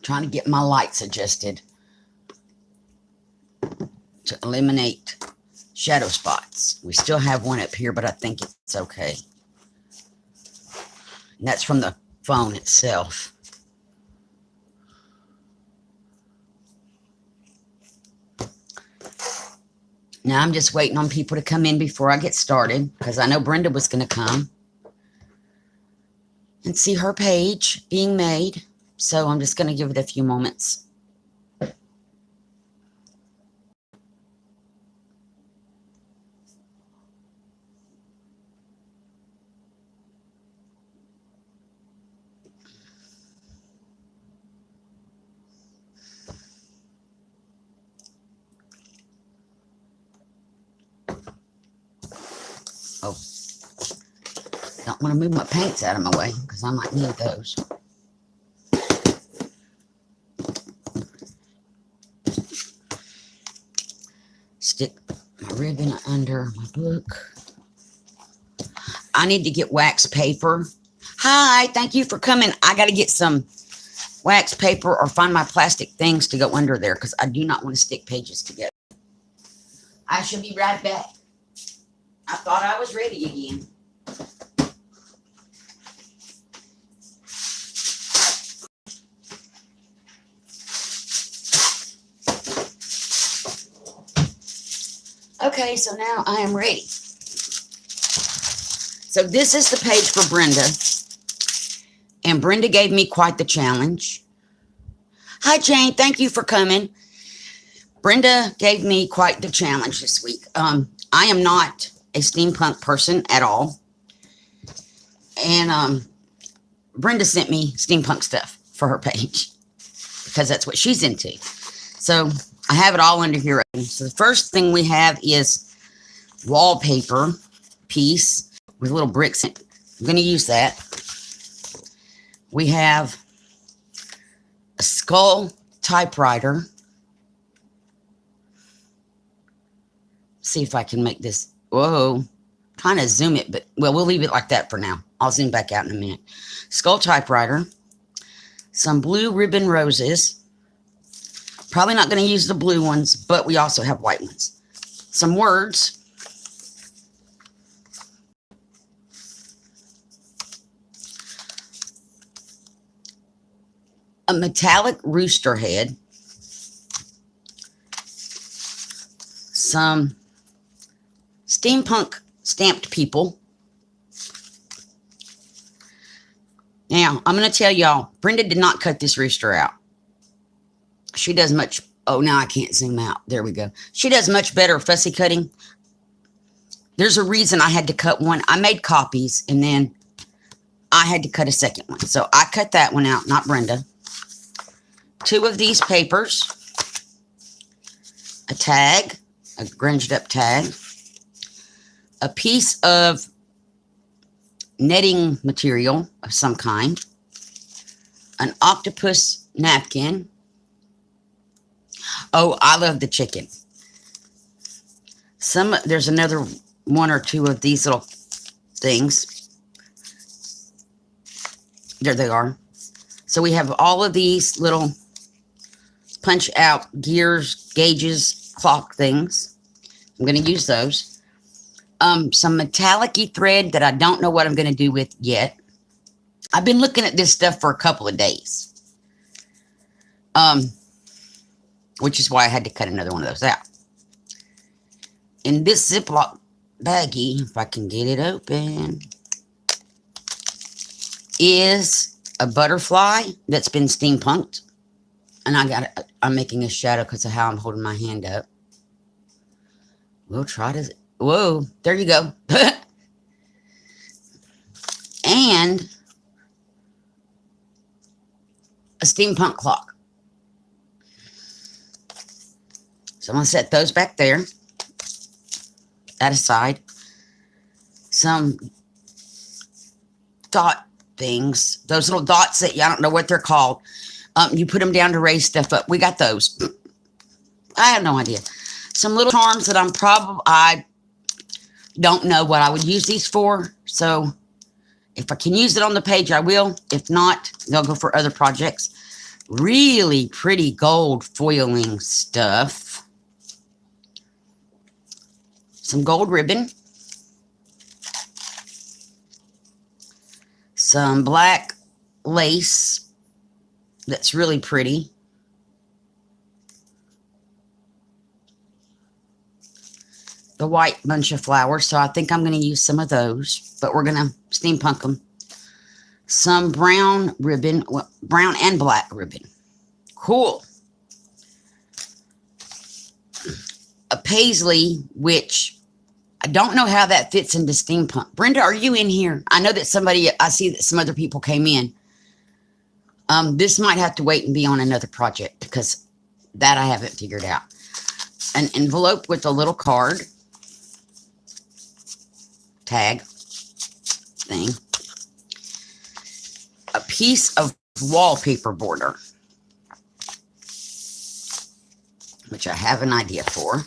Trying to get my lights adjusted to eliminate shadow spots. We still have one up here, but I think it's okay. And that's from the phone itself. Now I'm just waiting on people to come in before I get started, because I know Brenda was going to come and see her page being made. So I'm just going to give it a few moments. Oh, don't want to move my paints out of my way because I might need those. Stick my ribbon under my book. I need to get wax paper. Hi, thank you for coming. I got to get some wax paper or find my plastic things to go under there because I do not want to stick pages together. I shall be right back. I thought I was ready again. Okay, so now I am ready. So this is the page for Brenda. And Brenda gave me quite the challenge. Hi, Jane. Thank you for coming. Brenda gave me quite the challenge this week. I am not a steampunk person at all. And Brenda sent me steampunk stuff for her page because that's what she's into. So I have it all under here. So the first thing we have is wallpaper piece with little bricks in it. I'm going to use that. We have a skull typewriter. See if I can make this. Whoa. Trying to zoom it, but well, we'll leave it like that for now. I'll zoom back out in a minute. Skull typewriter. Some blue ribbon roses. Probably not going to use the blue ones, but we also have white ones. Some words. A metallic rooster head. Some steampunk stamped people. Now, I'm going to tell y'all, Brenda did not cut this rooster out. She does much. Oh, now I can't zoom out. There we go. She does much better fussy cutting. There's a reason I had to cut one. I made copies and then I had to cut a second one. So I cut that one out, not Brenda. 2 of these papers. A tag, a grunged up tag. A piece of netting material of some kind. An octopus napkin. Oh, I love the chicken. There's another 1 or 2 of these little things. There they are. So we have all of these little punch out gears, gauges, clock things. I'm going to use those. Some metallic-y thread that I don't know what I'm going to do with yet. I've been looking at this stuff for a couple of days. Which is why I had to cut another one of those out. In this Ziploc baggie, if I can get it open, is a butterfly that's been steampunked. And I'm making a shadow because of how I'm holding my hand up. We'll try to, whoa, there you go. And a steampunk clock. So I'm going to set those back there. That aside. Some dot things. Those little dots that I don't know what they're called. You put them down to raise stuff up. We got those. I have no idea. Some little charms that I don't know what I would use these for. So if I can use it on the page, I will. If not, they'll go for other projects. really pretty gold foiling stuff. Some gold ribbon. Some black lace that's really pretty. The white bunch of flowers, so I think I'm going to use some of those, but we're going to steampunk them. Some brown ribbon, well, brown and black ribbon. Cool. A paisley, which I don't know how that fits into steampunk. Brenda, are you in here? I know that I see that some other people came in. This might have to wait and be on another project because that I haven't figured out. An envelope with a little card. Tag thing. A piece of wallpaper border, which I have an idea for.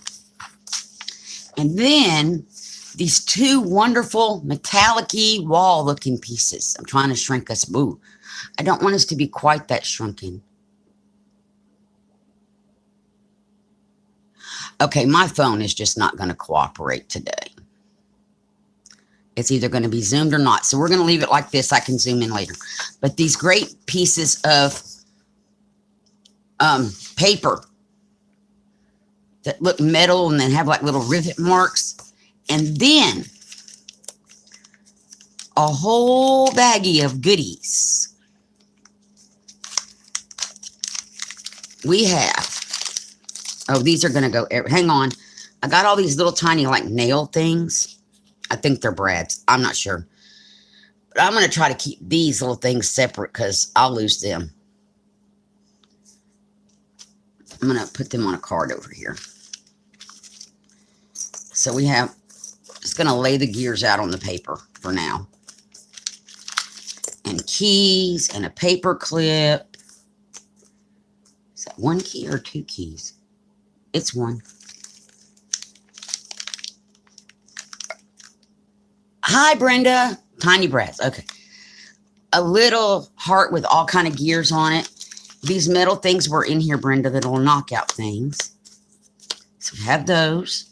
And then these two wonderful metallic-y wall looking pieces. I'm trying to shrink us. Boo. I don't want us to be quite that shrunken. Okay, my phone is just not going to cooperate today. It's either going to be zoomed or not. So we're going to leave it like this. I can zoom in later. But these great pieces of paper that look metal and then have like little rivet marks. And then a whole baggie of goodies. We have, oh, these are going to go, hang on. I got all these little tiny like nail things. I think they're brads. I'm not sure. But I'm going to try to keep these little things separate because I'll lose them. I'm going to put them on a card over here. So we have, just going to lay the gears out on the paper for now. And keys and a paper clip. Is that one key or two keys? It's one. Hi, Brenda. Tiny brads. Okay. A little heart with all kind of gears on it. These metal things were in here, Brenda, that will knock out things. So we have those.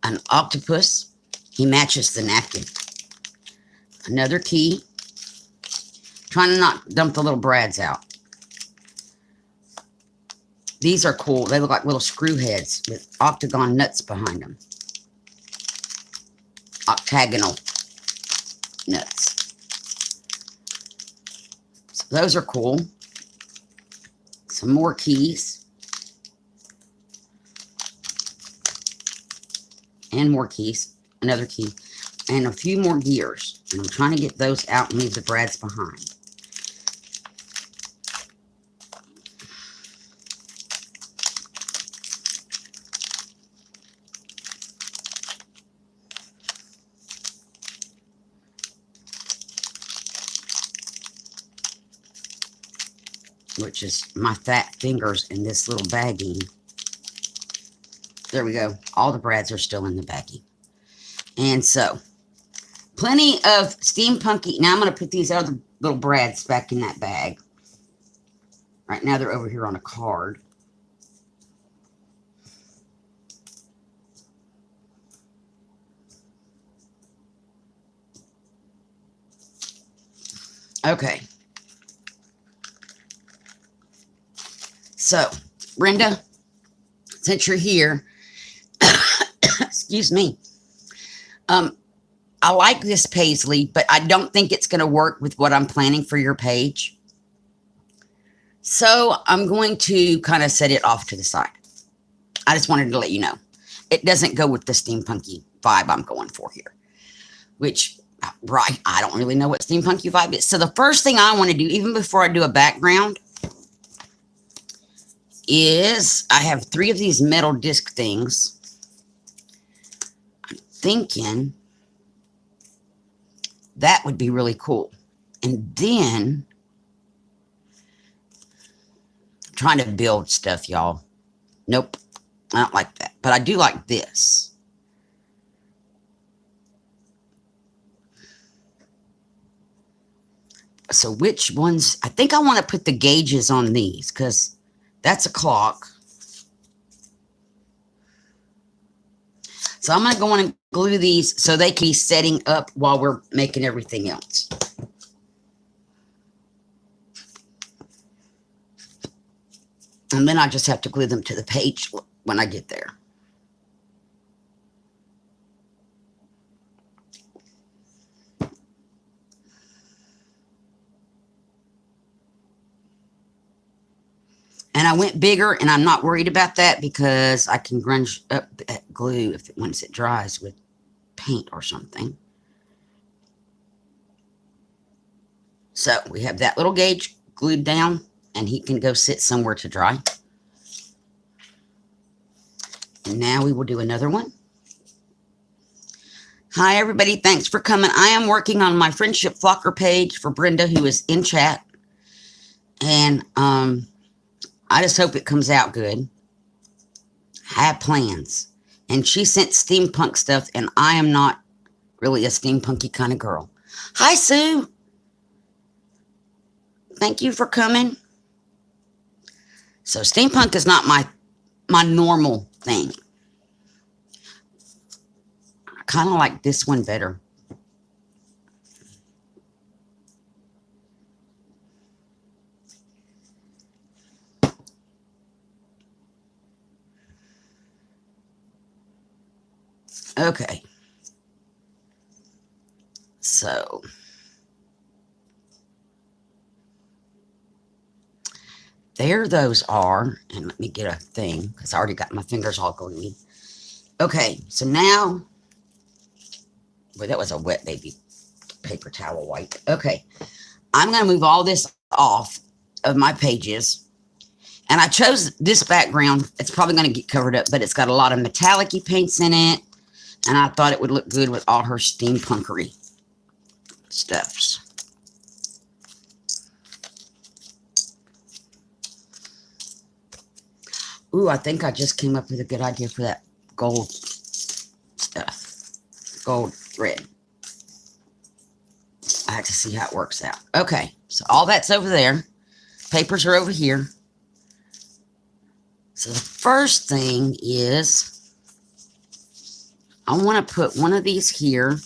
An octopus. He matches the napkin. Another key. Trying to not dump the little brads out. These are cool. They look like little screw heads with octagon nuts behind them. Octagonal nuts. So those are cool. Some more keys. And more keys. Another key. And a few more gears. And I'm trying to get those out and leave the brads behind. Which is my fat fingers in this little baggie. There we go. All the brads are still in the baggie. And so, plenty of steampunky. Now I'm going to put these other little brads back in that bag. Right now they're over here on a card. Okay. So, Brenda, since you're here, excuse me, I like this paisley, but I don't think it's going to work with what I'm planning for your page. So, I'm going to kind of set it off to the side. I just wanted to let you know. It doesn't go with the steampunky vibe I'm going for here. Which, right, I don't really know what steampunky vibe is. So, the first thing I want to do, even before I do a background, is I have 3 of these metal disc things. I'm thinking that would be really cool. And then I'm trying to build stuff, y'all. Nope, I don't like that. But I do like this. So which ones? I think I want to put the gauges on these because that's a clock. So I'm going to go on and glue these so they can be setting up while we're making everything else. And then I just have to glue them to the page when I get there. And I went bigger, and I'm not worried about that because I can grunge up that glue once it dries with paint or something. So we have that little gauge glued down, and he can go sit somewhere to dry. And now we will do another one. Hi, everybody. Thanks for coming. I am working on my Friendship Flocker page for Brenda, who is in chat. And I just hope it comes out good. I have plans. And she sent steampunk stuff, and I am not really a steampunky kind of girl. Hi, Sue. Thank you for coming. So steampunk is not my normal thing. I kind of like this one better. Okay. So there those are. And let me get a thing because I already got my fingers all gluey. Okay, so now, well, that was a wet baby paper towel wipe. Okay, I'm going to move all this off of my pages. And I chose this background. It's probably going to get covered up, but it's got a lot of metallic-y paints in it. And I thought it would look good with all her steampunkery stuffs. Ooh, I think I just came up with a good idea for that gold stuff. Gold thread. I have to see how it works out. Okay, so all that's over there. Papers are over here. So the first thing is I want to put one of these here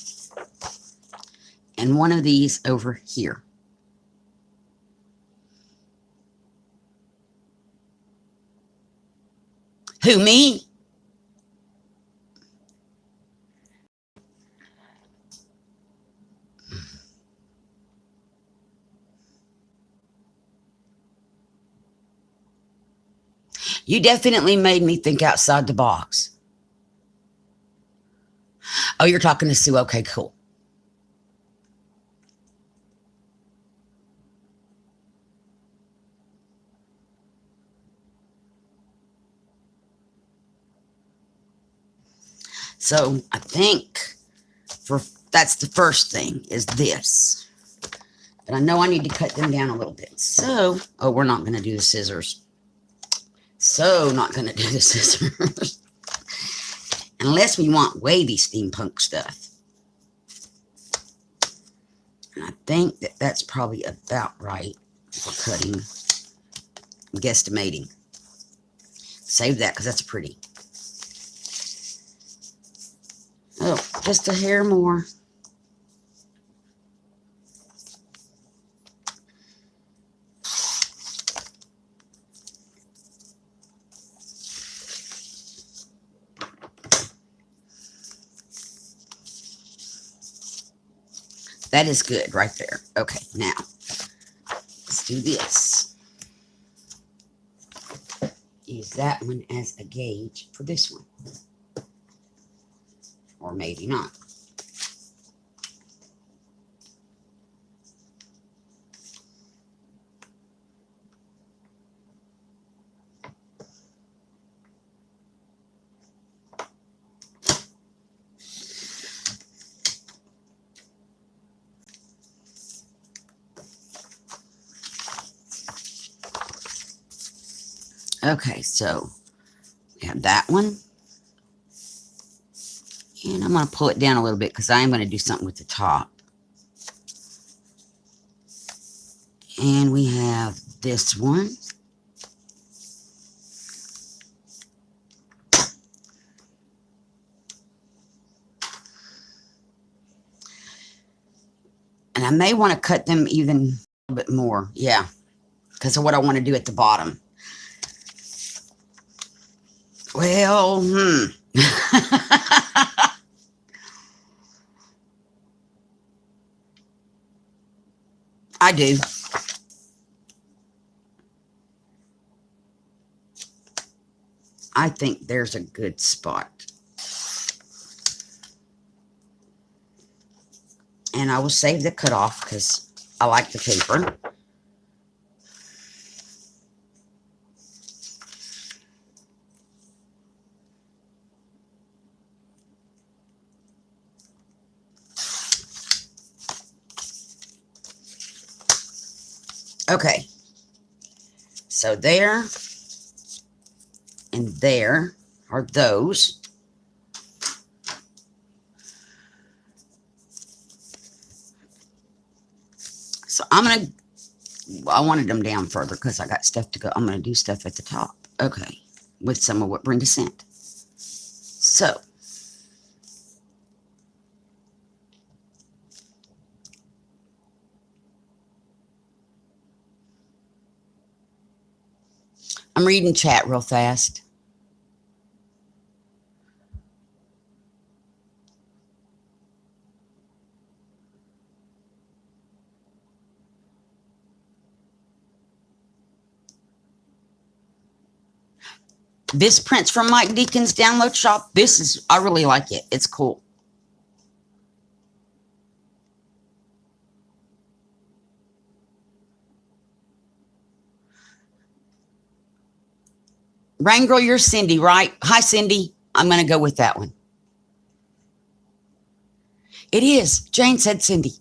and one of these over here. Who, me? You definitely made me think outside the box. Oh, you're talking to Sue. Okay, cool. So I think that's the first thing is this. But I know I need to cut them down a little bit. So, oh, we're not going to do the scissors. So not going to do the scissors. Unless we want wavy steampunk stuff. And I think that's probably about right for cutting. I'm guesstimating. Save that because that's pretty. Oh, just a hair more. That is good right there. Okay, now let's do this. Use that one as a gauge for this one. Or maybe not. Okay, so we have that one. And I'm going to pull it down a little bit because I am going to do something with the top. And we have this one. And I may want to cut them even a little bit more. Yeah, because of what I want to do at the bottom. Well, I do. I think there's a good spot. And I will save the cutoff because I like the paper. Okay. So there and there are those. So I wanted them down further because I got stuff to go. I'm going to do stuff at the top. Okay. With some of what Brenda sent. So. I'm reading chat real fast. This print's from Mike Deacon's download shop. I really like it. It's cool. Rain Girl, you're Cindy, right? Hi, Cindy. I'm going to go with that one. It is. Jane said Cindy.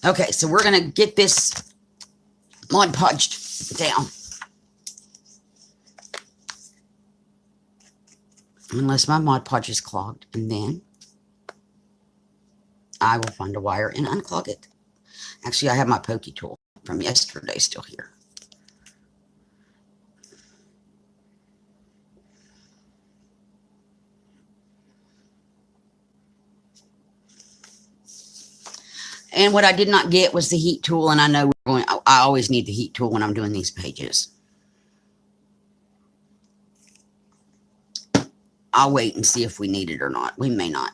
Okay, so we're going to get this Mod Podged down. Unless my Mod Podge is clogged. And then I will find a wire and unclog it. Actually, I have my pokey tool from yesterday still here. And what I did not get was the heat tool, and I know I always need the heat tool when I'm doing these pages. I'll wait and see if we need it or not. We may not.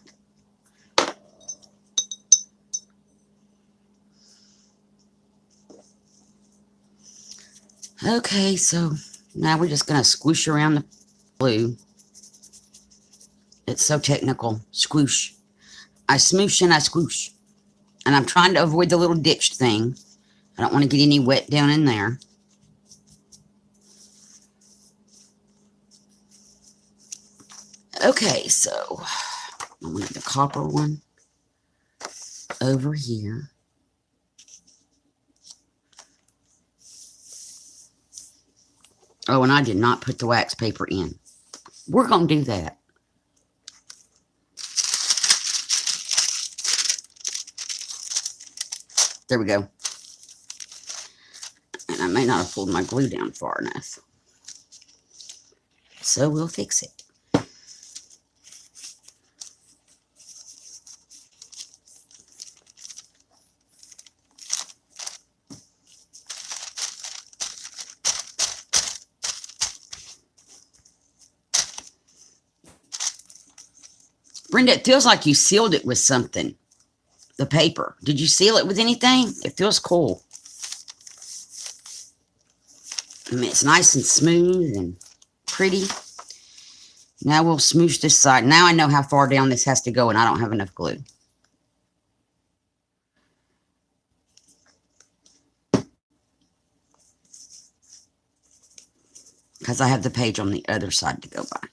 Okay, so now we're just going to squish around the blue. It's so technical. Squish. I smoosh and I squish. And I'm trying to avoid the little ditch thing. I don't want to get any wet down in there. Okay, so I'm going to have the copper one over here. Oh, and I did not put the wax paper in. We're going to do that. There we go. And I may not have pulled my glue down far enough. So we'll fix it. Brenda, it feels like you sealed it with something. The paper. Did you seal it with anything? It feels cool. I mean, it's nice and smooth and pretty. Now we'll smoosh this side. Now I know how far down this has to go, and I don't have enough glue. Because I have the page on the other side to go by.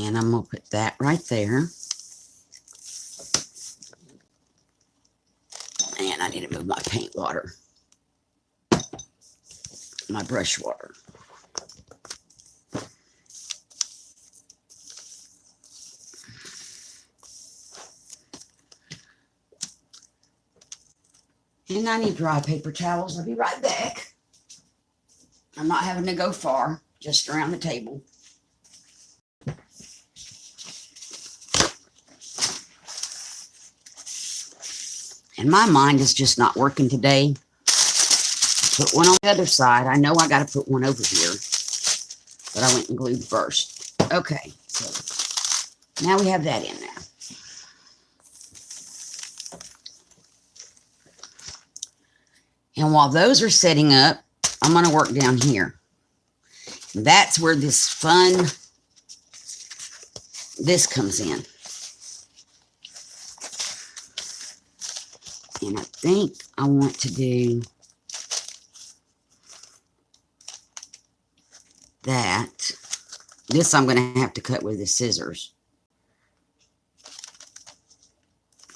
And I'm going to put that right there. And I need to move my paint water. My brush water. And I need dry paper towels. I'll be right back. I'm not having to go far, just around the table. And my mind is just not working today. Put one on the other side. I know I got to put one over here, but I went and glued first. Okay, so now we have that in there. And while those are setting up, I'm going to work down here. That's where this comes in. And I think I want to do that. This I'm going to have to cut with the scissors.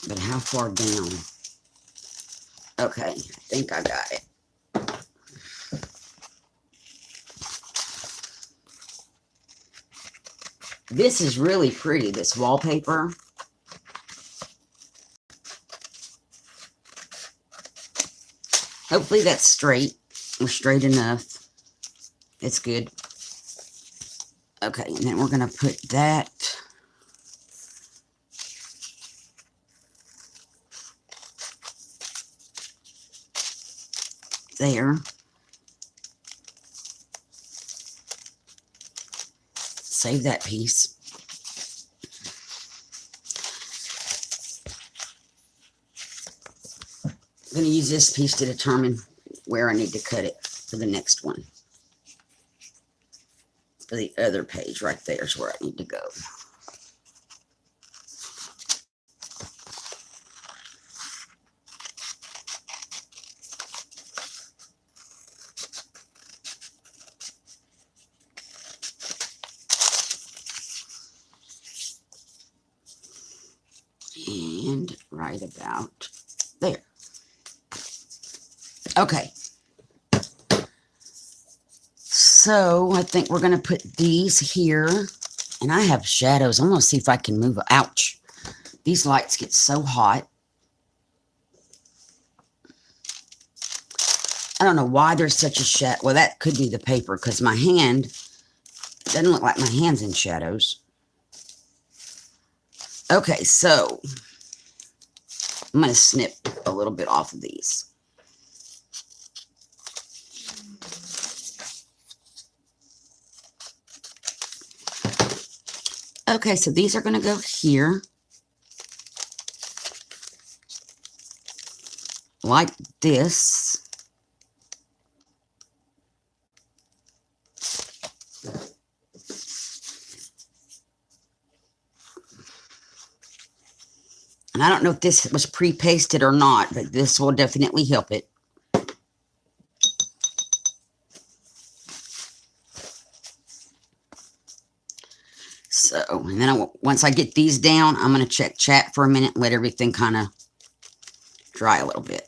But how far down? Okay, I think I got it. This is really pretty, this wallpaper. Hopefully that's straight or straight enough. It's good. Okay, and then we're going to put that there. Save that piece. I'm going to use this piece to determine where I need to cut it for the next one. For the other page right there is where I need to go. And right about there. Okay. So I think we're going to put these here. And I have shadows. I'm going to see if I can move. Ouch. These lights get so hot. I don't know why there's such a shadow. Well, that could be the paper because my hand doesn't look like my hand's in shadows. Okay, so I'm going to snip a little bit off of these. Okay, so these are going to go here. Like this. And I don't know if this was pre-pasted or not, but this will definitely help it. So, and then once I get these down, I'm going to check chat for a minute and let everything kind of dry a little bit.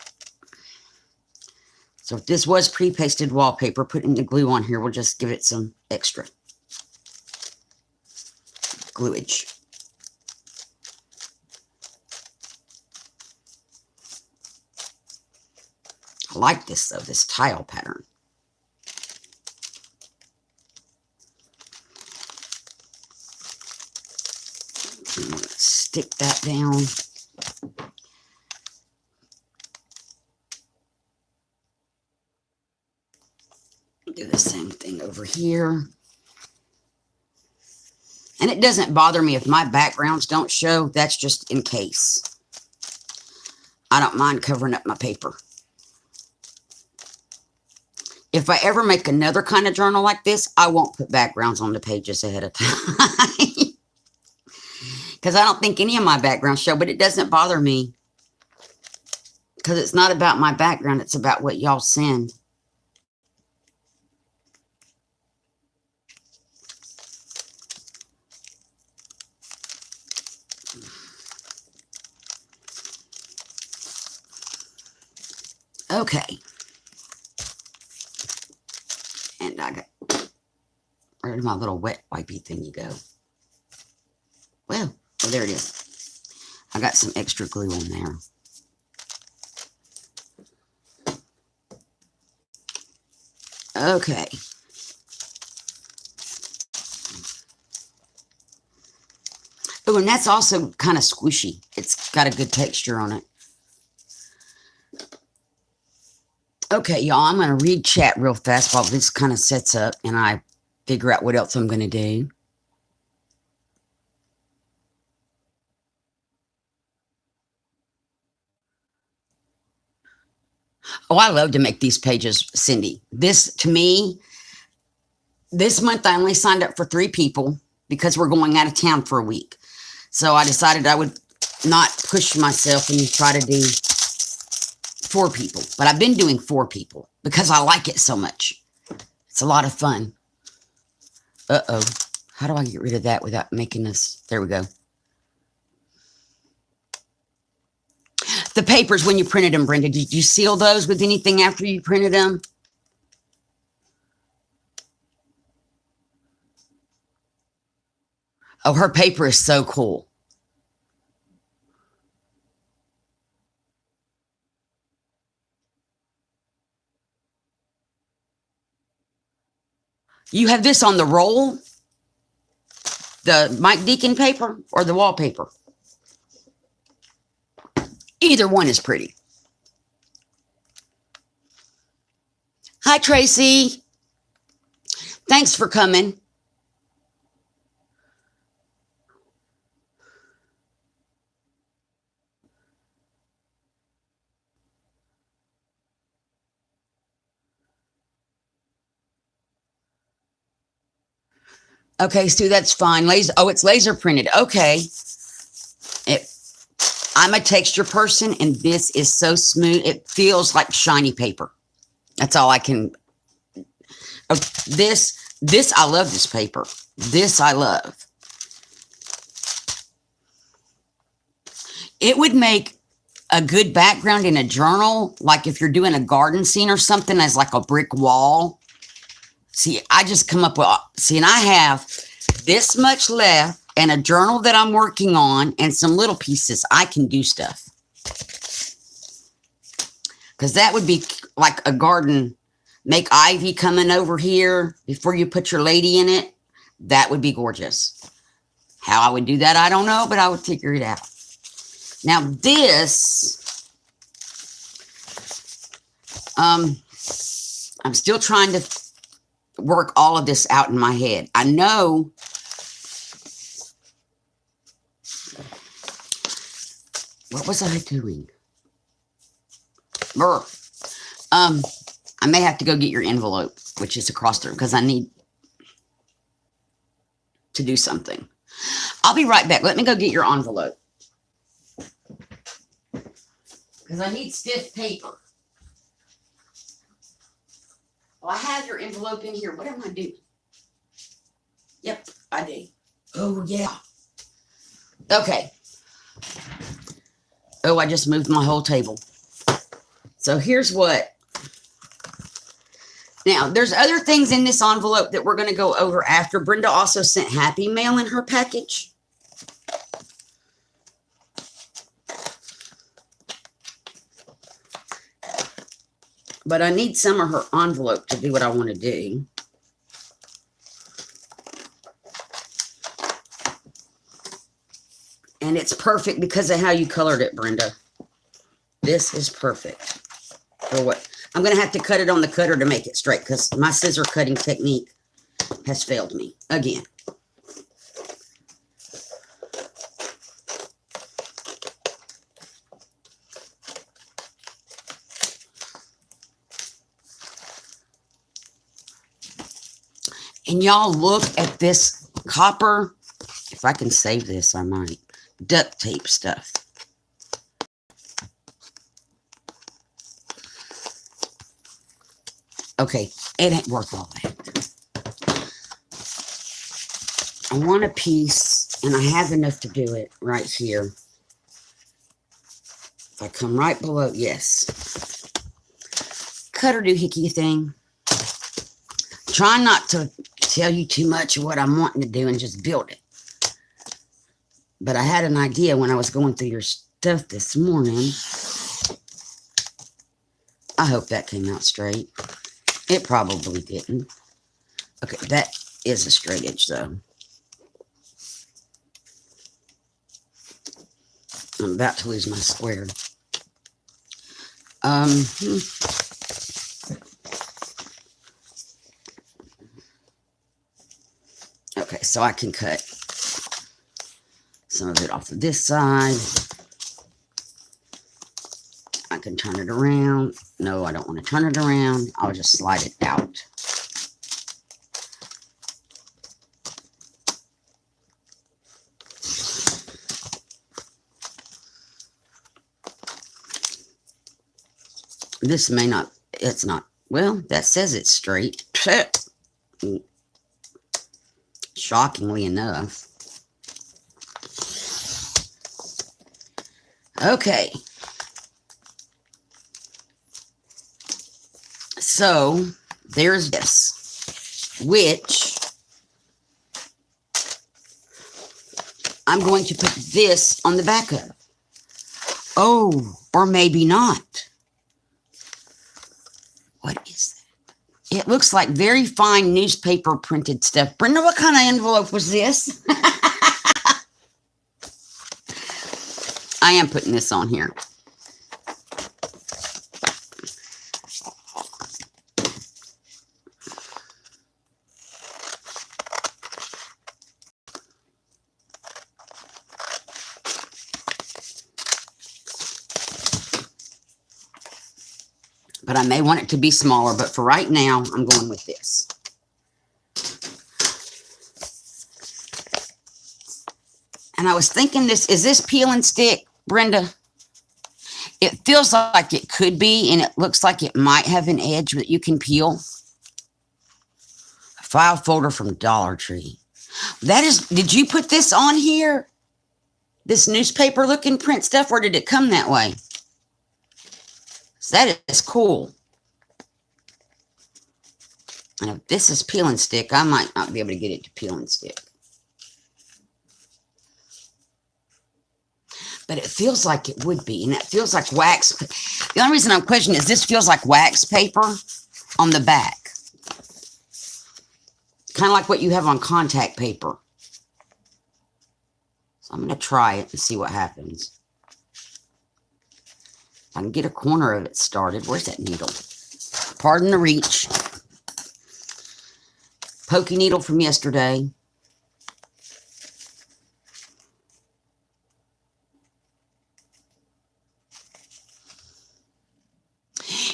So if this was pre-pasted wallpaper, putting the glue on here will just give it some extra gluage. I like this though, this tile pattern. Stick that down. Do the same thing over here. And it doesn't bother me if my backgrounds don't show. That's just in case. I don't mind covering up my paper. If I ever make another kind of journal like this, I won't put backgrounds on the pages ahead of time. Because I don't think any of my backgrounds show, but it doesn't bother me. Because it's not about my background, it's about what y'all send. Okay. And I got, where did my little wet wipey thingy go? Well, oh, there it is. I got some extra glue on there. Okay. Oh, and that's also kind of squishy. It's got a good texture on it. Okay, y'all, I'm going to read chat real fast while this kind of sets up and I figure out what else I'm going to do. Oh, I love to make these pages, Cindy. This, to me, this month I only signed up for 3 people because we're going out of town for a week. So I decided I would not push myself and try to do 4 people. But I've been doing 4 people because I like it so much. It's a lot of fun. Uh-oh. How do I get rid of that without making this? There we go. The papers, when you printed them, Brenda, did you seal those with anything after you printed them? Oh, her paper is so cool. You have this on the roll? The Mike Deacon paper or the wallpaper? Either one is pretty. Hi, Tracy. Thanks for coming. Okay, Stu, that's fine. Oh, it's laser printed. Okay. I'm a texture person, and this is so smooth. It feels like shiny paper. That's all I can. Oh, this, I love this paper. This I love. It would make a good background in a journal, like if you're doing a garden scene or something as like a brick wall. See, I just come up with, see, and I have this much left and a journal that I'm working on and some little pieces. I can do stuff. Because that would be like a garden. Make ivy coming over here before you put your lady in it. That would be gorgeous. How I would do that, I don't know, but I would figure it out. Now this, I'm still trying to work all of this out in my head. I know what was I doing? I may have to go get your envelope, which is across there, because I need to do something. I'll be right back. Let me go get your envelope. Because I need stiff paper. Well, I have your envelope in here. What am I doing? Yep, I do. Oh, yeah. Okay. Oh, I just moved my whole table. So here's what. Now, there's other things in this envelope that we're going to go over after. Brenda also sent Happy Mail in her package. But I need some of her envelope to do what I want to do. And it's perfect because of how you colored it, Brenda. This is perfect. For what? I'm going to have to cut it on the cutter to make it straight because my scissor cutting technique has failed me again. And y'all look at this copper. If I can save this, I might. Duct tape stuff. Okay, it ain't worth all that. I want a piece, and I have enough to do it right here. If I come right below, yes. cut or doohickey thing. Trying not to tell you too much of what I'm wanting to do and just build it. But I had an idea when I was going through your stuff this morning. I hope that came out straight. It probably didn't. Okay, that is a straight edge though. I'm about to lose my square. Okay, so I can cut some of it off of this side. I can turn it around. No, I don't want to turn it around. I'll just slide it out. This may not, it's not, well, that says it's straight. Shockingly enough. Okay. So, there's this, which I'm going to put this on the back of. Oh, or maybe not. What is that? It looks like very fine newspaper printed stuff. Brenda, what kind of envelope was this? I am putting this on here. But I may want it to be smaller, but for right now, I'm going with this. And I was thinking this, is this peel and stick, Brenda? It feels like it could be, and it looks like it might have an edge that you can peel. A file folder from Dollar Tree. That is, did you put this on here? This newspaper looking print stuff, or did it come that way? That is cool. And if this is peel and stick, I might not be able to get it to peel and stick. But it feels like it would be. And it feels like wax. The only reason I'm questioning is this feels like wax paper on the back. Kind of like what you have on contact paper. So I'm going to try it and see what happens. I can get a corner of it started. Where's that needle? Pardon the reach. Pokey needle from yesterday.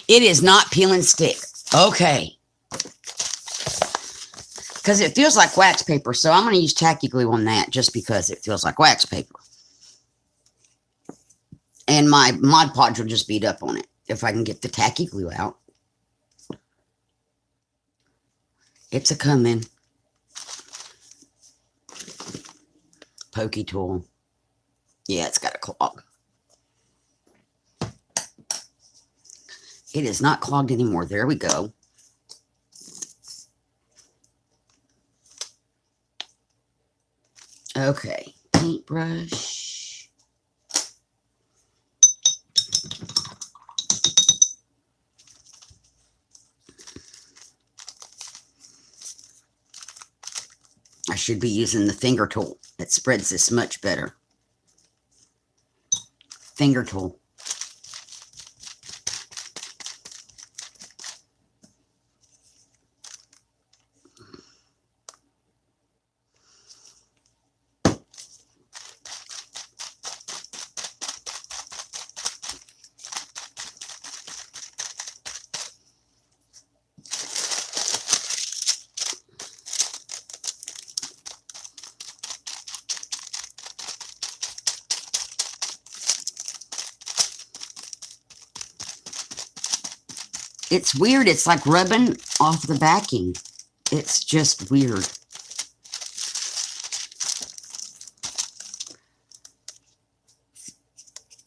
It is not peel and stick. Okay. Because it feels like wax paper. So I'm going to use tacky glue on that just because it feels like wax paper. And my Mod Podge will just beat up on it if I can get the tacky glue out. It's a coming. Pokey tool. Yeah, it's got a clog. It is not clogged anymore. There we go. Okay, paintbrush. I should be using the finger tool. It spreads this much better. Finger tool. It's weird. It's like rubbing off the backing. It's just weird.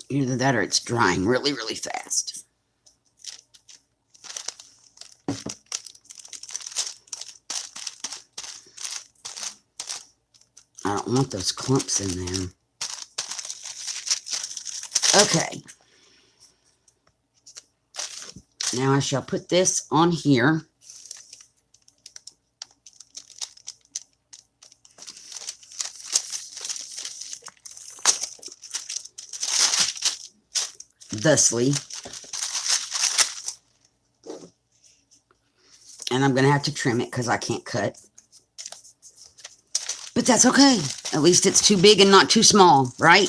Either that or it's drying really, really fast. I don't want those clumps in there. Okay. Now I shall put this on here. Thusly. And I'm going to have to trim it because I can't cut. But that's okay. At least it's too big and not too small, right?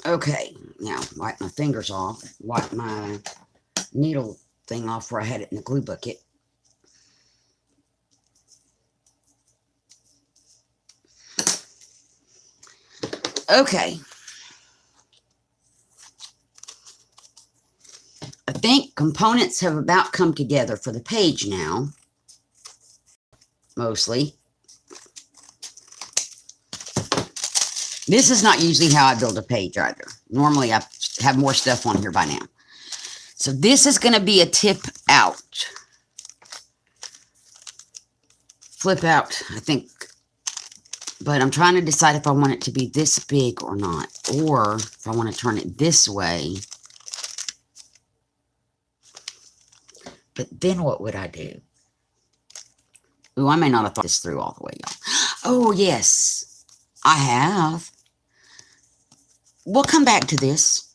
Okay. Now, wipe my fingers off. Wipe my needle thing off where I had it in the glue bucket. Okay. I think components have about come together for the page now. Mostly. This is not usually how I build a page either. Normally I have more stuff on here by now. So this is going to be a tip out. Flip out, I think. But I'm trying to decide if I want it to be this big or not. Or if I want to turn it this way. But then what would I do? Ooh, I may not have thought this through all the way, y'all. Oh, yes. I have. We'll come back to this.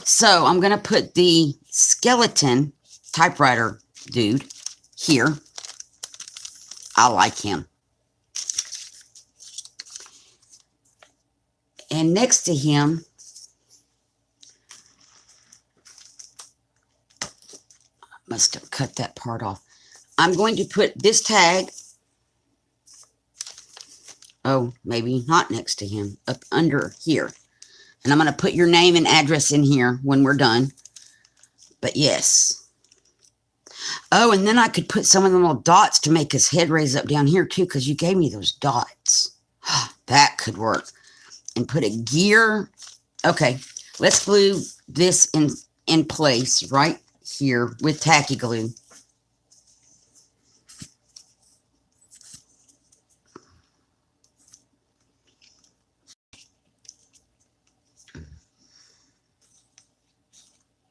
So, I'm going to put the skeleton typewriter dude here. I like him. And next to him, must have cut that part off. I'm going to put this tag, oh, maybe not next to him, up under here. And I'm going to put your name and address in here when we're done. But yes. Oh, and then I could put some of the little dots to make his head raise up down here too, because you gave me those dots. That could work. And put a gear. Okay, let's glue this in place right here with tacky glue.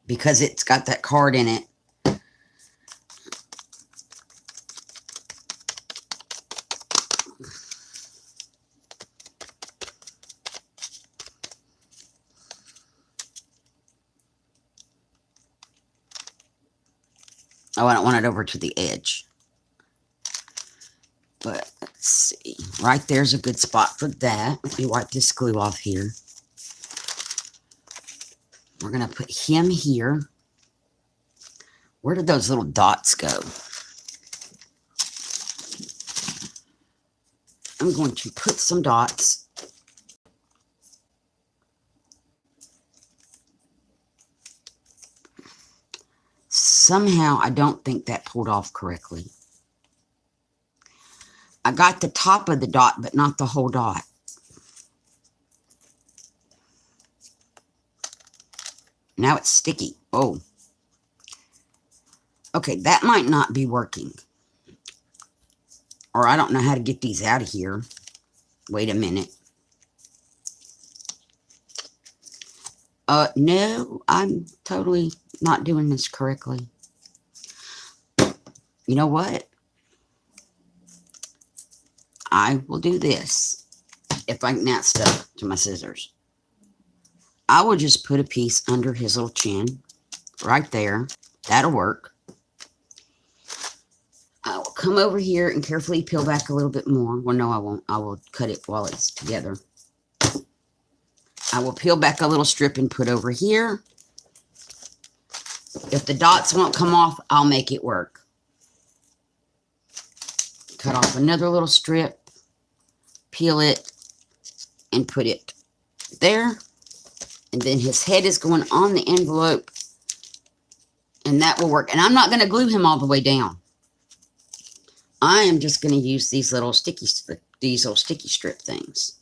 Because it's got that card in it. Oh, I don't want it over to the edge. But let's see. Right there's a good spot for that. Let me wipe this glue off here. We're going to put him here. Where did those little dots go? I'm going to put some dots. Somehow, I don't think that pulled off correctly. I got the top of the dot, but not the whole dot. Now it's sticky. Oh. Okay, that might not be working. Or I don't know how to get these out of here. Wait a minute. No, I'm totally not doing this correctly. You know what? I will do this. If I can get stuff to my scissors. I will just put a piece under his little chin. Right there. That'll work. I will come over here and carefully peel back a little bit more. Well, no, I won't. I will cut it while it's together. I will peel back a little strip and put over here. If the dots won't come off, I'll make it work. Cut off another little strip. Peel it. And put it there. And then his head is going on the envelope. And that will work. And I'm not going to glue him all the way down. I am just going to use these little sticky strip things.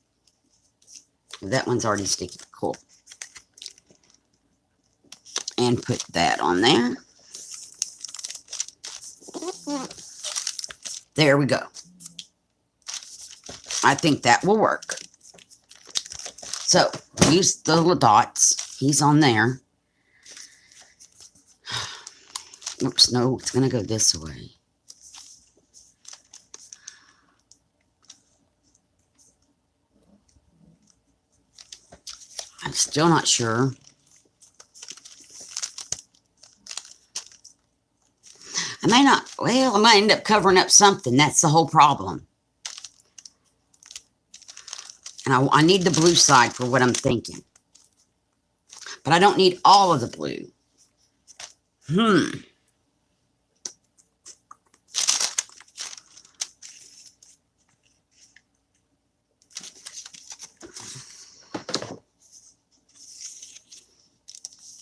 That one's already sticky. Cool. And put that on there. There we go. I think that will work. So, use the little dots. He's on there. Oops, no, it's going to go this way. I'm still not sure. I may not, well, I might end up covering up something. That's the whole problem. And I need the blue side for what I'm thinking. But I don't need all of the blue.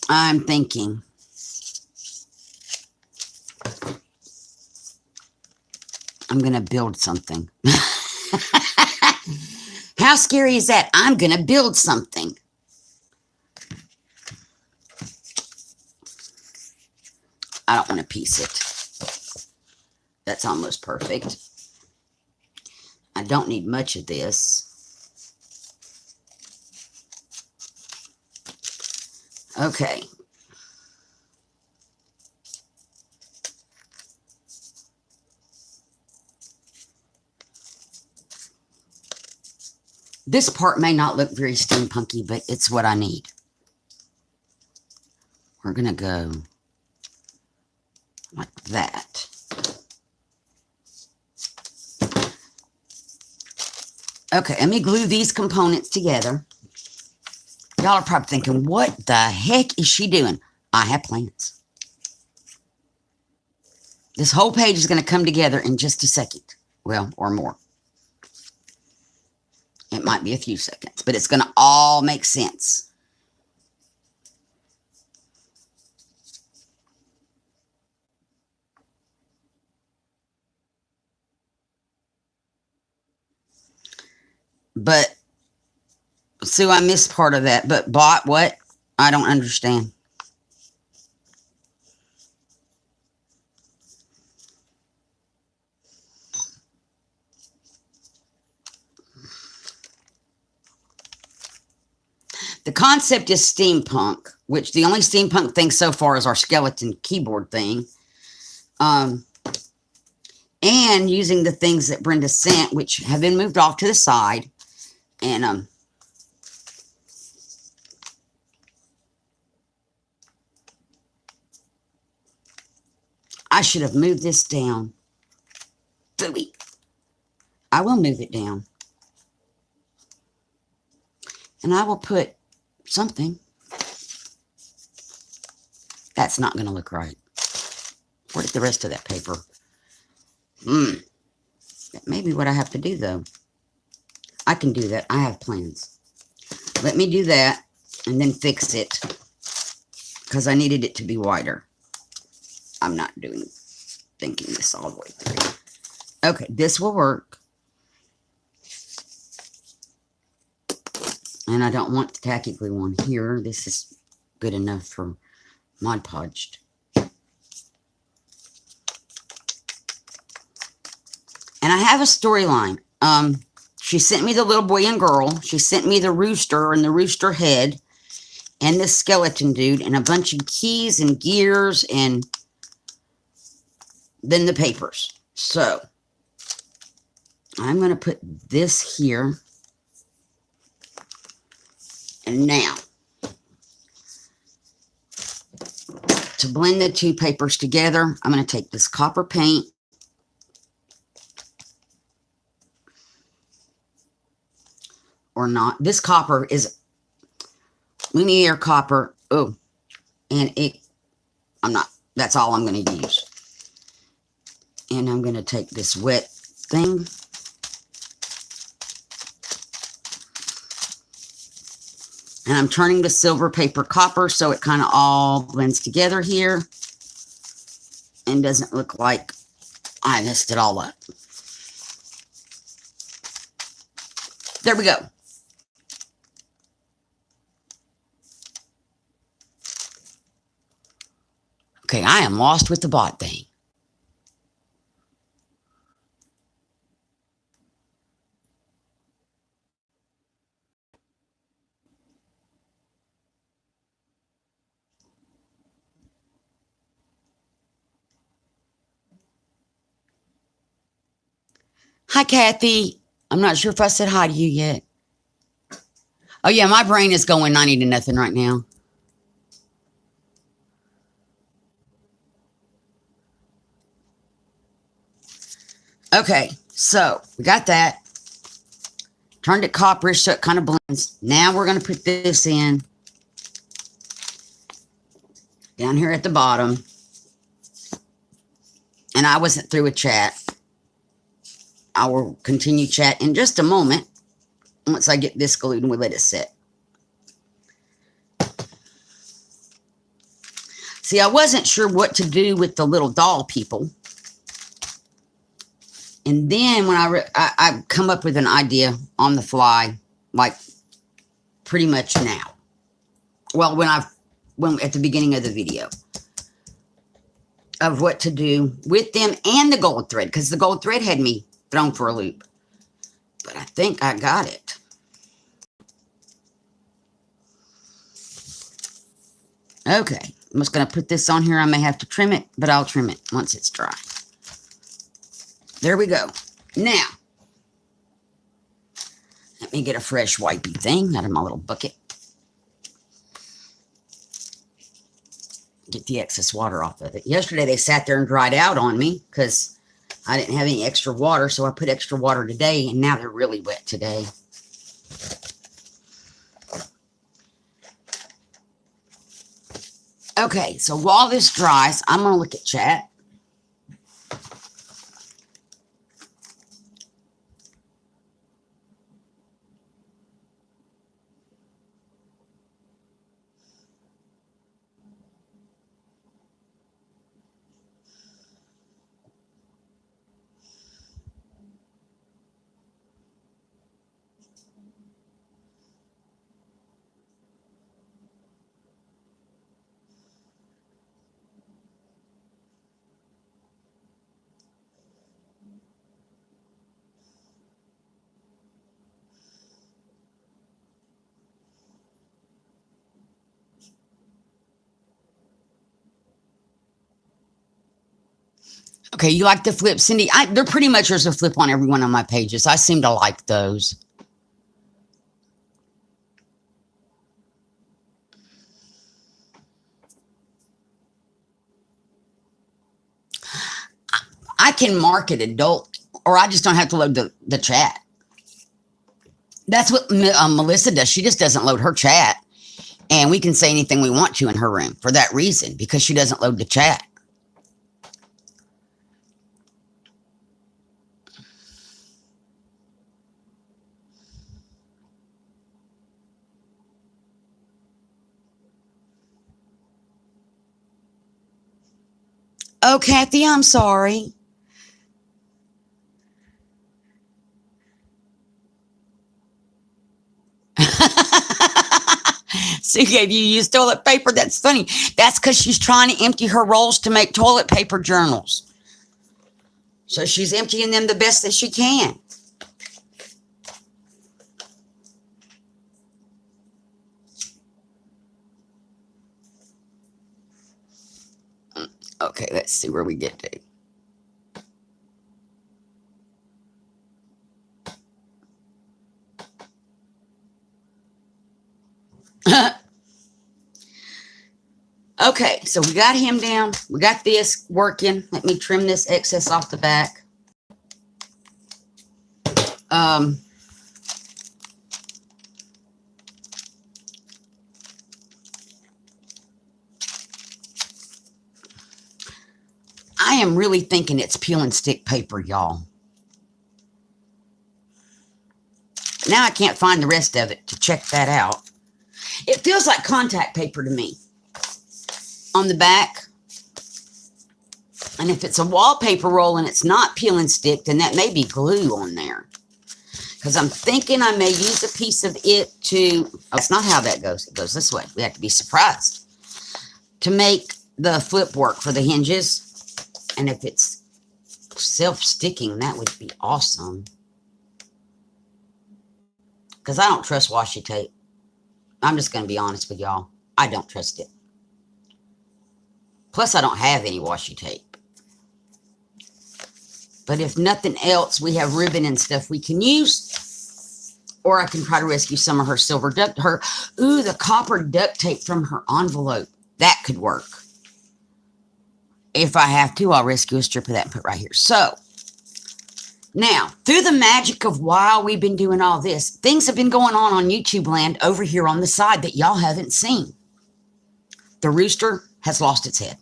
I'm thinking. I'm going to build something. How scary is that? I'm going to build something. I don't want to piece it. That's almost perfect. I don't need much of this. Okay. This part may not look very steampunky, but it's what I need. We're going to go like that. Okay, let me glue these components together. Y'all are probably thinking, what the heck is she doing? I have plans. This whole page is going to come together in just a second. Well, or more. It might be a few seconds, but it's going to all make sense. But, Sue, I missed part of that. But bought what? I don't understand. The concept is steampunk, which the only steampunk thing so far is our skeleton keyboard thing. And using the things that Brenda sent, which have been moved off to the side. And I should have moved this down. Booey. I will move it down. And I will put something. That's not going to look right. Where did the rest of that paper? That may be what I have to do, though. I can do that. I have plans. Let me do that and then fix it. Because I needed it to be wider. I'm not thinking this all the way through. Okay, this will work. And I don't want the tacky glue on here. This is good enough for Mod Podged. And I have a storyline. She sent me the little boy and girl. She sent me the rooster and the rooster head. And the skeleton dude. And a bunch of keys and gears. And then the papers. So, I'm going to put this here. And now, to blend the two papers together, I'm going to take this copper paint. Or not. This copper is linear copper. Oh, and that's all I'm going to use. And I'm going to take this wet thing. And I'm turning the silver paper copper so it kind of all blends together here. And doesn't look like I messed it all up. There we go. Okay, I am lost with the bot thing. Hi, Kathy. I'm not sure if I said hi to you yet. Oh, yeah, my brain is going 90 to nothing right now. Okay, so we got that. Turned it copperish so it kind of blends. Now we're going to put this in down here at the bottom. And I wasn't through with chat. I will continue chat in just a moment. Once I get this glued and we let it sit. See, I wasn't sure what to do with the little doll people. And then when I come up with an idea on the fly, like pretty much now. Well, when at the beginning of the video of what to do with them and the gold thread, because the gold thread had me thrown for a loop. But I think I got it. Okay, I'm just going to put this on here. I may have to trim it, but I'll trim it once it's dry. There we go. Now, let me get a fresh wipey thing out of my little bucket. Get the excess water off of it. Yesterday, they sat there and dried out on me because I didn't have any extra water, so I put extra water today, and now they're really wet today. Okay, so while this dries, I'm going to look at chat. Okay, you like the flip, Cindy? They're pretty much there's a flip on every one of my pages. I seem to like those. I can mark it adult, or I just don't have to load the chat. That's what Melissa does. She just doesn't load her chat. And we can say anything we want to in her room for that reason, because she doesn't load the chat. Oh, Kathy, I'm sorry. Sue gave you used toilet paper. That's funny. That's because she's trying to empty her rolls to make toilet paper journals. So she's emptying them the best that she can. Okay, let's see where we get to. Okay, so we got him down. We got this working. Let me trim this excess off the back. I am really thinking it's peel and stick paper, y'all. Now I can't find the rest of it to check that out. It feels like contact paper to me on the back. And if it's a wallpaper roll and it's not peel and stick, then that may be glue on there. Because I'm thinking I may use a piece of it to... Oh, that's not how that goes. It goes this way. We have to be surprised. To make the flip work for the hinges. And if it's self-sticking, that would be awesome. Because I don't trust washi tape. I'm just going to be honest with y'all. I don't trust it. Plus, I don't have any washi tape. But if nothing else, we have ribbon and stuff we can use. Or I can try to rescue some of her silver duct, the copper duct tape from her envelope. That could work. If I have to, I'll rescue a strip of that and put right here. So, now, through the magic of while we've been doing all this, things have been going on YouTube land over here on the side that y'all haven't seen. The rooster has lost its head.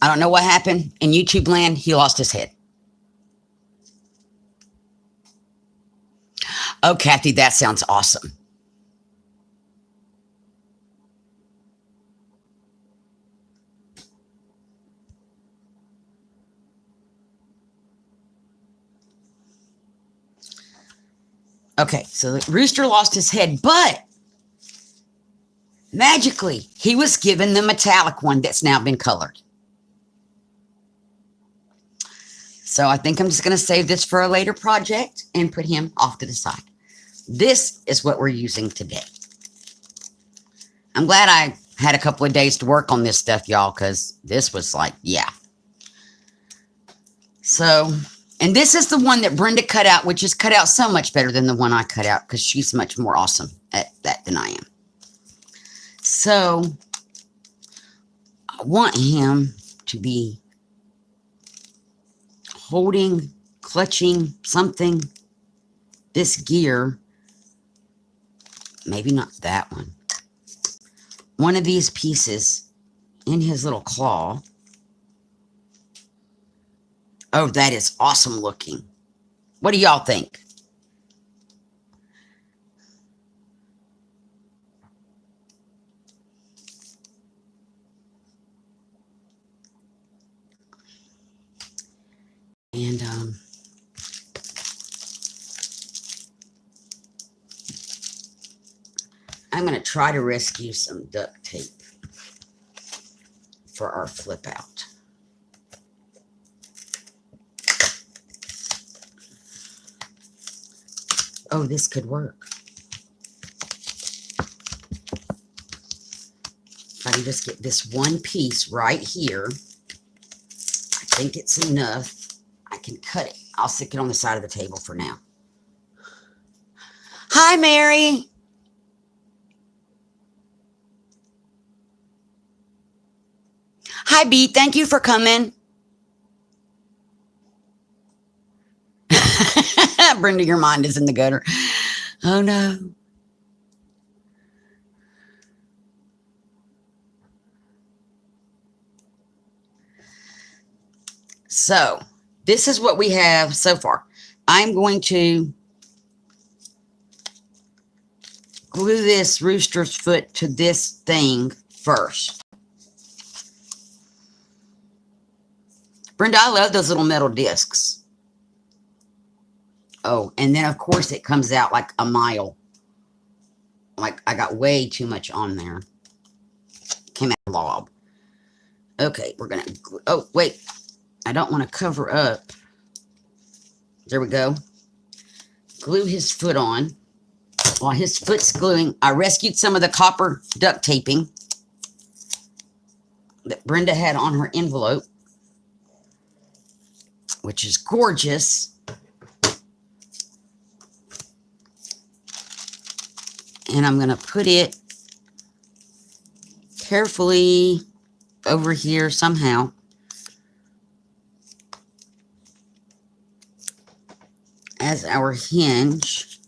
I don't know what happened in YouTube land. He lost his head. Oh, Kathy, that sounds awesome. Okay, so the rooster lost his head, but magically, he was given the metallic one that's now been colored. So I think I'm just going to save this for a later project and put him off to the side. This is what we're using today. I'm glad I had a couple of days to work on this stuff, y'all, because this was like, yeah. So, and this is the one that Brenda cut out, which is cut out so much better than the one I cut out because she's much more awesome at that than I am. So, I want him to be holding, clutching something, this gear, maybe not that one, one of these pieces in his little claw. Oh, that is awesome looking. What do y'all think? And I'm going to try to rescue some duct tape for our flip out. Oh, this could work. If I can just get this one piece right here, I think it's enough. I can cut it. I'll stick it on the side of the table for now. Hi, Mary. Hi, B. Thank you for coming. Brenda, your mind is in the gutter. Oh, no. So, this is what we have so far. I'm going to glue this rooster's foot to this thing first. Brenda, I love those little metal discs. Oh, and then, of course, it comes out like a mile. Like, I got way too much on there. Came out blob. Okay, we're going to... Oh, wait. I don't want to cover up. There we go. Glue his foot on. While his foot's gluing, I rescued some of the copper duct taping that Brenda had on her envelope, which is gorgeous. And I'm going to put it carefully over here somehow. As our hinge.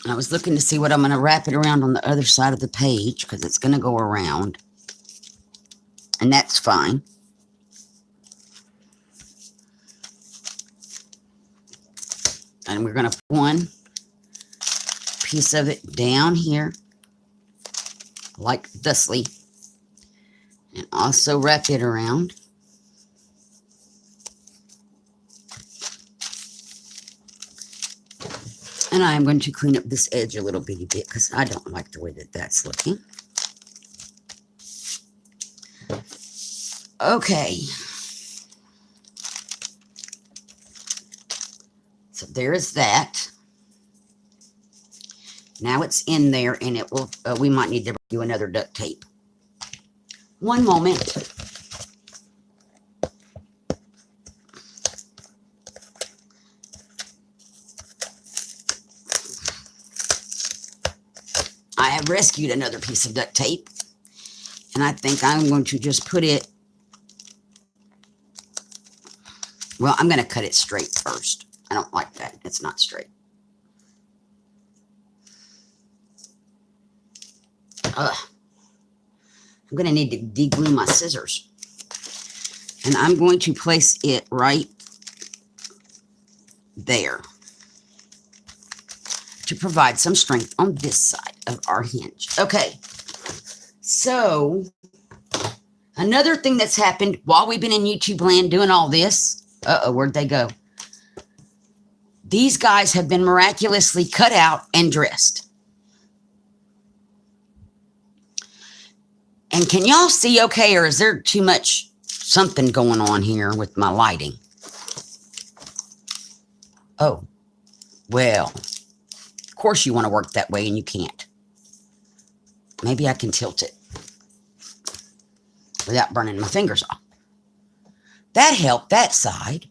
I was looking to see what I'm going to wrap it around on the other side of the page because it's going to go around. And that's fine. And we're going to put one piece of it down here like thusly. And also wrap it around. And I'm going to clean up this edge a little bitty bit because I don't like the way that that's looking. Okay. So there is that. Now it's in there, and it will. We might need to do another duct tape. One moment. I have rescued another piece of duct tape, and I think I'm going to just put it. Well, I'm going to cut it straight first. I don't like that. It's not straight. I'm going to need to de-glue my scissors. And I'm going to place it right there to provide some strength on this side of our hinge. Okay. So, another thing that's happened while we've been in YouTube land doing all this. Uh-oh, where'd they go? These guys have been miraculously cut out and dressed. And can y'all see okay, or is there too much something going on here with my lighting? Oh, well, of course you want to work that way and you can't. Maybe I can tilt it without burning my fingers off. That helped that side.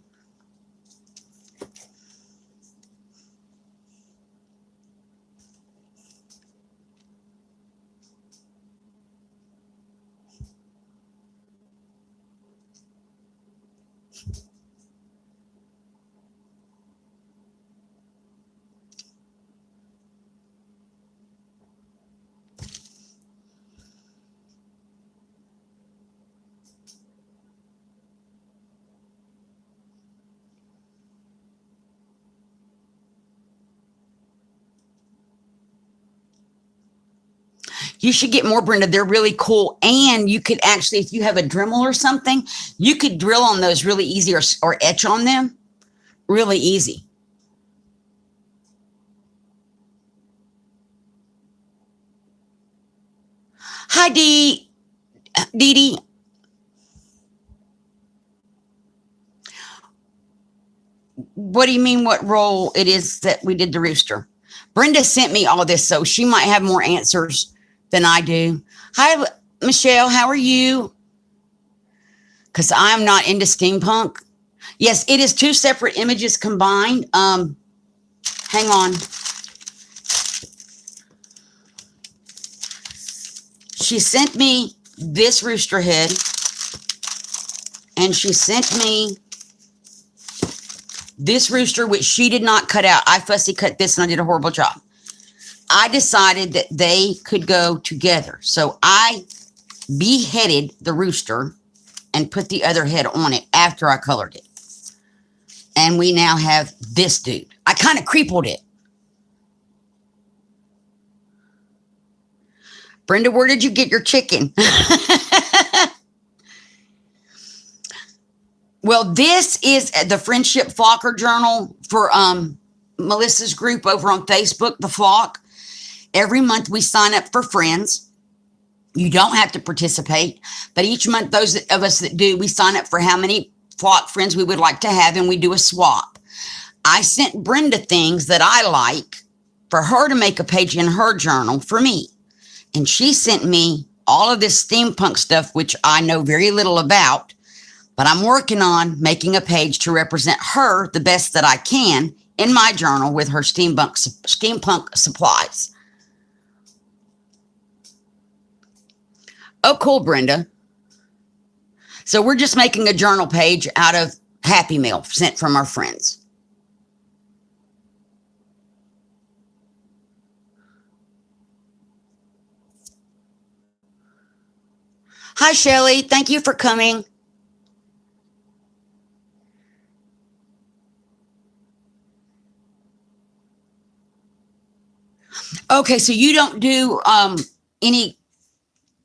You should get more, Brenda. They're really cool. And you could actually, if you have a Dremel or something, you could drill on those really easy, or etch on them really easy. Hi, Dee Dee. What do you mean what role it is that we did the rooster? Brenda sent me all this, so she might have more answers than I do. Hi, Michelle. How are you? Because I'm not into steampunk. Yes, it is 2 separate images combined. Hang on. She sent me this rooster head, and she sent me this rooster, which she did not cut out. I fussy cut this, and I did a horrible job. I decided that they could go together. So I beheaded the rooster and put the other head on it after I colored it. And we now have this dude. I kind of creepled it. Brenda, where did you get your chicken? Well, this is the Friendship Flocker Journal for Melissa's group over on Facebook, The Flock. Every month we sign up for friends. You don't have to participate, but each month, those of us that do, we sign up for how many flock friends we would like to have, and we do a swap. I sent Brenda things that I like for her to make a page in her journal for me. And she sent me all of this steampunk stuff, which I know very little about, but I'm working on making a page to represent her the best that I can in my journal with her steampunk supplies. Oh, cool, Brenda. So we're just making a journal page out of Happy Mail sent from our friends. Hi, Shelly. Thank you for coming. Okay, so you don't do any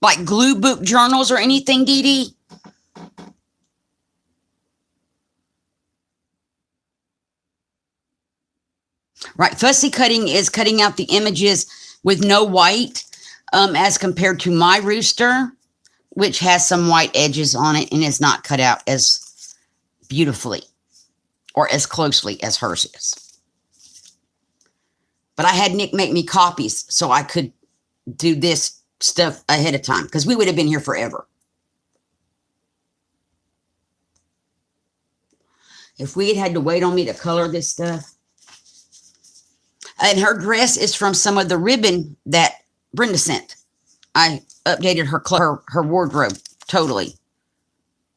like glue book journals or anything, Dee Dee? Right, fussy cutting is cutting out the images with no white, as compared to my rooster, which has some white edges on it and is not cut out as beautifully or as closely as hers is. But I had Nick make me copies so I could do this stuff ahead of time because we would have been here forever. If we had had to wait on me to color this stuff. And her dress is from some of the ribbon that Brenda sent. I updated her wardrobe totally.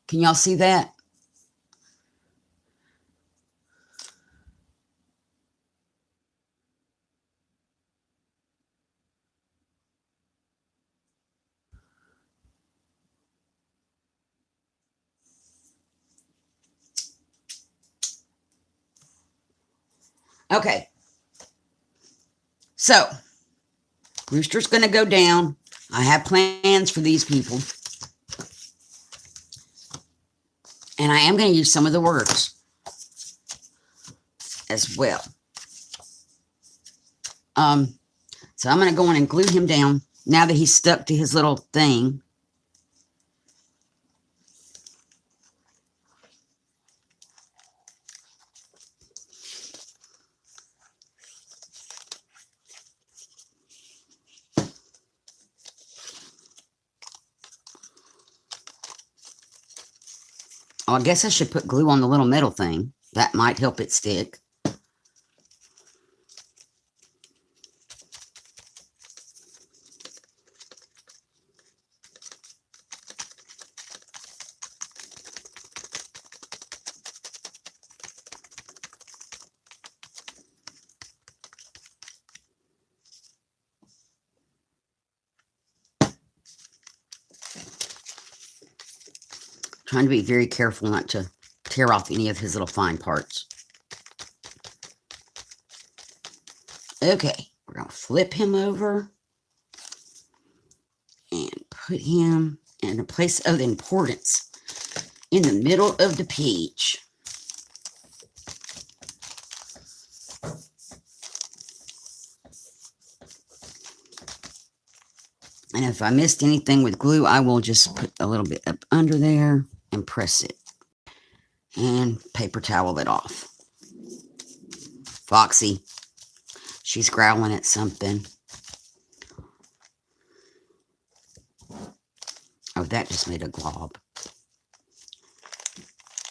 Can y'all see that? Okay. So, Rooster's going to go down. I have plans for these people. And I am going to use some of the words as well. So I'm going to go in and glue him down now that he's stuck to his little thing. Oh, I guess I should put glue on the little metal thing. That might help it stick. Trying to be very careful not to tear off any of his little fine parts. Okay, we're going to flip him over and put him in a place of importance in the middle of the page. And if I missed anything with glue, I will just put a little bit up under there and press it. And paper towel it off. Foxy. She's growling at something. Oh, that just made a glob.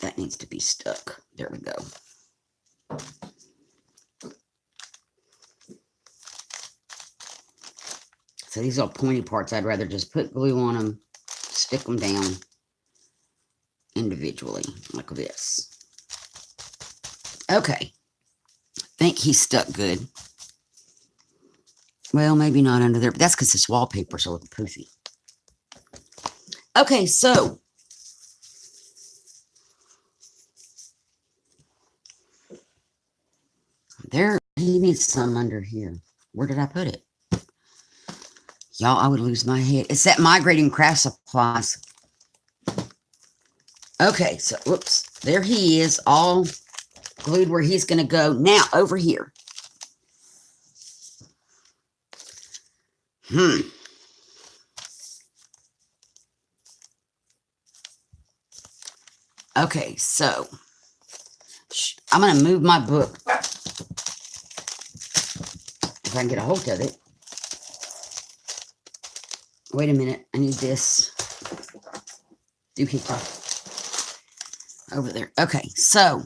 That needs to be stuck. There we go. So these little pointy parts, I'd rather just put glue on them, stick them down individually, like this. Okay. I think he's stuck good. Well, maybe not under there, but that's because this wallpaper's a little poofy. Okay, so there, he needs some under here. Where did I put it? Y'all, I would lose my head. It's that migrating craft supplies. Okay, so, whoops. There he is, all glued where he's going to go. Now, over here. Okay, so, I'm going to move my book. If I can get a hold of it. Wait a minute. I need this. Doohickey. Over there. Okay, so.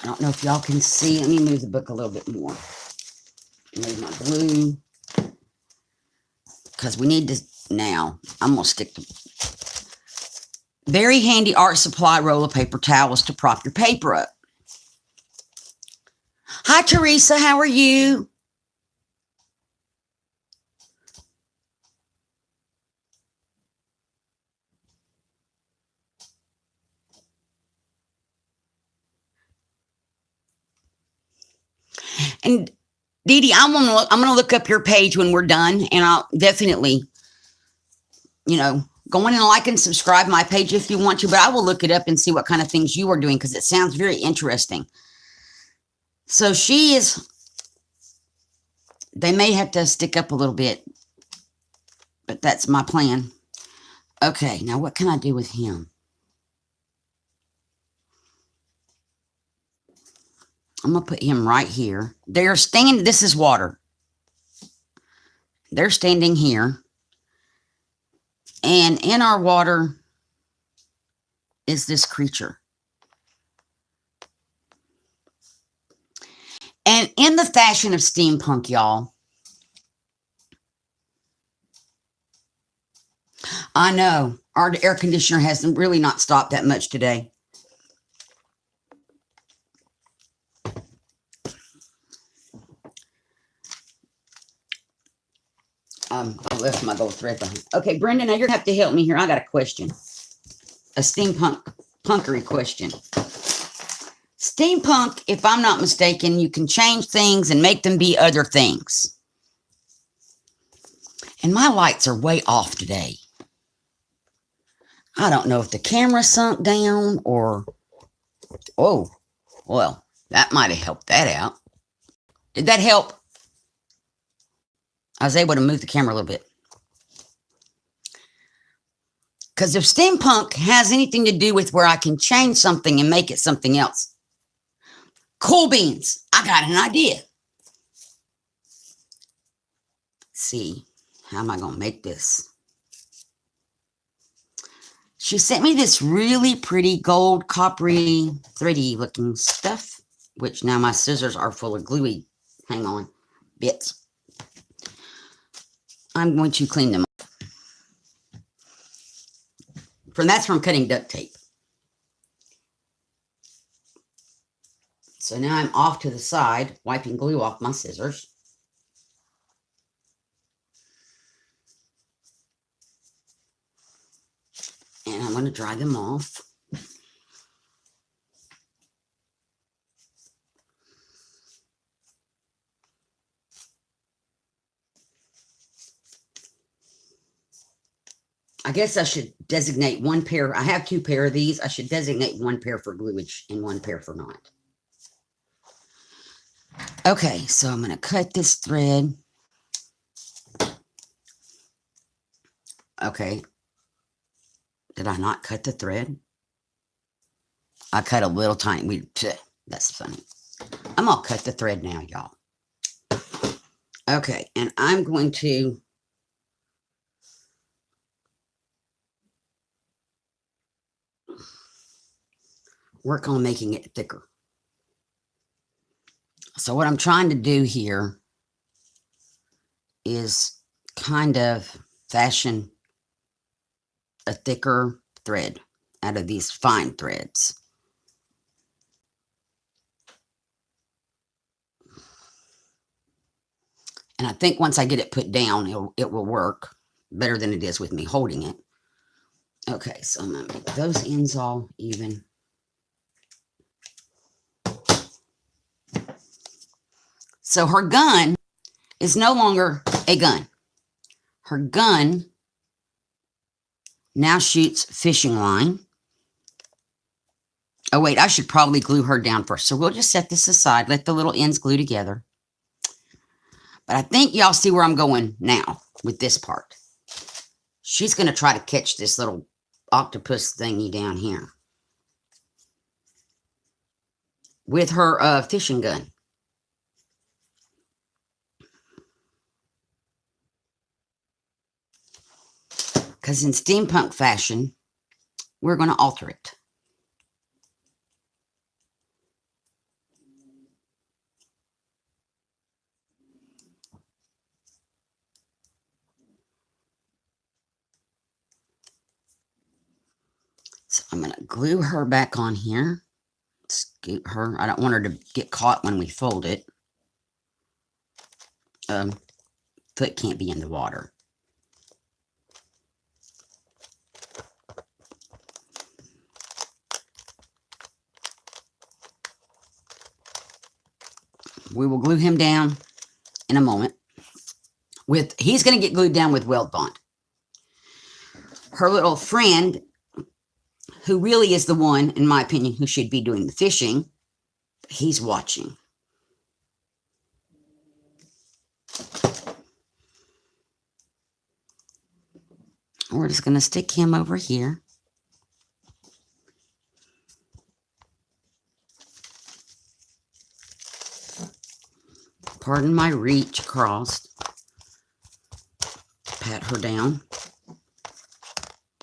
I don't know if y'all can see. Let me move the book a little bit more. Move my glue. Because we need to, now, I'm going to stick to very handy art supply roll of paper towels to prop your paper up. Hi, Teresa. How are you? And Dee Dee, I'm gonna look up your page when we're done, and I'll definitely, go in and like and subscribe my page if you want to, but I will look it up and see what kind of things you are doing because it sounds very interesting. So they may have to stick up a little bit, but that's my plan. Okay, now what can I do with him? I'm going to put him right here. They're standing, this is water. They're standing here. And in our water is this creature. And in the fashion of steampunk, y'all, I know our air conditioner has really not stopped that much today. I left my gold thread behind. Okay, Brenda, now you're going to have to help me here. I got a question. A steampunkery question. Steampunk, if I'm not mistaken, you can change things and make them be other things. And my lights are way off today. I don't know if the camera sunk down or... Oh, well, that might have helped that out. Did that help? I was able to move the camera a little bit. Because if steampunk has anything to do with where I can change something and make it something else, cool beans, I got an idea. Let's see, how am I going to make this? She sent me this really pretty gold, coppery, thready looking stuff, which now my scissors are full of gluey, hang on, bits. I'm going to clean them up. That's from cutting duct tape. So now I'm off to the side, wiping glue off my scissors. And I'm going to dry them off. I guess I should designate one pair. I have 2 pair of these. I should designate 1 pair for gluage and 1 pair for not. Okay, so I'm going to cut this thread. Okay. Did I not cut the thread? I cut a little tiny. That's funny. I'm going to cut the thread now, y'all. Okay, and I'm going to work on making it thicker. So what I'm trying to do here is kind of fashion a thicker thread out of these fine threads. And I think once I get it put down, it will work better than it is with me holding it. Okay, so I'm going to make those ends all even. So her gun is no longer a gun. Her gun now shoots fishing line. Oh, wait, I should probably glue her down first. So we'll just set this aside, let the little ends glue together. But I think y'all see where I'm going now with this part. She's going to try to catch this little octopus thingy down here with her fishing gun. Because in steampunk fashion, we're going to alter it. So I'm going to glue her back on here. Scoot her. I don't want her to get caught when we fold it. Foot can't be in the water. We will glue him down in a moment. He's going to get glued down with weld bond. Her little friend, who really is the one, in my opinion, who should be doing the fishing, he's watching. We're just going to stick him over here. Pardon my reach across. Pat her down.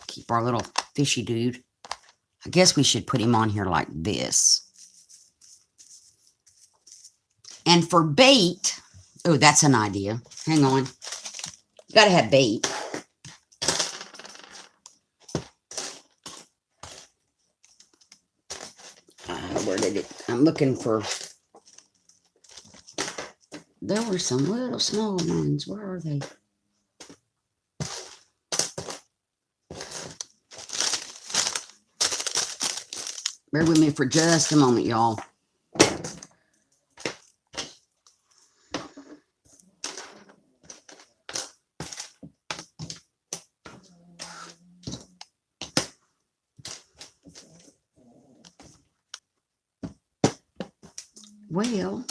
Keep our little fishy dude. I guess we should put him on here like this. And for bait, oh, that's an idea. Hang on. You gotta have bait. Where did it? I'm looking for. There were some little small ones. Where are they? Bear with me for just a moment, y'all. Well,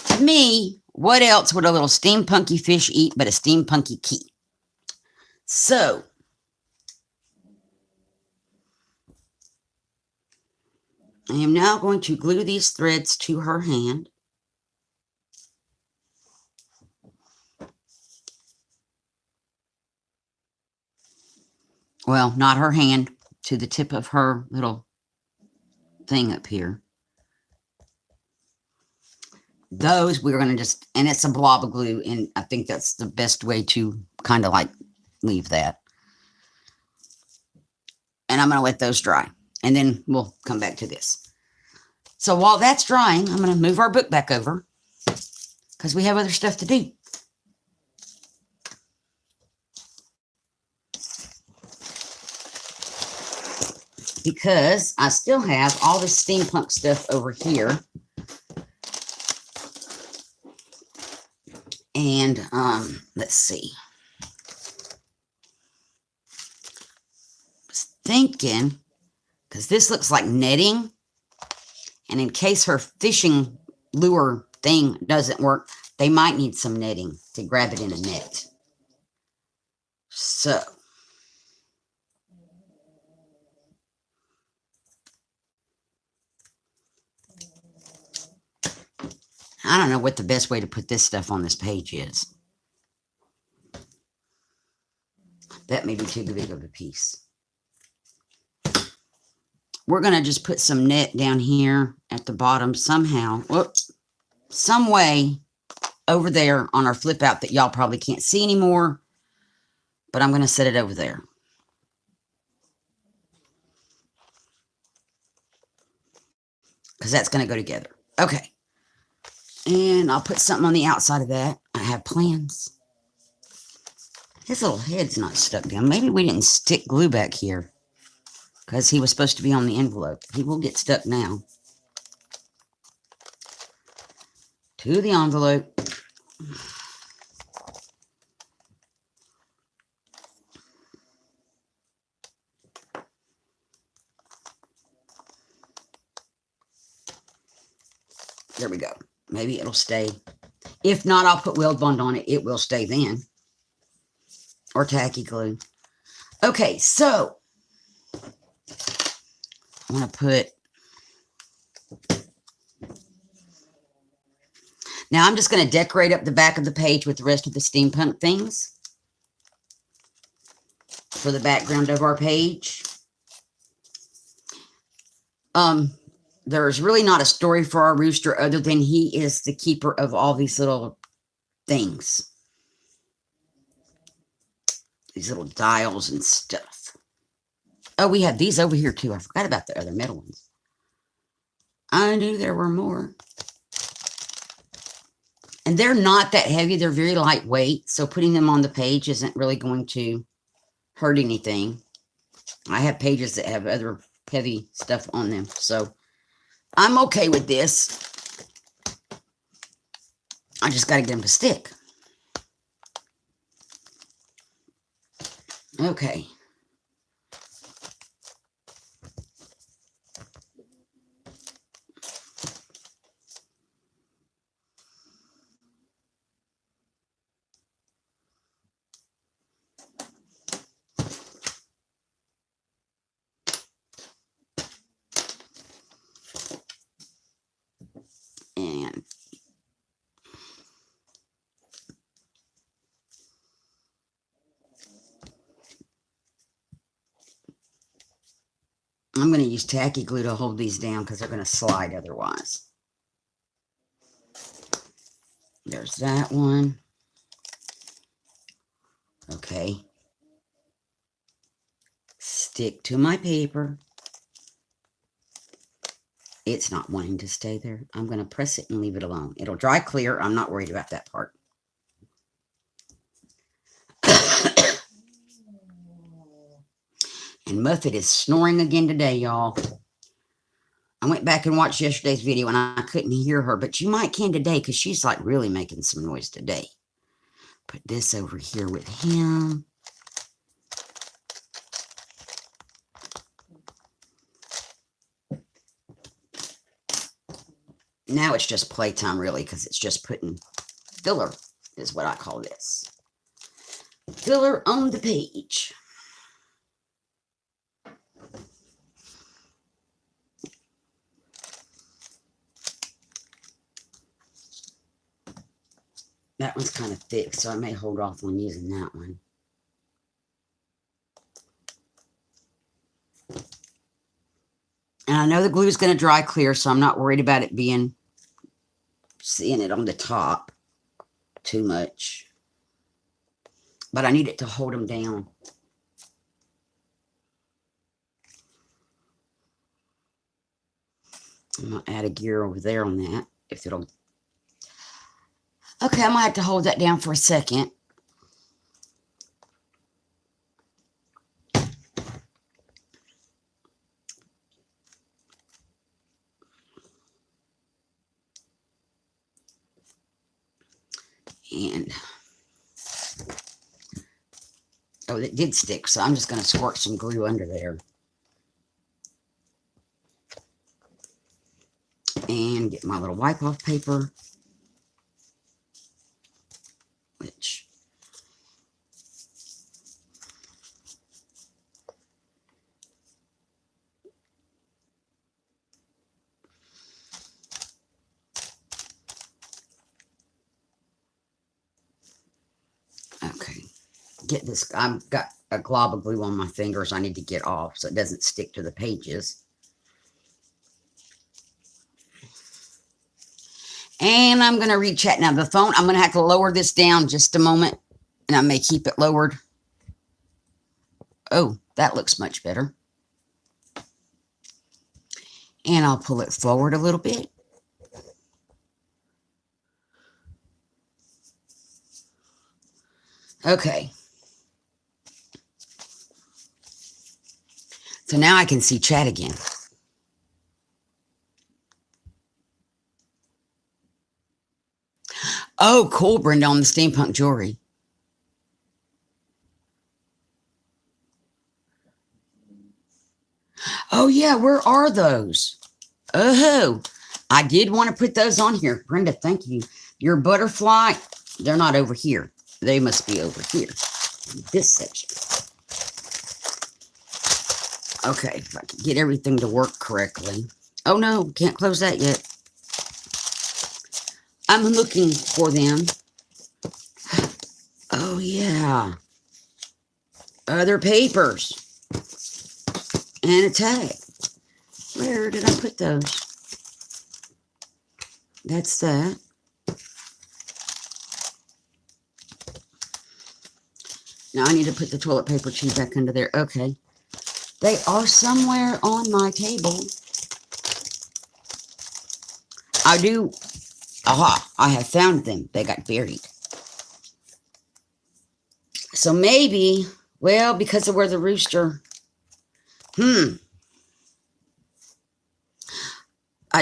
to me, what else would a little steampunky fish eat but a steampunky key? So, I am now going to glue these threads to her hand. Well, not her hand, to the tip of her little thing up here. Those we're going to just, and it's a blob of glue, and I think that's the best way to kind of like leave that. And I'm going to let those dry, and then we'll come back to this. So while that's drying, I'm going to move our book back over because we have other stuff to do. Because I still have all this steampunk stuff over here. And let's see. I was thinking, because this looks like netting, and in case her fishing lure thing doesn't work, they might need some netting to grab it in a net. So I don't know what the best way to put this stuff on this page is. That may be too big of a piece. We're going to just put some net down here at the bottom somehow. Whoops. Some way over there on our flip out that y'all probably can't see anymore. But I'm going to set it over there. Because that's going to go together. Okay. And I'll put something on the outside of that. I have plans. His little head's not stuck down. Maybe we didn't stick glue back here. Because he was supposed to be on the envelope. He will get stuck now. To the envelope. There we go. Maybe it'll stay. If not, I'll put weld bond on it. It will stay then. Or tacky glue. Okay, so I want to put. Now I'm just going to decorate up the back of the page with the rest of the steampunk things for the background of our page. There's really not a story for our rooster other than he is the keeper of all these little things. These little dials and stuff. Oh, we have these over here too. I forgot about the other metal ones. I knew there were more. And they're not that heavy. They're very lightweight. So putting them on the page isn't really going to hurt anything. I have pages that have other heavy stuff on them. So I'm okay with this. I just got to get them to stick. Okay. I'm going to use tacky glue to hold these down because they're going to slide otherwise. There's that one. Okay. Stick to my paper. It's not wanting to stay there. I'm going to press it and leave it alone. It'll dry clear. I'm not worried about that part. And Muffet is snoring again today, y'all. I went back and watched yesterday's video and I couldn't hear her, but you might can today because she's like really making some noise today. Put this over here with him. Now it's just playtime really because it's just putting filler is what I call this. Filler on the page. That one's kind of thick, so I may hold off on using that one. And I know the glue is going to dry clear, so I'm not worried about it seeing it on the top too much. But I need it to hold them down. I'm going to add a gear over there on that, if it'll... Okay, I might have to hold that down for a second. And, oh, it did stick, so I'm just going to squirt some glue under there. And get my little wipe-off paper. Which, okay, get this. I've got a glob of glue on my fingers I need to get off so it doesn't stick to the pages. And I'm going to recheck now the phone. I'm going to have to lower this down just a moment, and I may keep it lowered. Oh, that looks much better. And I'll pull it forward a little bit. Okay. So now I can see chat again. Oh, cool, Brenda, on the steampunk jewelry. Oh, yeah, where are those? Oh, I did want to put those on here. Brenda, thank you. Your butterfly, they're not over here. They must be over here. This section. Okay, if I can get everything to work correctly. Oh, no, can't close that yet. I'm looking for them. Oh, yeah. Other papers. And a tag. Where did I put those? That's that. Now I need to put the toilet paper tube back under there. Okay. They are somewhere on my table. I do. Aha, I have found them. They got buried. So maybe, well, because of where the rooster... I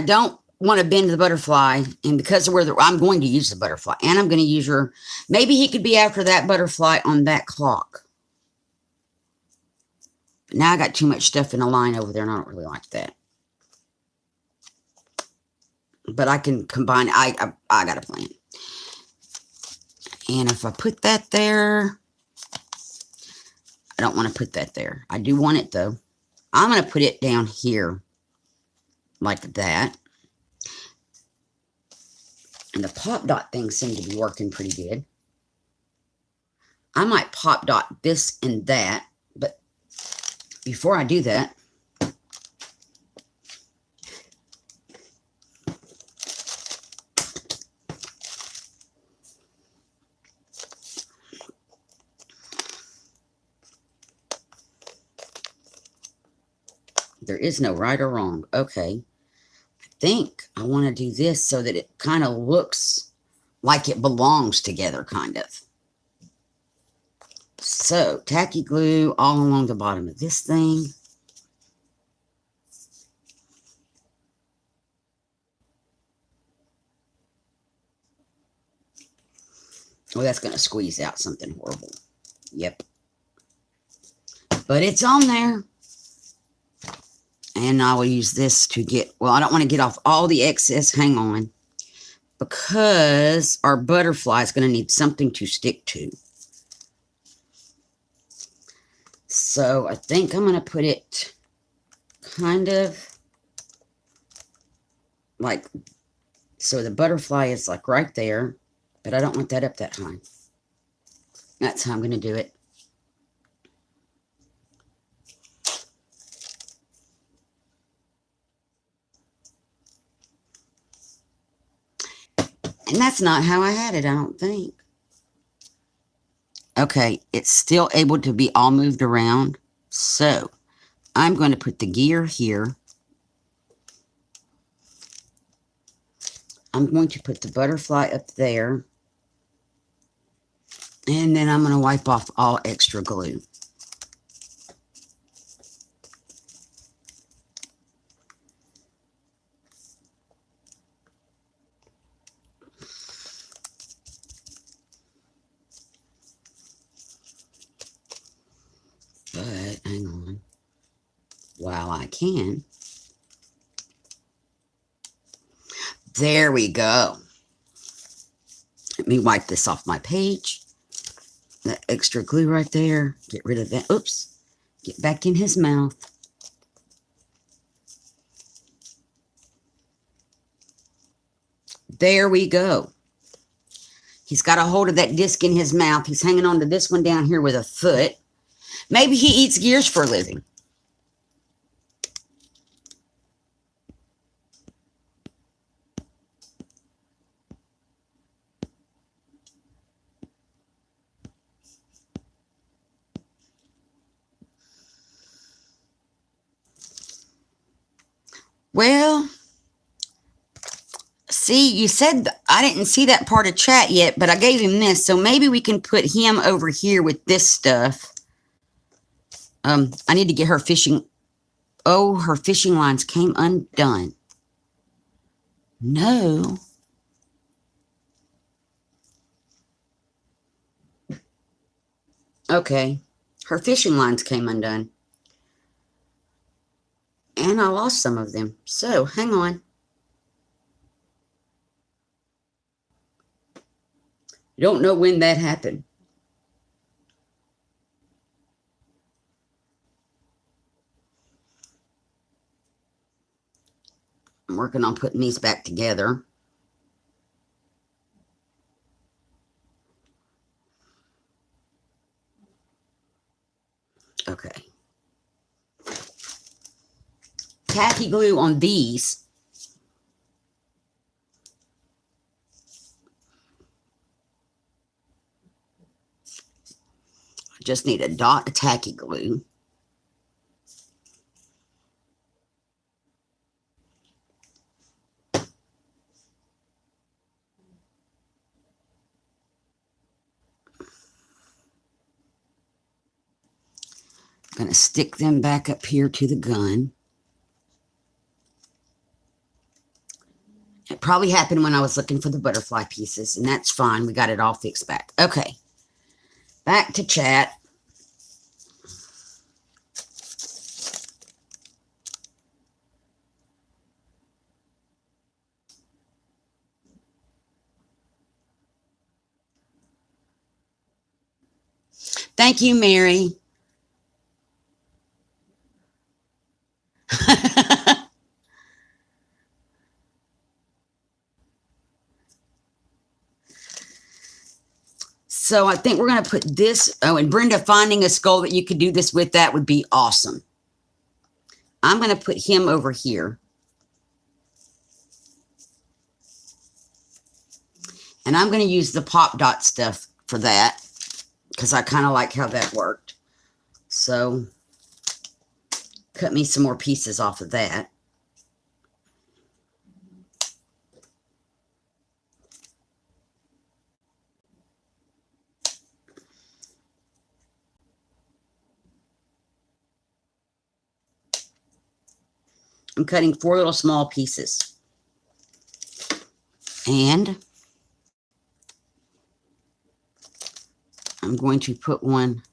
don't want to bend the butterfly, and because of where I'm going to use the butterfly, and I'm going to use her. Maybe he could be after that butterfly on that clock. But now I got too much stuff in a line over there, and I don't really like that. But I can combine. I got a plan. And if I put that there, I don't want to put that there. I do want it though. I'm going to put it down here like that. And the pop dot things seem to be working pretty good. I might pop dot this and that, but before I do that, There is no right or wrong. Okay. I think I want to do this so that it kind of looks like it belongs together, kind of. So, tacky glue all along the bottom of this thing. Oh, that's going to squeeze out something horrible. Yep. But it's on there. And I will use this to get, well, I don't want to get off all the excess. Hang on. Because our butterfly is going to need something to stick to. So I think I'm going to put it kind of like, so the butterfly is like right there. But I don't want that up that high. That's how I'm going to do it. And that's not how I had it, I don't think. Okay, it's still able to be all moved around. So, I'm going to put the gear here. I'm going to put the butterfly up there. And then I'm going to wipe off all extra glue. But, hang on. While I can. There we go. Let me wipe this off my page. That extra glue right there. Get rid of that. Oops. Get back in his mouth. There we go. He's got a hold of that disc in his mouth. He's hanging on to this one down here with a foot. Maybe he eats gears for a living. Well, see, you said I didn't see that part of chat yet, but I gave him this, so maybe we can put him over here with this stuff. I need to get her fishing. Oh, her fishing lines came undone. No. Okay. Her fishing lines came undone. And I lost some of them. So, hang on. Don't know when that happened. I'm working on putting these back together. Okay. Tacky glue on these. I just need a dot of tacky glue. I'm going to stick them back up here to the gun. It probably happened when I was looking for the butterfly pieces, and that's fine. We got it all fixed back. Okay. Back to chat. Thank you, Mary. So I think we're going to put this. Oh, and Brenda, finding a skull that you could do this with, that would be awesome. I'm going to put him over here. And I'm going to use the pop dot stuff for that, because I kind of like how that worked. So, cut me some more pieces off of that. I'm cutting 4 little small pieces. And I'm going to put one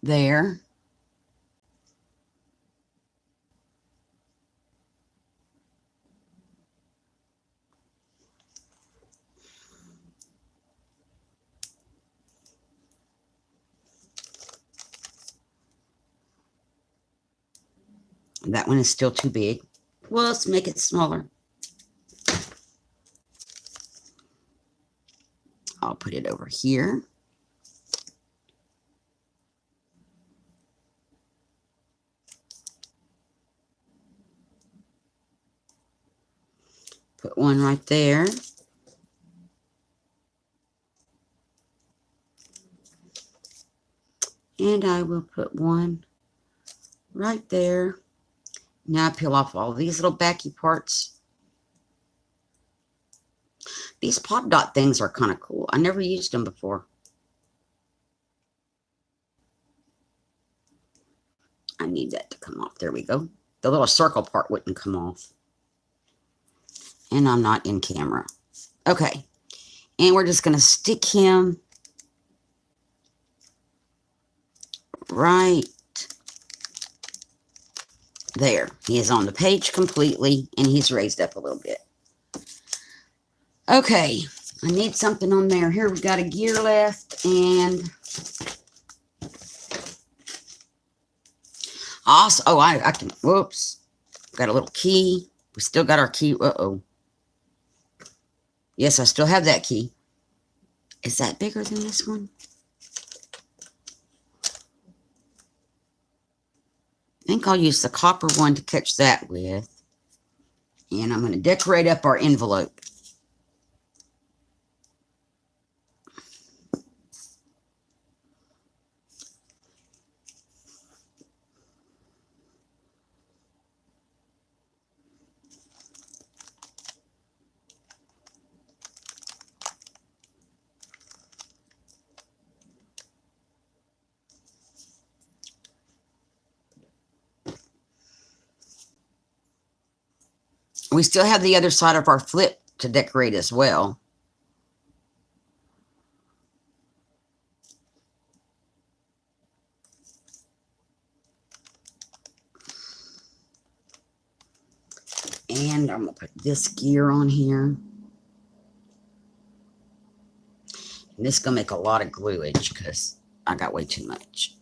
there. That one is still too big. Well, let's make it smaller. I'll put it over here. Put one right there. And I will put one right there. Now I peel off all these little backy parts. These pop dot things are kind of cool. I never used them before. I need that to come off. There we go. The little circle part wouldn't come off. And I'm not in camera. Okay. And we're just going to stick him right there. He is on the page completely, and he's raised up a little bit. Okay, I need something on there. Here we've got a gear left, and also, oh, I can, whoops, got a little key. We still got our key. Uh-oh. Yes, I still have that key. Is that bigger than this one? I think I'll use the copper one to catch that with. And I'm going to decorate up our envelope. We still have the other side of our flip to decorate as well. And I'm going to put this gear on here. And this is going to make a lot of gluage because I got way too much.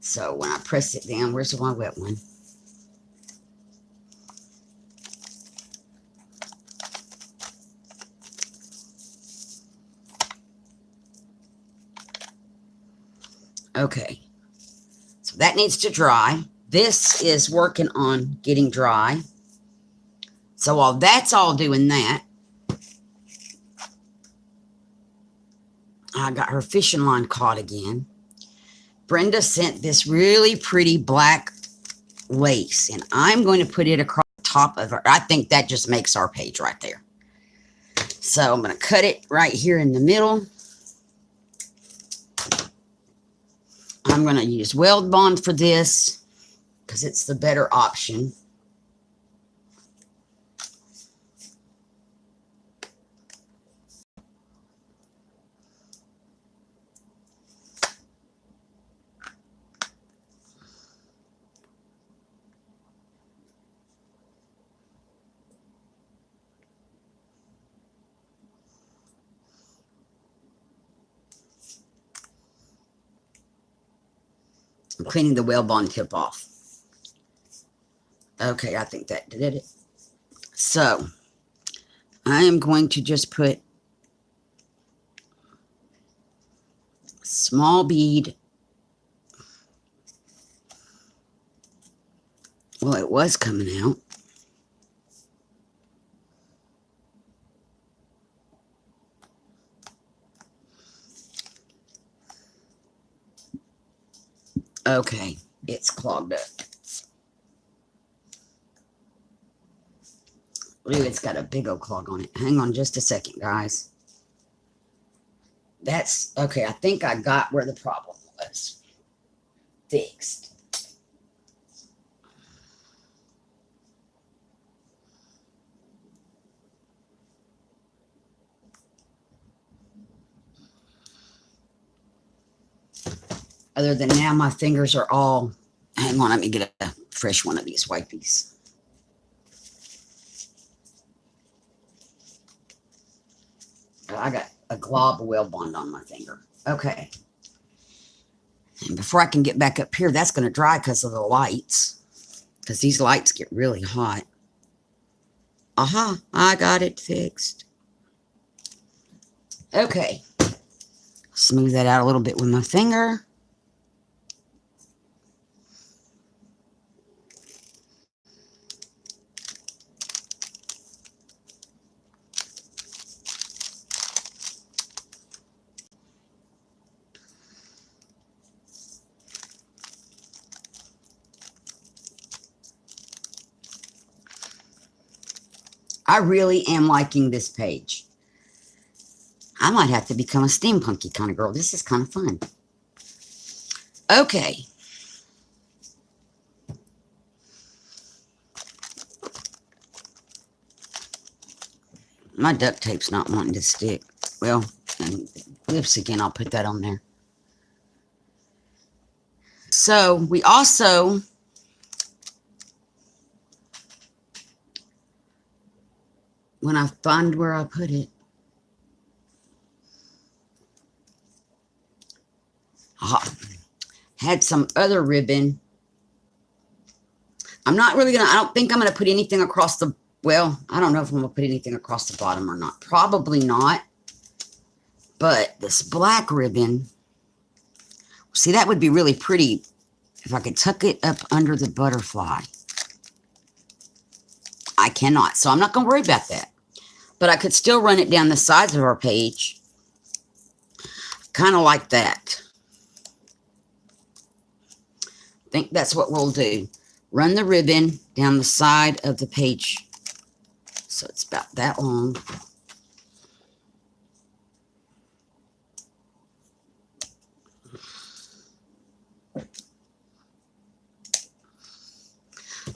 So when I press it down, where's my wet one? Okay, so that needs to dry. This is working on getting dry. So while that's all doing that, I got her fishing line caught again. Brenda sent this really pretty black lace, and I'm going to put it across the top of her. I think that just makes our page right there. So I'm going to cut it right here in the middle. I'm going to use weld bond for this because it's the better option. I'm cleaning the weld bond tip off. Okay, I think that did it. So I am going to just put a small bead. Well, it was coming out. Okay, it's clogged up. Ooh, it's got a big old clog on it. Hang on just a second, guys. That's okay. I think I got where the problem was fixed. Other than now, my fingers are all... Hang on, let me get a fresh one of these wipies. I got a glob of Well Bond on my finger. Okay. And before I can get back up here, that's going to dry because of the lights. Because these lights get really hot. Aha, I got it fixed. Okay. Smooth that out a little bit with my finger. I really am liking this page. I might have to become a steampunky kind of girl. This is kind of fun. Okay. My duct tape's not wanting to stick. Well, and lips again, I'll put that on there. So we also... When I find where I put it. Had some other ribbon. I'm not really going to... I don't think I'm going to put anything across the... Well, I don't know if I'm going to put anything across the bottom or not. Probably not. But this black ribbon... See, that would be really pretty if I could tuck it up under the butterfly. I cannot. So I'm not going to worry about that. But I could still run it down the sides of our page. Kind of like that. I think that's what we'll do. Run the ribbon down the side of the page. So it's about that long.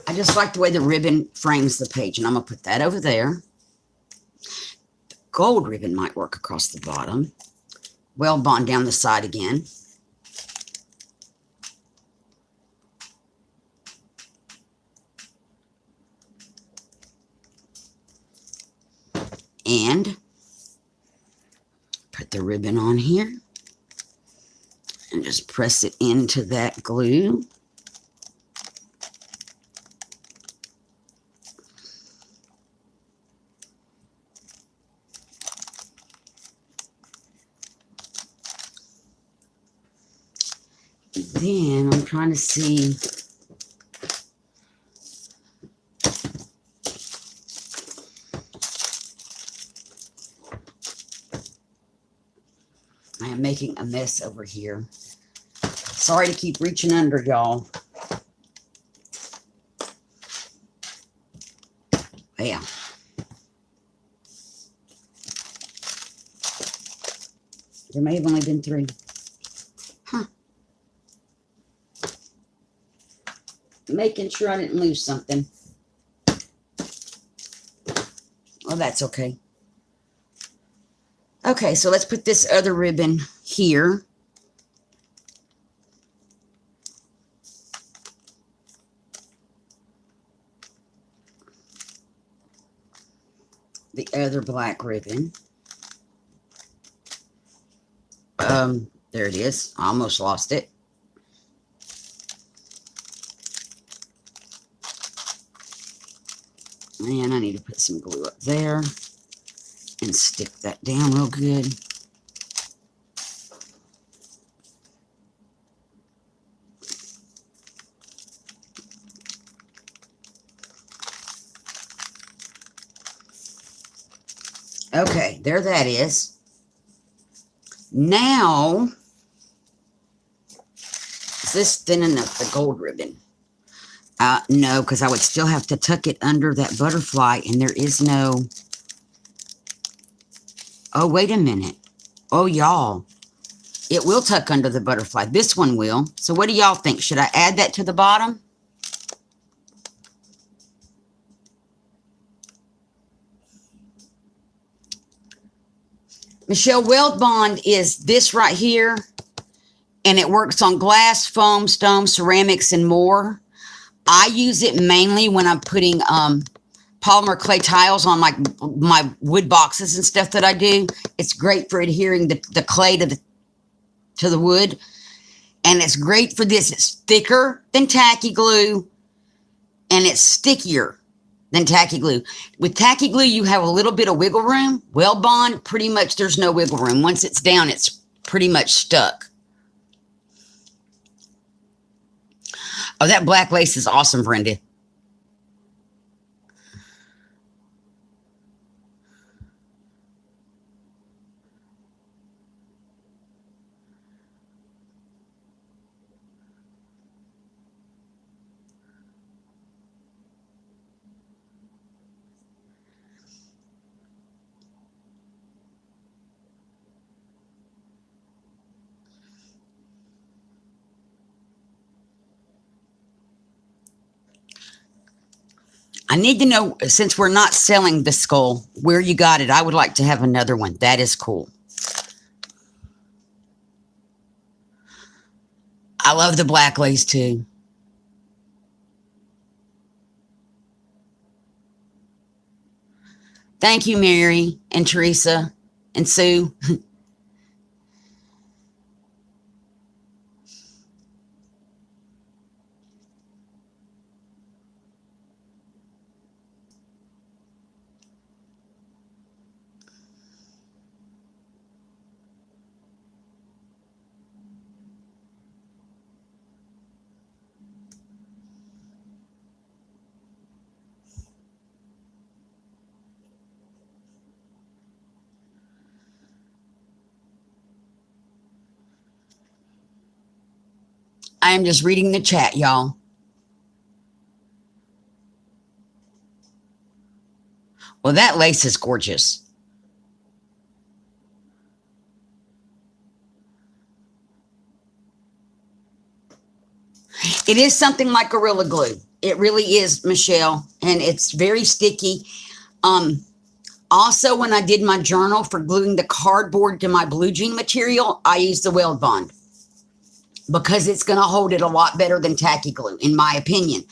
I just like the way the ribbon frames the page. And I'm going to put that over there. The gold ribbon might work across the bottom. Well bond down the side again. And put the ribbon on here. And just press it into that glue. Then I'm trying to see. I am making a mess over here. Sorry to keep reaching under, y'all. Yeah. There may have only been 3. Huh. Making sure I didn't lose something. Well, that's okay. Okay, so let's put this other ribbon here. The other black ribbon. There it is. I almost lost it. And I need to put some glue up there and stick that down real good. Okay, there that is. Now, this this thin enough, the gold ribbon? No, because I would still have to tuck it under that butterfly, and there is no... Oh, wait a minute. Oh, y'all. It will tuck under the butterfly. This one will. So what do y'all think? Should I add that to the bottom? Michelle, Weld Bond is this right here, and it works on glass, foam, stone, ceramics, and more. I use it mainly when I'm putting polymer clay tiles on my wood boxes and stuff that I do. It's great for adhering the clay to the wood, and it's great for this. It's thicker than tacky glue, and it's stickier than tacky glue. With tacky glue, you have a little bit of wiggle room. Weld Bond, pretty much there's no wiggle room. Once it's down, it's pretty much stuck. Oh, that black lace is awesome, Brenda. I need to know, since we're not selling the skull, where you got it. I would like to have another one. That is cool. I love the black lace too. Thank you, Mary and Teresa and Sue. I am just reading the chat, y'all. Well, that lace is gorgeous. It is something like Gorilla Glue. It really is, Michelle, and it's very sticky. Also, when I did my journal for gluing the cardboard to my blue jean material, I used the Weld Bond because it's going to hold it a lot better than tacky glue, in my opinion.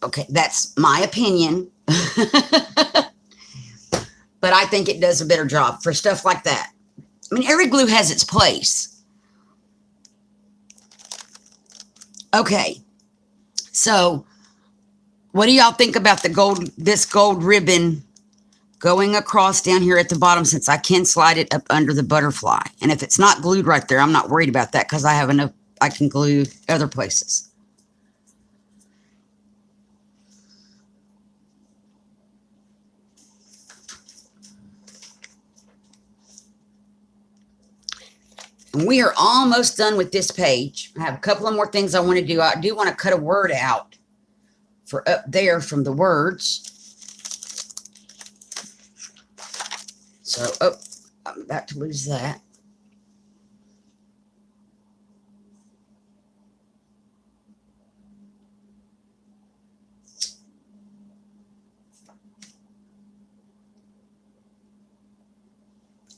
Okay, that's my opinion. But I think it does a better job for stuff like that. I mean, every glue has its place. Okay, so what do y'all think about this gold ribbon going across down here at the bottom, since I can slide it up under the butterfly? And if it's not glued right there, I'm not worried about that because I have enough, I can glue other places. And we are almost done with this page. I have a couple of more things I want to do. I do want to cut a word out for up there from the words. So, oh, I'm about to lose that.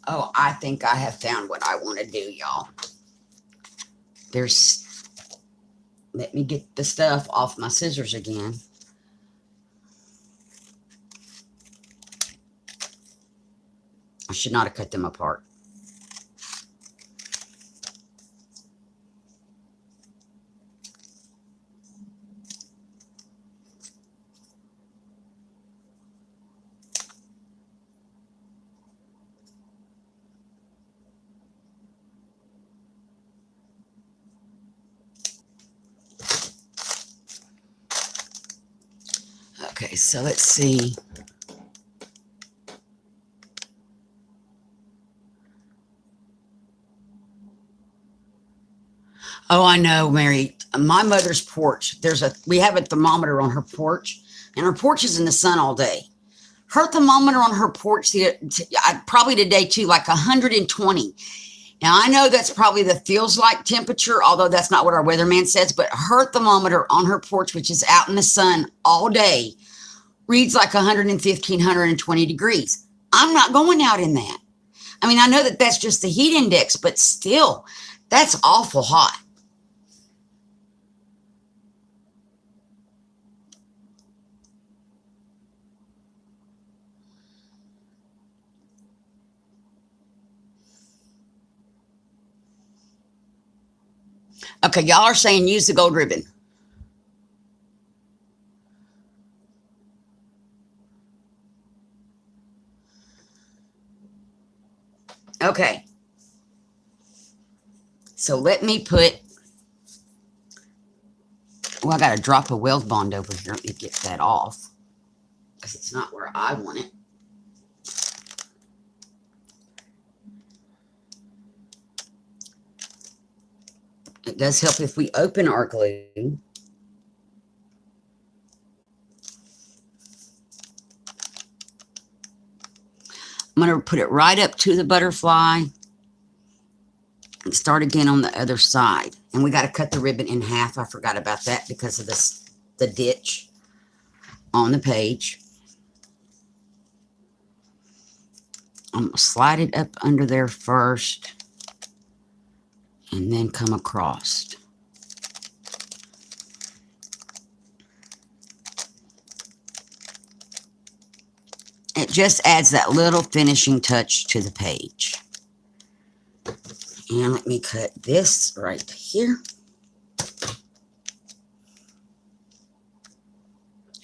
Oh, I think I have found what I want to do, y'all. Let me get the stuff off my scissors again. I should not have cut them apart. Okay, so let's see. Oh, I know, Mary. My mother's porch. We have a thermometer on her porch, and her porch is in the sun all day. Her thermometer on her porch, probably today too, like 120. Now I know that's probably the feels like temperature, although that's not what our weatherman says. But her thermometer on her porch, which is out in the sun all day, reads like 115, 120 degrees. I'm not going out in that. I mean, I know that that's just the heat index, but still, that's awful hot. Okay, y'all are saying use the gold ribbon. Okay. So let me put, well, I got a drop of Weld Bond over here. Let me get that off, because it's not where I want it. It does help if we open our glue. I'm going to put it right up to the butterfly and start again on the other side. And we got to cut the ribbon in half. I forgot about that because of the ditch on the page. I'm going to slide it up under there first and then come across. It just adds that little finishing touch to the page. And let me cut this right here.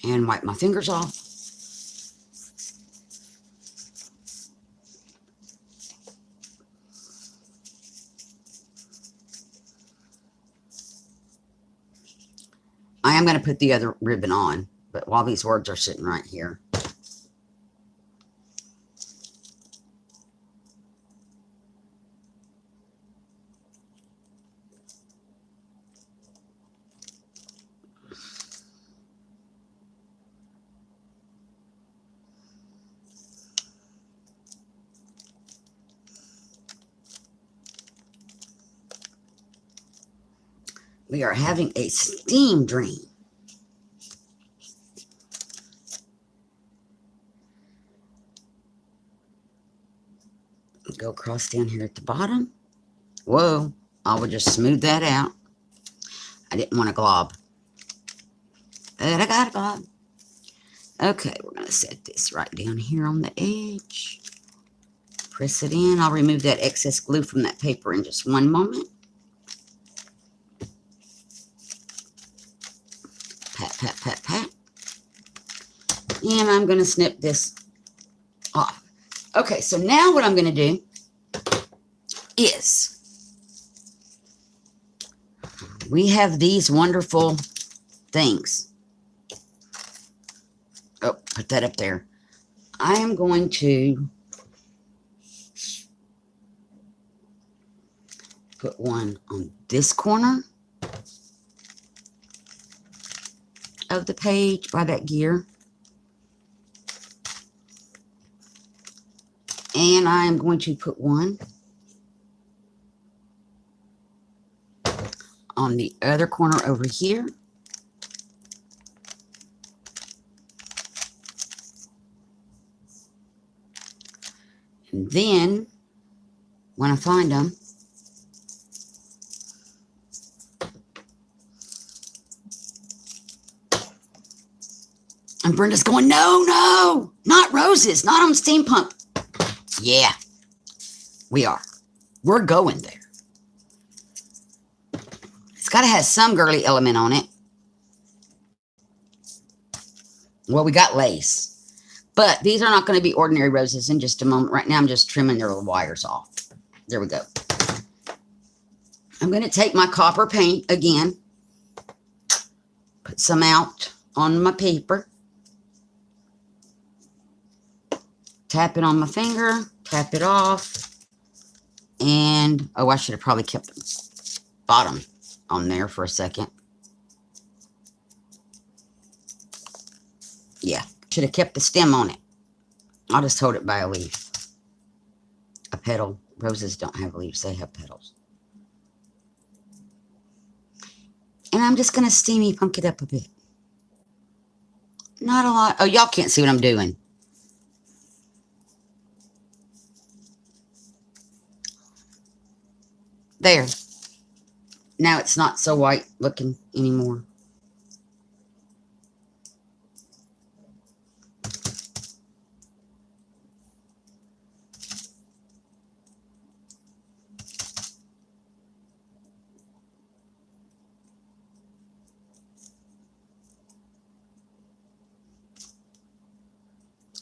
And wipe my fingers off. I am going to put the other ribbon on, but while these words are sitting right here. We are having a steam dream. Go across down here at the bottom. Whoa, I will just smooth that out. I didn't want a glob, but I got a glob. Okay, we're going to set this right down here on the edge. Press it in. I'll remove that excess glue from that paper in just one moment. Pat, pat, pat, pat. And I'm going to snip this off. Okay, so now what I'm going to do is we have these wonderful things. Oh, put that up there. I am going to put one on this corner of the page by that gear. And I am going to put one on the other corner over here. And then, when I find them, and Brenda's going, no, no, not roses, not on Steampunk. Yeah, we are. We're going there. It's got to have some girly element on it. Well, we got lace. But these are not going to be ordinary roses in just a moment. Right now, I'm just trimming their little wires off. There we go. I'm going to take my copper paint again. Put some out on my paper. Tap it on my finger. Tap it off. And, oh, I should have probably kept the bottom on there for a second. Yeah, should have kept the stem on it. I'll just hold it by a leaf. A petal. Roses don't have leaves, they have petals. And I'm just going to steamy punk it up a bit. Not a lot. Oh, y'all can't see what I'm doing. There. Now it's not so white looking anymore.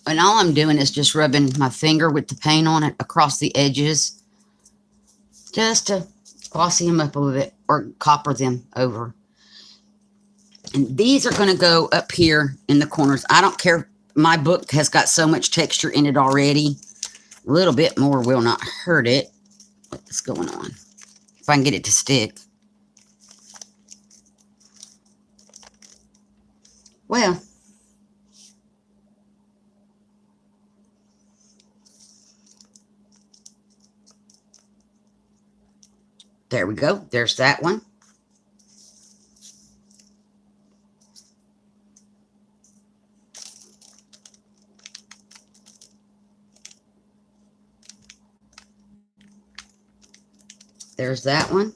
And all I'm doing is just rubbing my finger with the paint on it across the edges, just to glossy them up a little bit or copper them over. And these are going to go up here in the corners. I don't care. My book has got so much texture in it already. A little bit more will not hurt it. What's going on? If I can get it to stick. Well, there we go. There's that one. There's that one.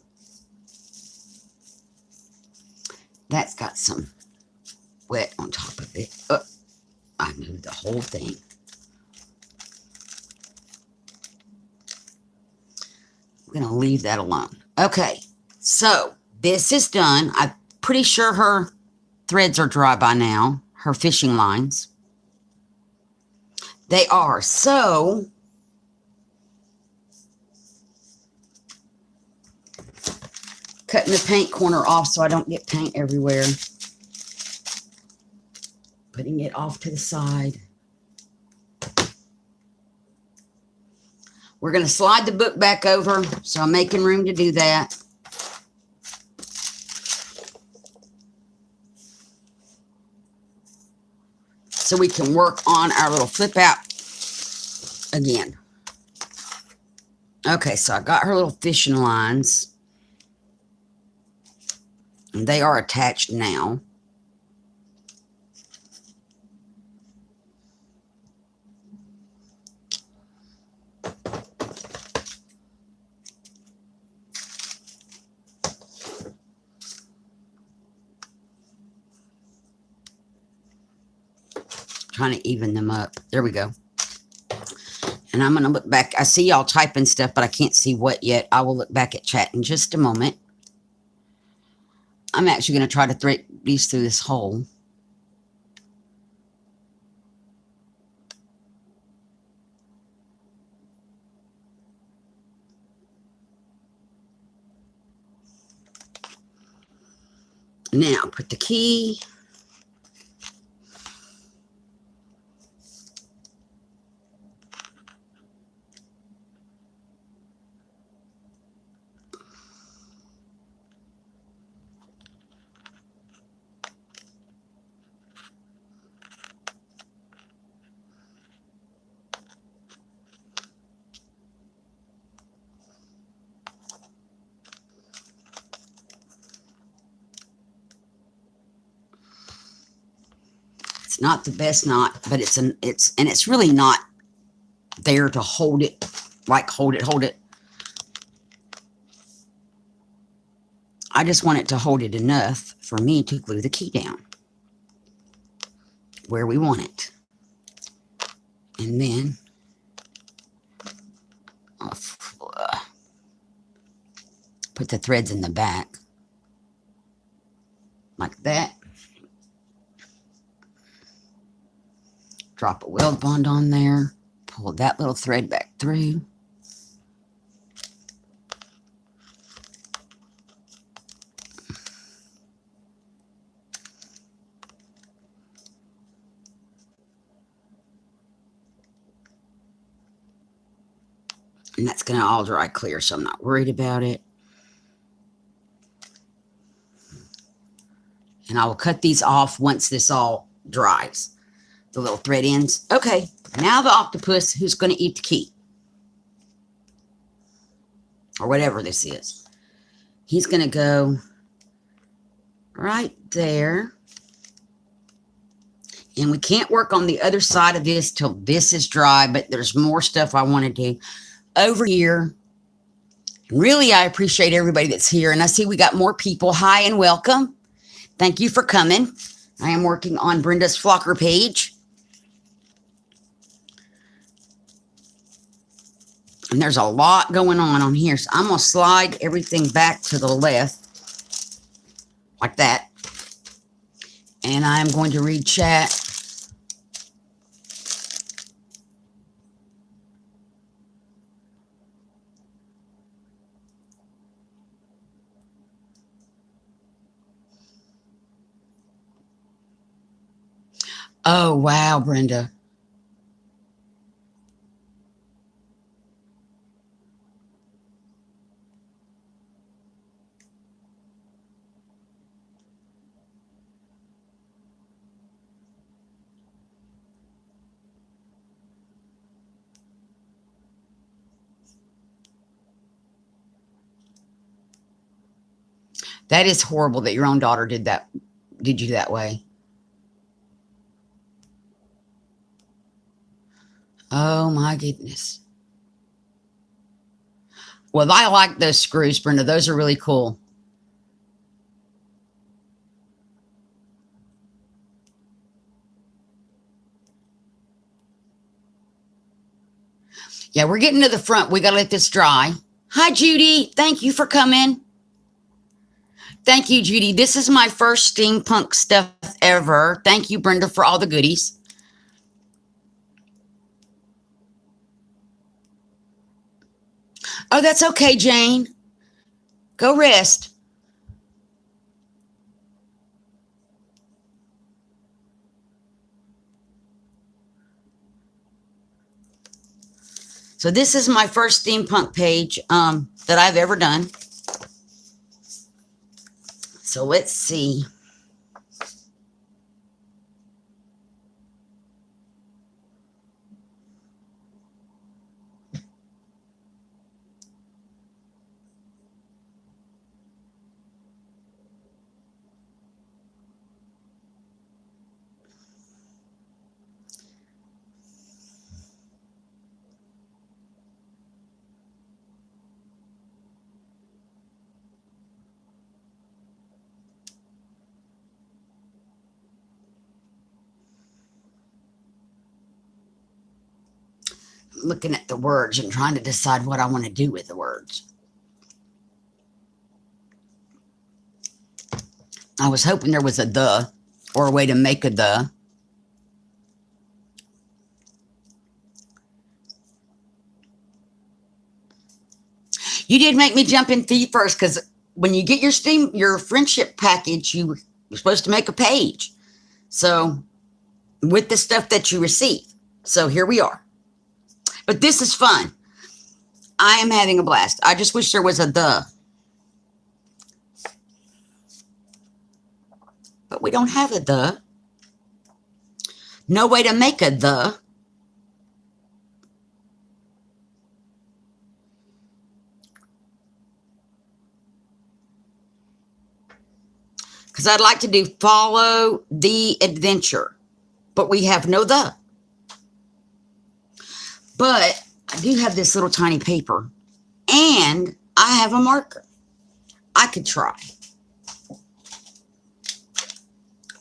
That's got some wet on top of it. Oh, I moved the whole thing. I'm going to leave that alone. Okay, so this is done. I'm pretty sure her threads are dry by now, her fishing lines. They are. So cutting the paint corner off so I don't get paint everywhere. Putting it off to the side. We're going to slide the book back over, so I'm making room to do that. So we can work on our little flip out again. Okay, so I got her little fishing lines. And they are attached now. Trying to even them up. There we go. And I'm going to look back. I see y'all typing stuff, but I can't see what yet. I will look back at chat in just a moment. I'm actually going to try to thread these through this hole. Now, put the key. Not the best knot, but it's really not there to hold it, like hold it. I just want it to hold it enough for me to glue the key down where we want it. And then I'll put the threads in the back like that. Drop a weld bond on there. Pull that little thread back through. And that's going to all dry clear, so I'm not worried about it. And I will cut these off once this all dries. The little thread ends. Okay, now the octopus who's going to eat the key. Or whatever this is. He's going to go right there. And we can't work on the other side of this till this is dry, but there's more stuff I want to do over here. Really, I appreciate everybody that's here. And I see we got more people. Hi and welcome. Thank you for coming. I am working on Brenda's Flocker page. And there's a lot going on here. So I'm going to slide everything back to the left. Like that. And I'm going to read chat. Oh, wow, Brenda. That is horrible that your own daughter did you that way. Oh, my goodness. Well, I like those screws, Brenda. Those are really cool. Yeah, we're getting to the front. We got to let this dry. Hi, Judy. Thank you for coming. Thank you, Judy. This is my first steampunk stuff ever. Thank you, Brenda, for all the goodies. Oh, that's okay, Jane. Go rest. So this is my first steampunk page that I've ever done. So let's see. Looking at the words and trying to decide what I want to do with the words. I was hoping there was a the or a way to make a the. You did make me jump in feet first because when you get your friendship package, you're supposed to make a page. So with the stuff that you receive. So here we are. But this is fun. I am having a blast. I just wish there was a the. But we don't have a the. No way to make a the. Because I'd like to do follow the adventure. But we have no the. But I do have this little tiny paper. And I have a marker. I could try.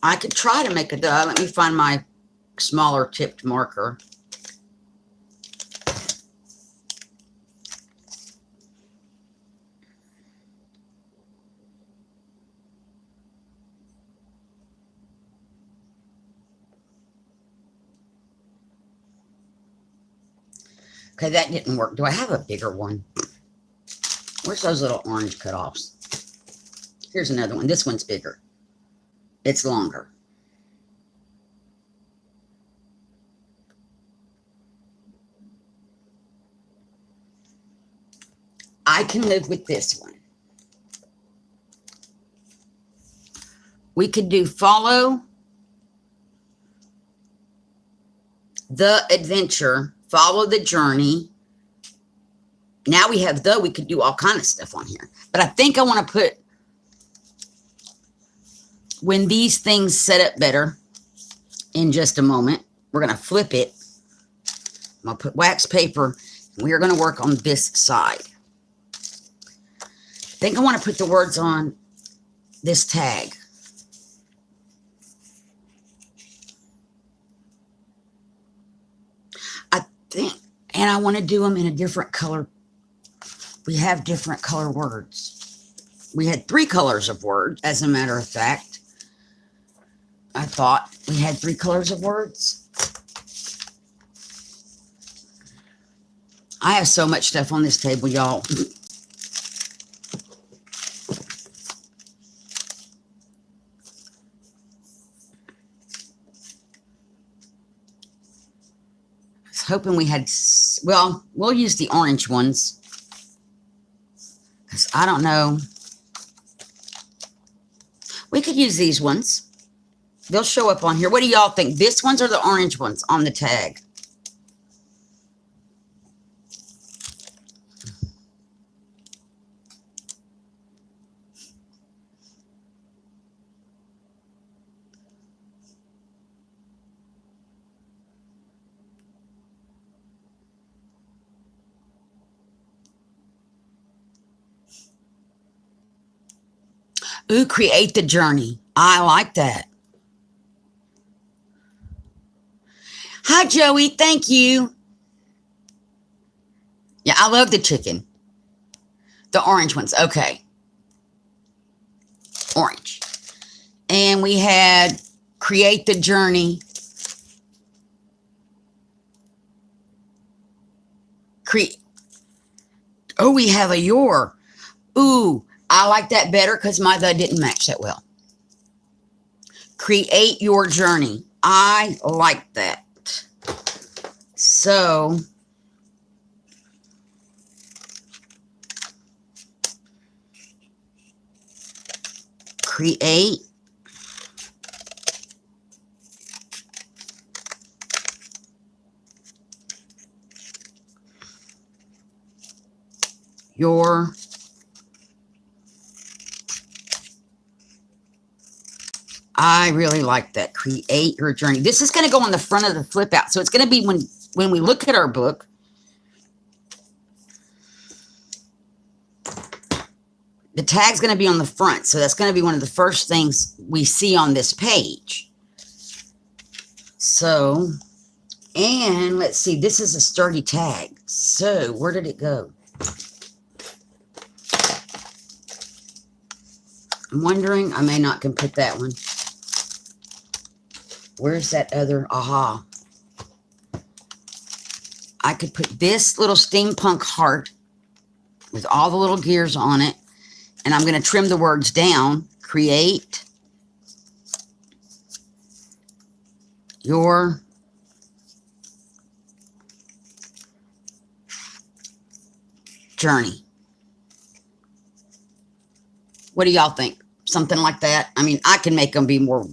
I could try to make a the. Let me find my smaller tipped marker. Okay, that didn't work. Do I have a bigger one? Where's those little orange cutoffs? Here's another one. This one's bigger. It's longer. I can live with this one. We could do follow the adventure, follow the journey. Now we have we could do all kind of stuff on here. But I think I want to put, when these things set up better, in just a moment, we're going to flip it. I'm going to put wax paper. We are going to work on this side. I think I want to put the words on this tag. I think, and I want to do them in a different color. We have different color words. We had 3 colors of words, as a matter of fact. I thought we had 3 colors of words. I have so much stuff on this table, y'all. I was hoping we had, well, we'll use the orange ones. Because I don't know. We could use these ones. They'll show up on here. What do y'all think? This ones or the orange ones on the tag? Ooh, create the journey. I like that. Hi, Joey. Thank you. Yeah, I love the chicken. The orange ones. Okay. Orange. And we had create the journey. Oh, we have a your. Ooh, I like that better because my the didn't match that well. Create your journey. I like that. So, create your I really like that. Create your journey. This is going to go on the front of the flip out. So it's going to be when we look at our book. The tag's going to be on the front. So that's going to be one of the first things we see on this page. So, and let's see. This is a sturdy tag. So where did it go? I'm wondering. I may not can put that one. Where's that other? Aha. I could put this little steampunk heart with all the little gears on it. And I'm going to trim the words down. Create your journey. What do y'all think? Something like that? I mean, I can make them be more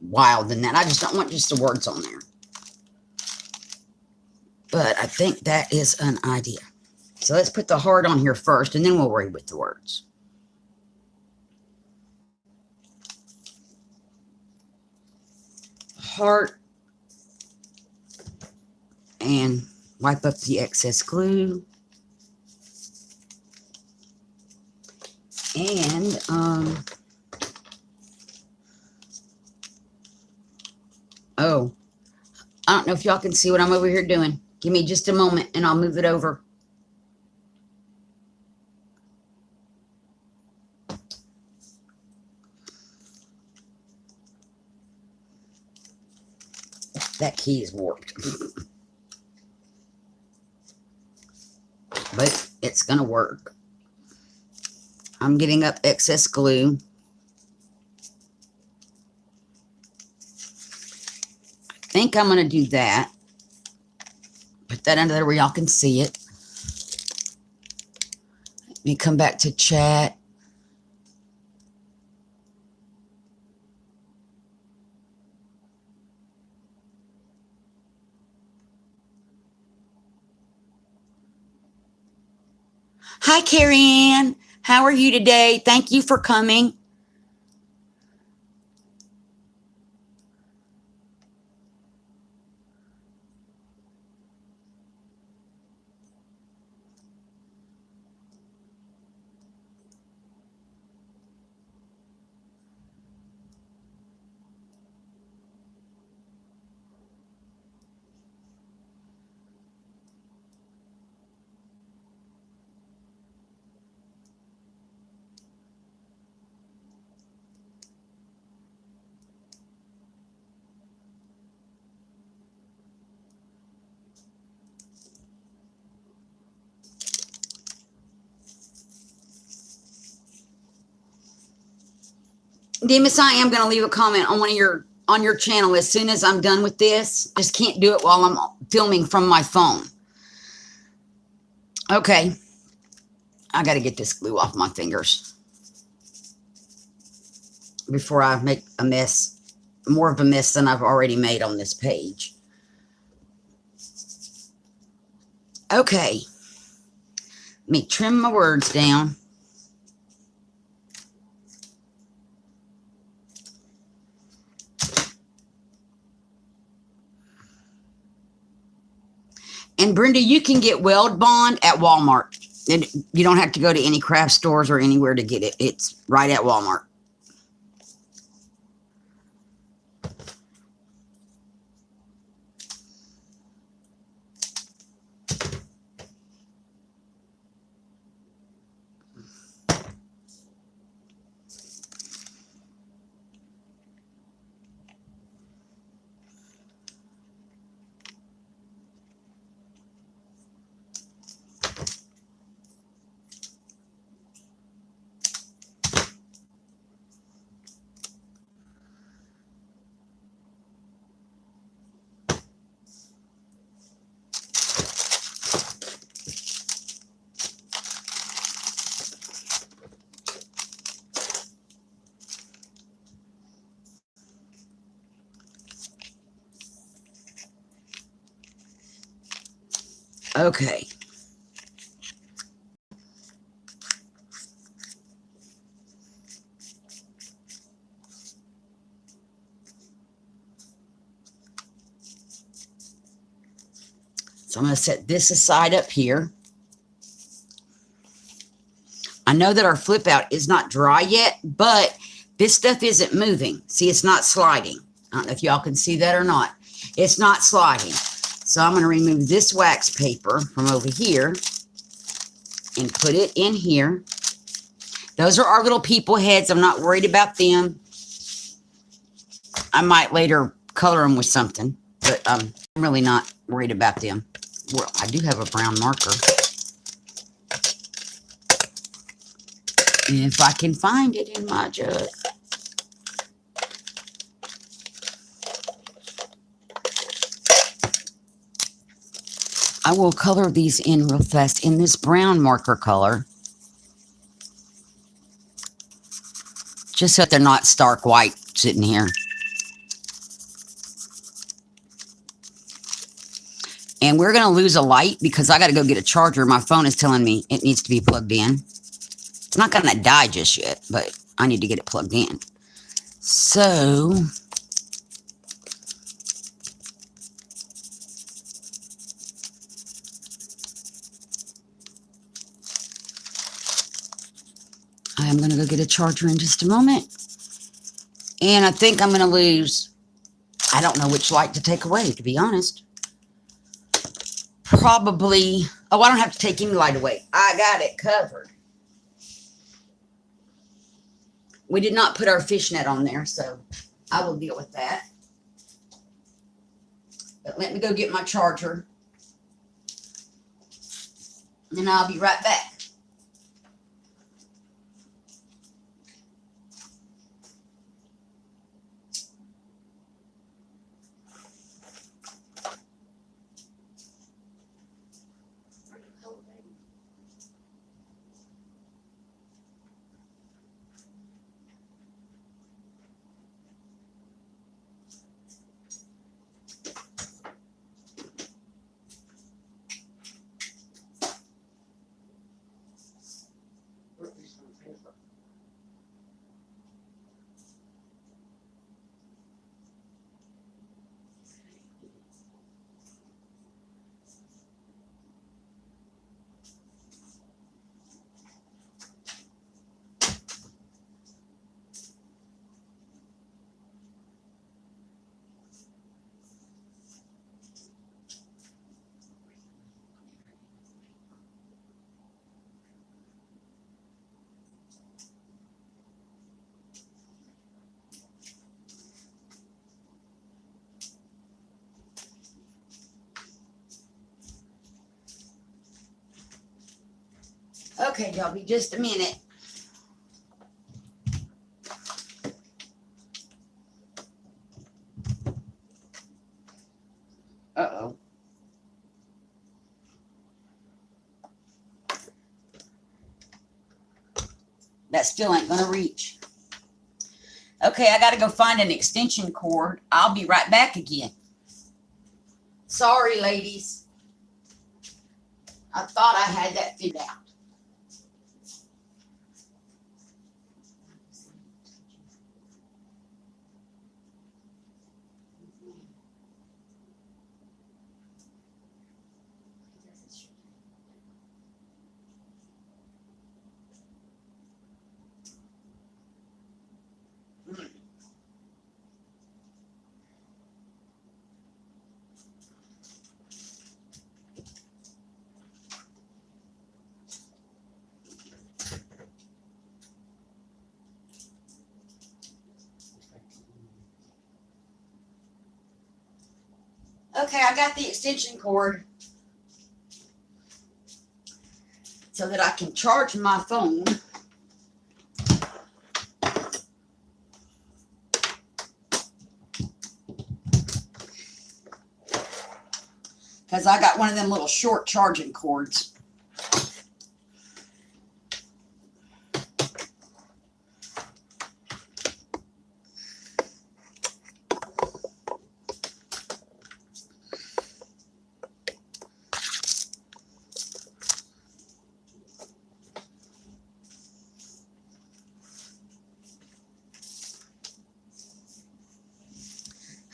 wild than that. I just don't want just the words on there. But I think that is an idea. So let's put the heart on here first, and then we'll worry with the words. Heart. And wipe up the excess glue. And, oh, I don't know if y'all can see what I'm over here doing. Give me just a moment and I'll move it over. That key is warped. But it's going to work. I'm getting up excess glue. I think I'm going to do that. Put that under there where y'all can see it. Let me come back to chat. Hi, Carrie Ann. How are you today? Thank you for coming. Demas, I am going to leave a comment on your channel as soon as I'm done with this. Just can't do it while I'm filming from my phone. Okay. I got to get this glue off my fingers before I make a mess, more of a mess than I've already made on this page. Okay. Let me trim my words down. And Brenda, you can get Weld Bond at Walmart. And you don't have to go to any craft stores or anywhere to get it. It's right at Walmart. Okay. So I'm going to set this aside up here. I know that our flip out is not dry yet, but this stuff isn't moving. See, it's not sliding. I don't know if y'all can see that or not. It's not sliding. So I'm going to remove this wax paper from over here and put it in here. Those are our little people heads. I'm not worried about them. I might later color them with something, but I'm really not worried about them. Well, I do have a brown marker. If I can find it in my jug. I will color these in real fast in this brown marker color. Just so they're not stark white sitting here. And we're going to lose a light because I got to go get a charger. My phone is telling me it needs to be plugged in. It's not going to die just yet, but I need to get it plugged in. So I'm going to go get a charger in just a moment. And I think I'm going to lose, I don't know which light to take away, to be honest. Probably, oh, I don't have to take any light away. I got it covered. We did not put our fishnet on there, so I will deal with that. But let me go get my charger. And I'll be right back. Okay, y'all, be just a minute. Uh-oh. That still ain't gonna reach. Okay, I gotta go find an extension cord. I'll be right back again. Sorry, ladies. I thought I had that figured out. Okay, I got the extension cord so that I can charge my phone. Because I got one of them little short charging cords.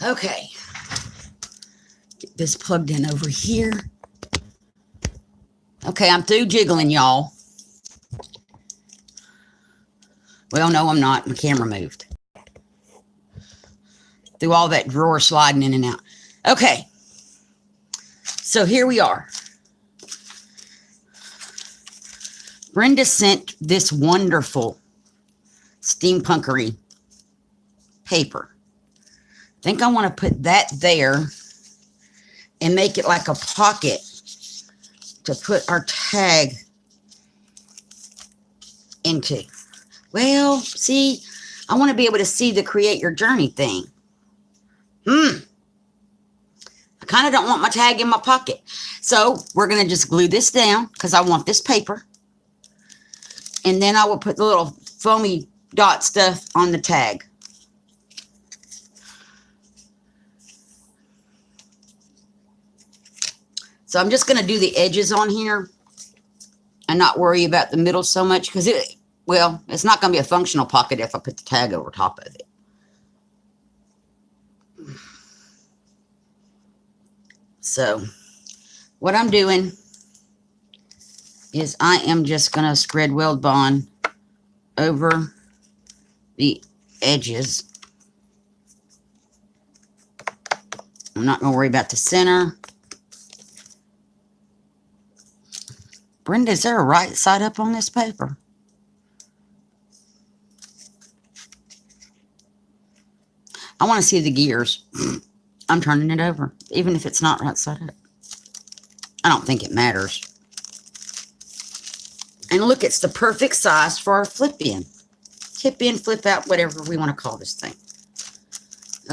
Okay. Get this plugged in over here. Okay, I'm through jiggling, y'all. Well, no, I'm not. My camera moved. Through all that drawer sliding in and out. Okay. So here we are. Brenda sent this wonderful steampunkery paper. I think I want to put that there and make it like a pocket to put our tag into. Well, see, I want to be able to see the create your journey thing. I kind of don't want my tag in my pocket. So we're going to just glue this down because I want this paper. And then I will put the little foamy dot stuff on the tag. So I'm just going to do the edges on here and not worry about the middle so much because it's not going to be a functional pocket if I put the tag over top of it. So what I'm doing is I am just going to spread weld bond over the edges. I'm not going to worry about the center. Brenda, is there a right side up on this paper? I want to see the gears. I'm turning it over, even if it's not right side up. I don't think it matters. And look, it's the perfect size for our flip in. Tip in, flip out, whatever we want to call this thing.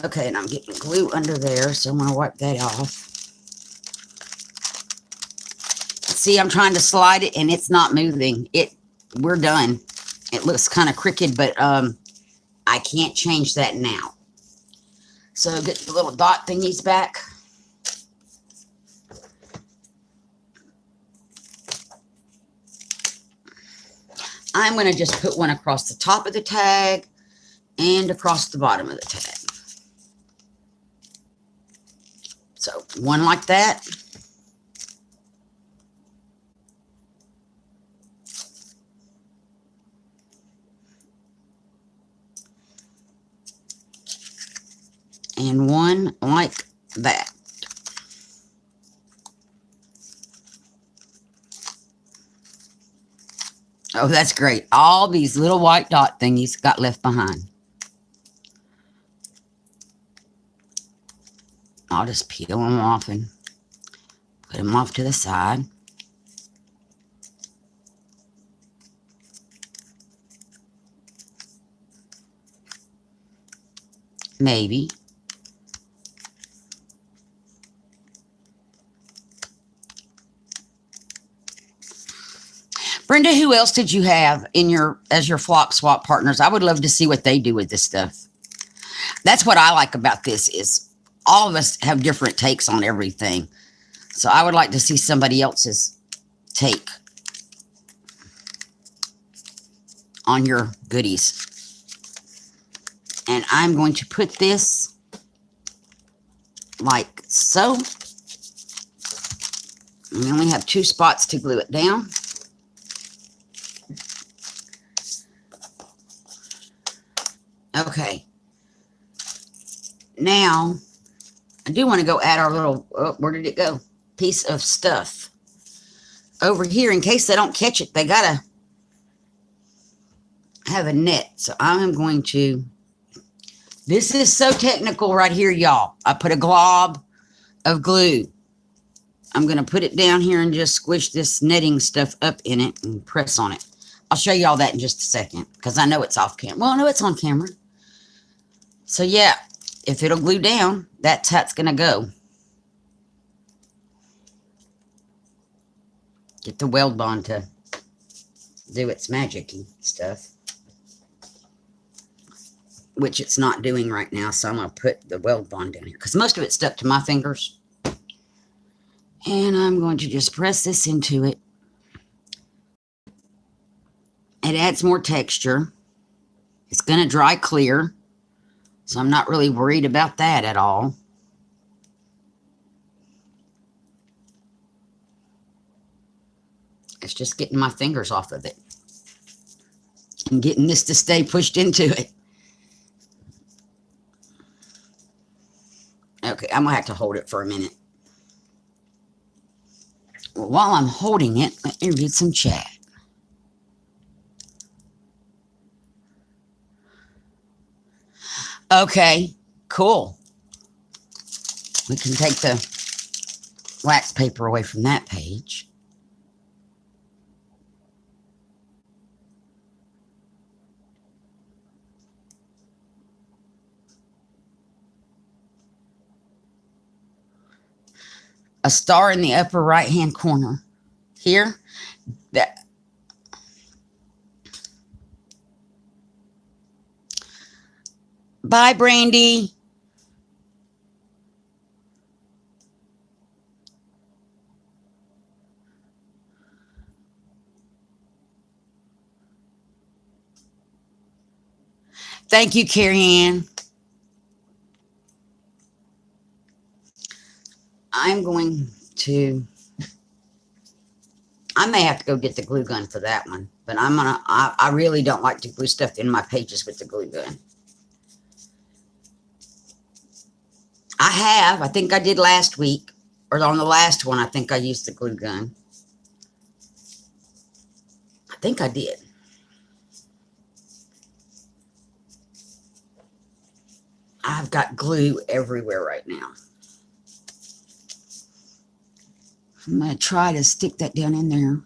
Okay, and I'm getting glue under there, so I'm going to wipe that off. See, I'm trying to slide it, and it's not moving. We're done. It looks kind of crooked, but I can't change that now. So get the little dot thingies back. I'm going to just put one across the top of the tag and across the bottom of the tag. So one like that. And one like that. Oh, that's great. All these little white dot thingies got left behind. I'll just peel them off and put them off to the side. Maybe. Brenda, who else did you have in your as your flop swap partners? I would love to see what they do with this stuff. That's what I like about this is all of us have different takes on everything. So I would like to see somebody else's take on your goodies. And I'm going to put this like so. And we only have 2 spots to glue it down. Okay. Now, I do want to go add our little, oh, where did it go? Piece of stuff over here in case they don't catch it. They gotta have a net. So I'm going to, this is so technical right here, y'all. I put a glob of glue. I'm going to put it down here and just squish this netting stuff up in it and press on it. I'll show you all that in just a second because I know it's off camera. Well, no, it's on camera. So yeah, if it'll glue down, that's how it's going to go. Get the weld bond to do its magic-y stuff. Which it's not doing right now, so I'm going to put the weld bond down here because most of it's stuck to my fingers. And I'm going to just press this into it. It adds more texture. It's going to dry clear, so I'm not really worried about that at all. It's just getting my fingers off of it and getting this to stay pushed into it. Okay, I'm going to have to hold it for a minute. Well, while I'm holding it, let me read some chat. Okay, cool. We can take the wax paper away from that page. A star in the upper right hand corner here. That bye, Brandy. Thank you, Carrie Ann. I'm going to, I may have to go get the glue gun for that one, but I really don't like to glue stuff in my pages with the glue gun. I think I did last week, or on the last one, I think I used the glue gun. I think I did. I've got glue everywhere right now. I'm going to try to stick that down in there.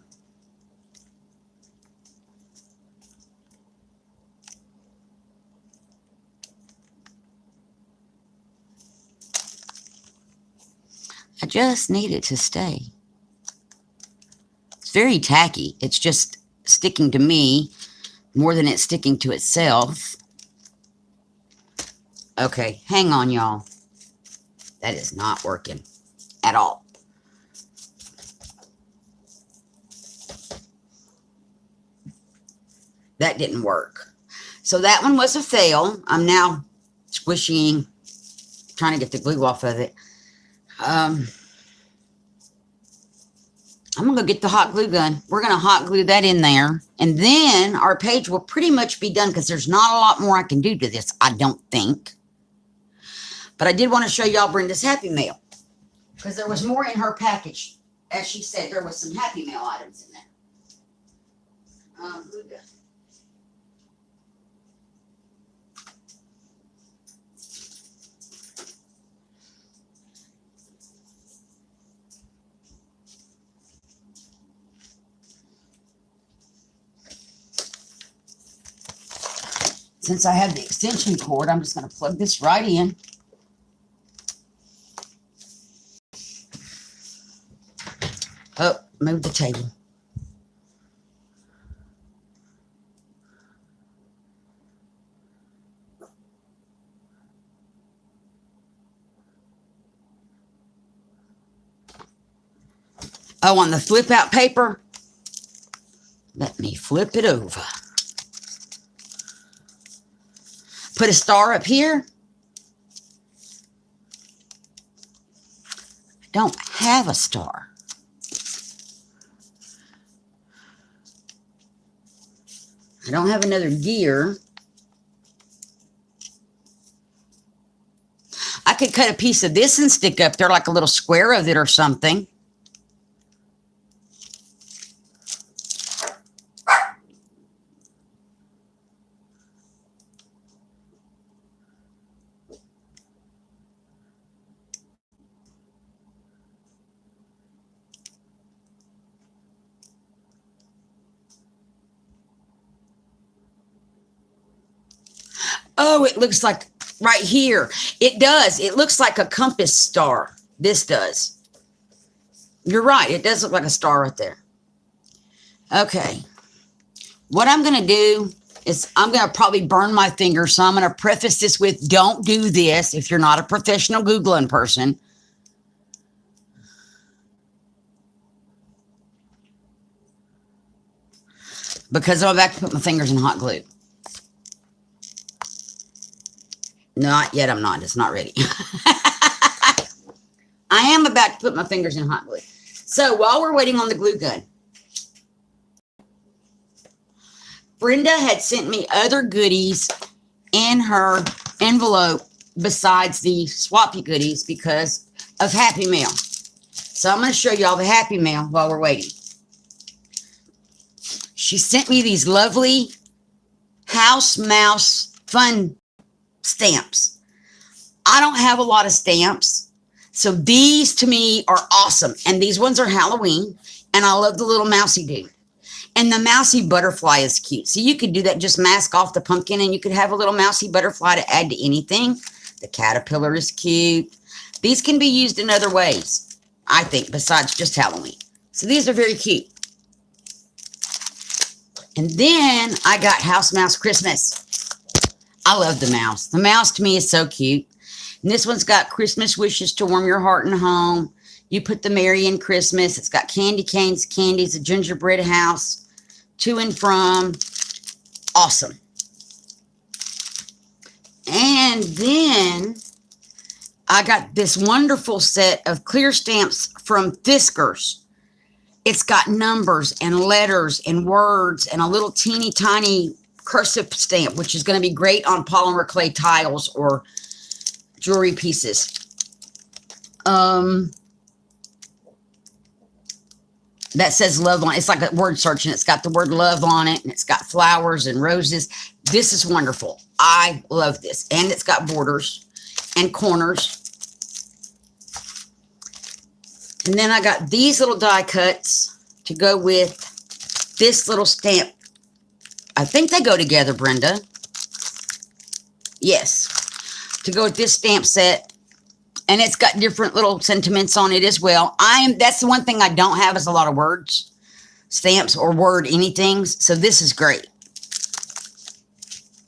I just need it to stay. It's very tacky. It's just sticking to me more than it's sticking to itself. Okay, hang on, y'all. That is not working at all. That didn't work. So that one was a fail. I'm now squishing, trying to get the glue off of it. I'm going to go get the hot glue gun. We're going to hot glue that in there. And then our page will pretty much be done because there's not a lot more I can do to this, I don't think. But I did want to show y'all Brenda's Happy Mail because there was more in her package. As she said, there was some Happy Mail items in there. Glue gun. Since I have the extension cord, I'm just going to plug this right in. Oh, move the table. Oh, on the flip out paper, let me flip it over. Put a star up here. I don't have a star. I don't have another gear. I could cut a piece of this and stick up there like a little square of it or something. Oh, it looks like right here. It does. It looks like a compass star. This does. You're right. It does look like a star right there. Okay. What I'm going to do is I'm going to probably burn my fingers. So I'm going to preface this with, don't do this if you're not a professional Googling person. Because I'm about to put my fingers in hot glue. Not yet, I'm not. It's not ready. I am about to put my fingers in hot glue. So while we're waiting on the glue gun, Brenda had sent me other goodies in her envelope besides the swappy goodies because of Happy Mail. So I'm going to show y'all the Happy Mail while we're waiting. She sent me these lovely house mouse fun stamps. I don't have a lot of stamps, so these to me are awesome. And these ones are Halloween, and I love the little mousy dude. And the mousy butterfly is cute. So you could do that, just mask off the pumpkin, and you could have a little mousy butterfly to add to anything. The caterpillar is cute. These can be used in other ways, I think, besides just Halloween. So these are very cute. And then I got House Mouse Christmas. I love the mouse. The mouse to me is so cute. And this one's got Christmas wishes to warm your heart and home. You put the Merry in Christmas. It's got candy canes, candies, a gingerbread house, to and from. Awesome. And then I got this wonderful set of clear stamps from Fiskars. It's got numbers and letters and words and a little teeny tiny cursive stamp, which is going to be great on polymer clay tiles or jewelry pieces. That says love on it. It's like a word search, and it's got the word love on it, and it's got flowers and roses. This is wonderful. I love this. And it's got borders and corners. And then I got these little die cuts to go with this little stamp. I think they go together, Brenda. Yes. To go with this stamp set. And it's got different little sentiments on it as well. That's the one thing I don't have is a lot of words, stamps, or word anythings. So this is great.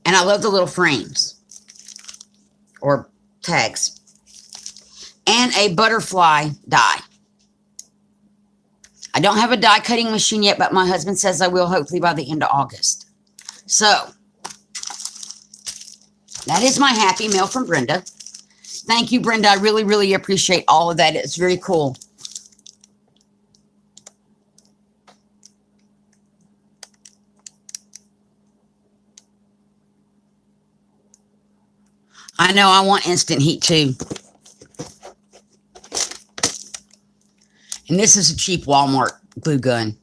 And I love the little frames or tags. And a butterfly die. I don't have a die cutting machine yet, but my husband says I will hopefully by the end of August. So that is my Happy Mail from Brenda. Thank you, Brenda. I really, really appreciate all of that. It's very cool. I know I want instant heat too. And this is a cheap Walmart glue gun.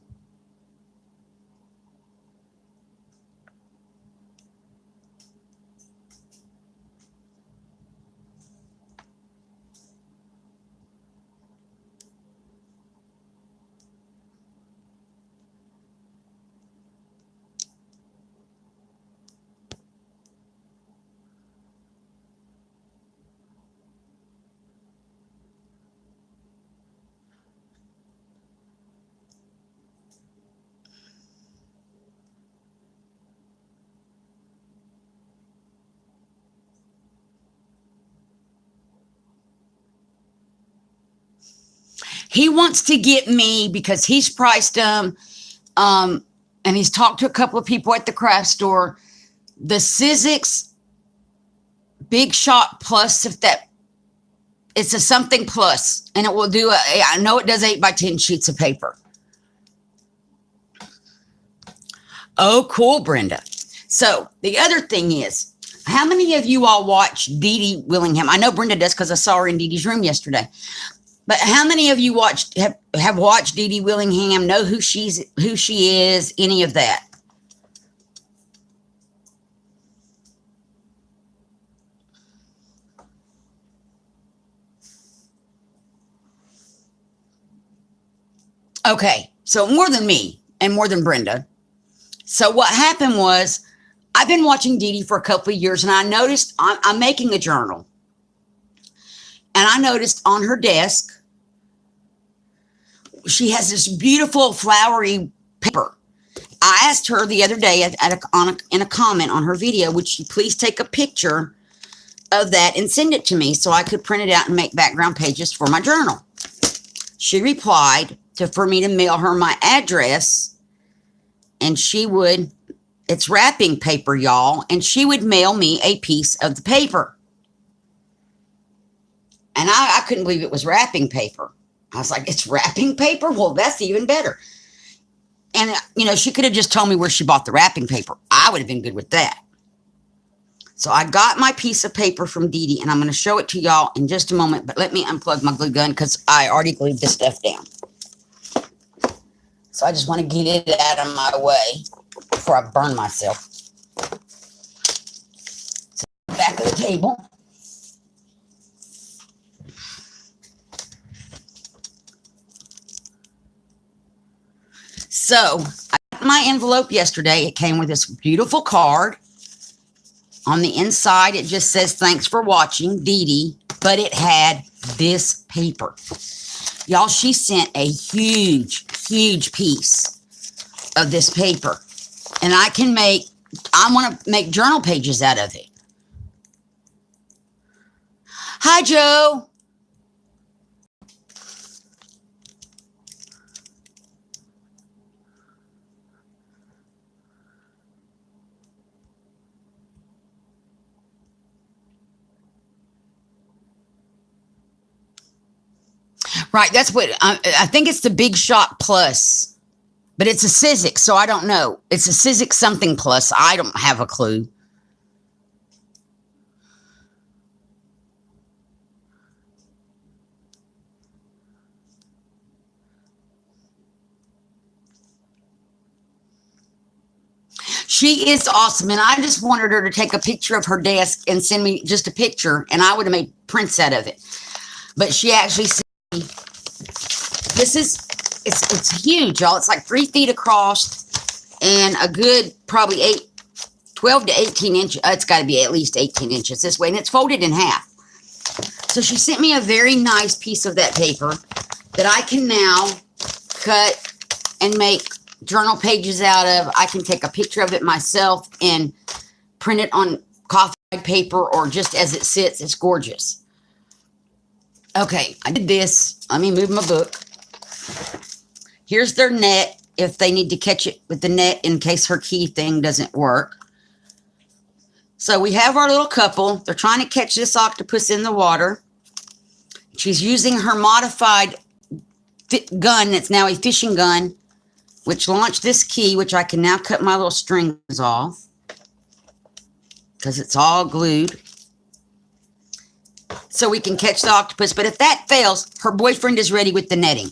He wants to get me because he's priced them. And he's talked to a couple of people at the craft store. The Sizzix Big Shot Plus, if that, it's a something plus, and it will do I know it does 8x10 sheets of paper. Oh, cool, Brenda. So the other thing is, how many of you all watch Dee Dee Willingham? I know Brenda does because I saw her in Dee Dee's room yesterday. But how many of you have watched Dee Dee Willingham, know who she is, any of that? Okay, so more than me and more than Brenda. So what happened was, I've been watching Dee Dee for a couple of years, and I noticed I'm making a journal. And I noticed on her desk, she has this beautiful flowery paper. I asked her the other day in a comment on her video, would she please take a picture of that and send it to me so I could print it out and make background pages for my journal. She replied for me to mail her my address, and it's wrapping paper, y'all, and she would mail me a piece of the paper. And I couldn't believe it was wrapping paper. I was like, it's wrapping paper? Well, that's even better. And, she could have just told me where she bought the wrapping paper. I would have been good with that. So I got my piece of paper from Dee Dee, and I'm going to show it to y'all in just a moment. But let me unplug my glue gun because I already glued this stuff down. So I just want to get it out of my way before I burn myself. So back of the table. So I got my envelope yesterday. It came with this beautiful card. On the inside, it just says, thanks for watching, Dee Dee. But it had this paper. Y'all, she sent a huge, huge piece of this paper. And I want to make journal pages out of it. Hi, Joe. Right, that's what I think it's the Big Shot Plus, but it's a Sizzix, so I don't know. It's a Sizzix something plus. I don't have a clue. She is awesome, and I just wanted her to take a picture of her desk and send me just a picture, and I would have made prints out of it. But she actually sent me, it's huge, y'all. It's like 3 feet across and a good probably 12 to 18 inches. It's got to be at least 18 inches this way, and it's folded in half. So she sent me a very nice piece of that paper that I can now cut and make journal pages out of. I can take a picture of it myself and print it on coffee paper or just as it sits. It's gorgeous. Okay, I did this. Let me move my book. Here's their net if they need to catch it with the net in case her key thing doesn't work. So we have our little couple. They're trying to catch this octopus in the water. She's using her modified gun that's now a fishing gun, which launched this key, which I can now cut my little strings off because it's all glued. So we can catch the octopus. But if that fails, her boyfriend is ready with the netting.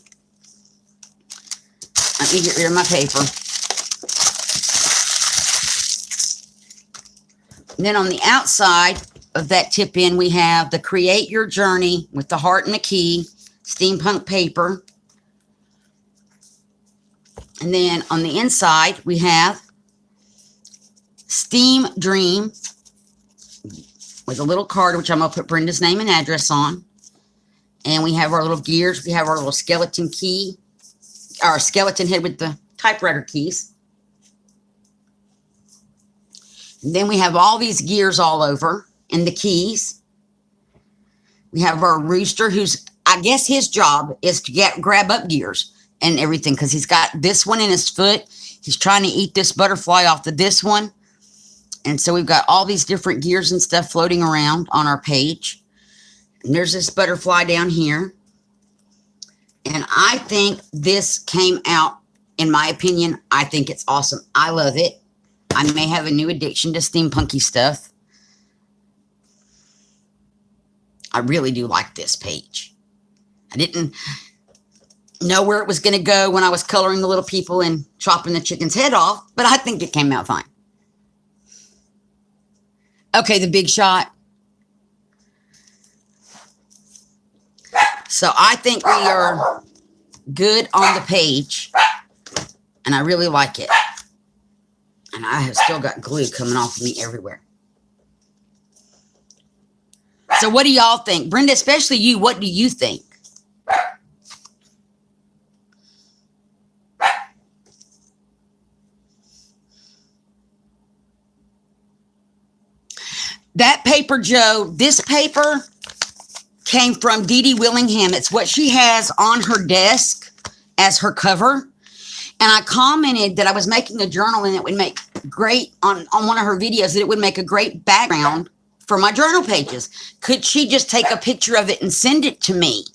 Let me get rid of my paper. And then on the outside of that tip in, we have the Create Your Journey with the heart and the key, steampunk paper. And then on the inside, we have Steam Dream with a little card, which I'm going to put Brenda's name and address on. And we have our little gears. We have our little skeleton key, our skeleton head with the typewriter keys. And then we have all these gears all over and the keys. We have our rooster, who's, I guess his job is to grab up gears and everything, because he's got this one in his foot. He's trying to eat this butterfly off of this one. And so we've got all these different gears and stuff floating around on our page. And there's this butterfly down here. And I think this came out, in my opinion, I think it's awesome. I love it. I may have a new addiction to steampunky stuff. I really do like this page. I didn't know where it was going to go when I was coloring the little people and chopping the chicken's head off, but I think it came out fine. Okay, the big shot. So I think we are good on the page, and I really like it. And I have still got glue coming off of me everywhere. So what do y'all think? Brenda, especially you, what do you think? That paper, Joe, this paper came from Dee Dee Willingham. It's what she has on her desk as her cover. And I commented that I was making a journal and it would make great, on one of her videos, that it would make a great background for my journal pages. Could she just take a picture of it and send it to me?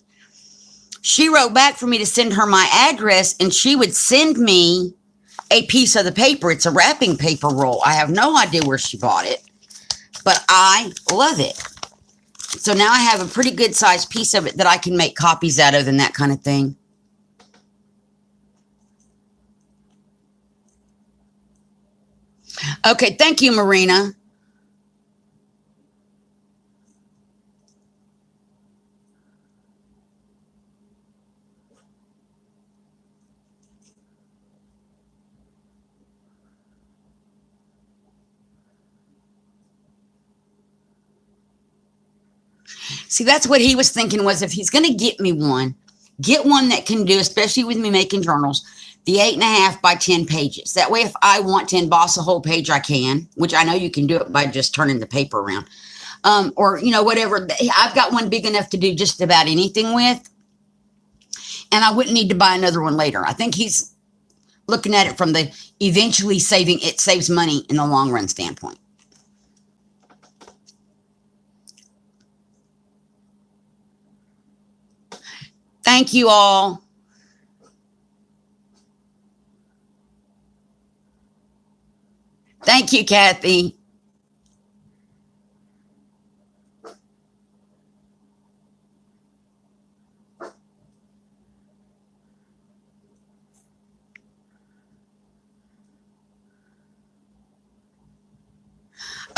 She wrote back for me to send her my address, and she would send me a piece of the paper. It's a wrapping paper roll. I have no idea where she bought it, but I love it. So now I have a pretty good sized piece of it that I can make copies out of and that kind of thing. Okay, thank you, Marina. See, that's what he was thinking, was if he's going to get me one, get one that can do, especially with me making journals, the 8.5 by 10 pages. That way, if I want to emboss a whole page, I can, which I know you can do it by just turning the paper around. Or, you know, whatever. I've got one big enough to do just about anything with. And I wouldn't need to buy another one later. I think he's looking at it from the eventually saving, it saves money in the long run standpoint. Thank you all. Thank you, Kathy.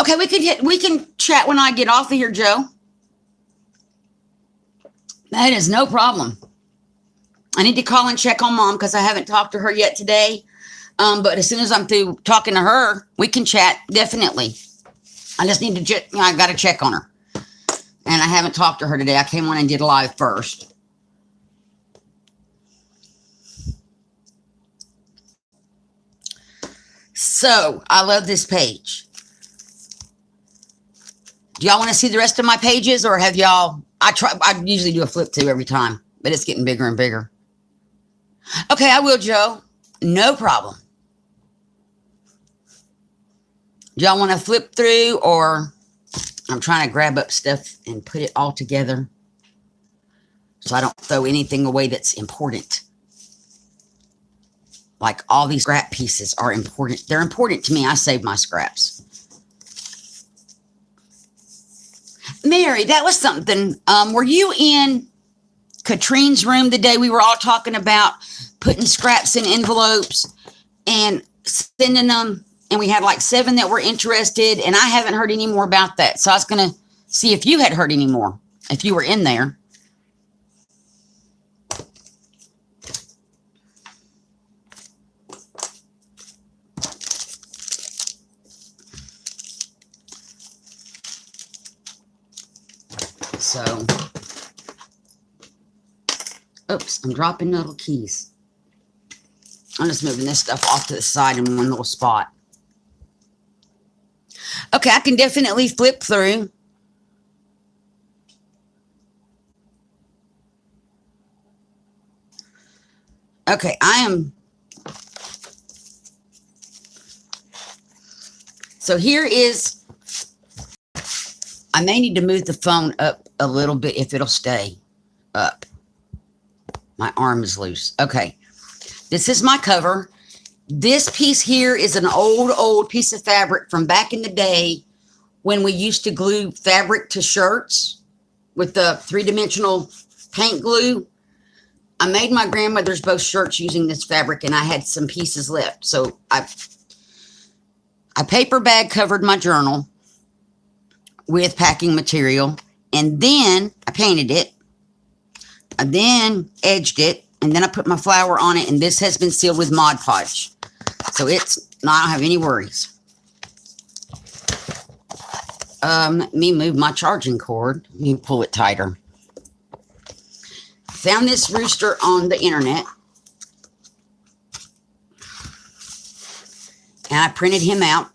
Okay, we can chat when I get off of here, Joe. That is no problem. I need to call and check on Mom because I haven't talked to her yet today. But as soon as I'm through talking to her, we can chat, definitely. I just need to, I got to check on her. And I haven't talked to her today. I came on and did live first. So, I love this page. Do y'all want to see the rest of my pages, or have y'all... I usually do a flip through every time, but it's getting bigger and bigger. Okay, I will, Joe. No problem. Do y'all want to flip through, or I'm trying to grab up stuff and put it all together so I don't throw anything away that's important. Like all these scrap pieces are important. They're important to me. I save my scraps. Mary, that was something. Were you in Katrine's room the day we were all talking about putting scraps in envelopes and sending them? And we had like 7 that were interested, and I haven't heard any more about that. So I was going to see if you had heard any more, if you were in there. So, oops, I'm dropping little keys. I'm just moving this stuff off to the side in one little spot. Okay, I can definitely flip through. Okay, so here is, I may need to move the phone up a little bit if it'll stay up. My arm is loose. Okay, this is my cover. This piece here is an old piece of fabric from back in the day when we used to glue fabric to shirts with the three-dimensional paint glue. I made my grandmother's both shirts using this fabric, and I had some pieces left. So I paper bag covered my journal with packing material, and then I painted it. I then edged it, and then I put my flower on it, and this has been sealed with Mod Podge. So I don't have any worries. Let me move my charging cord. Let me pull it tighter. Found this rooster on the internet. And I printed him out.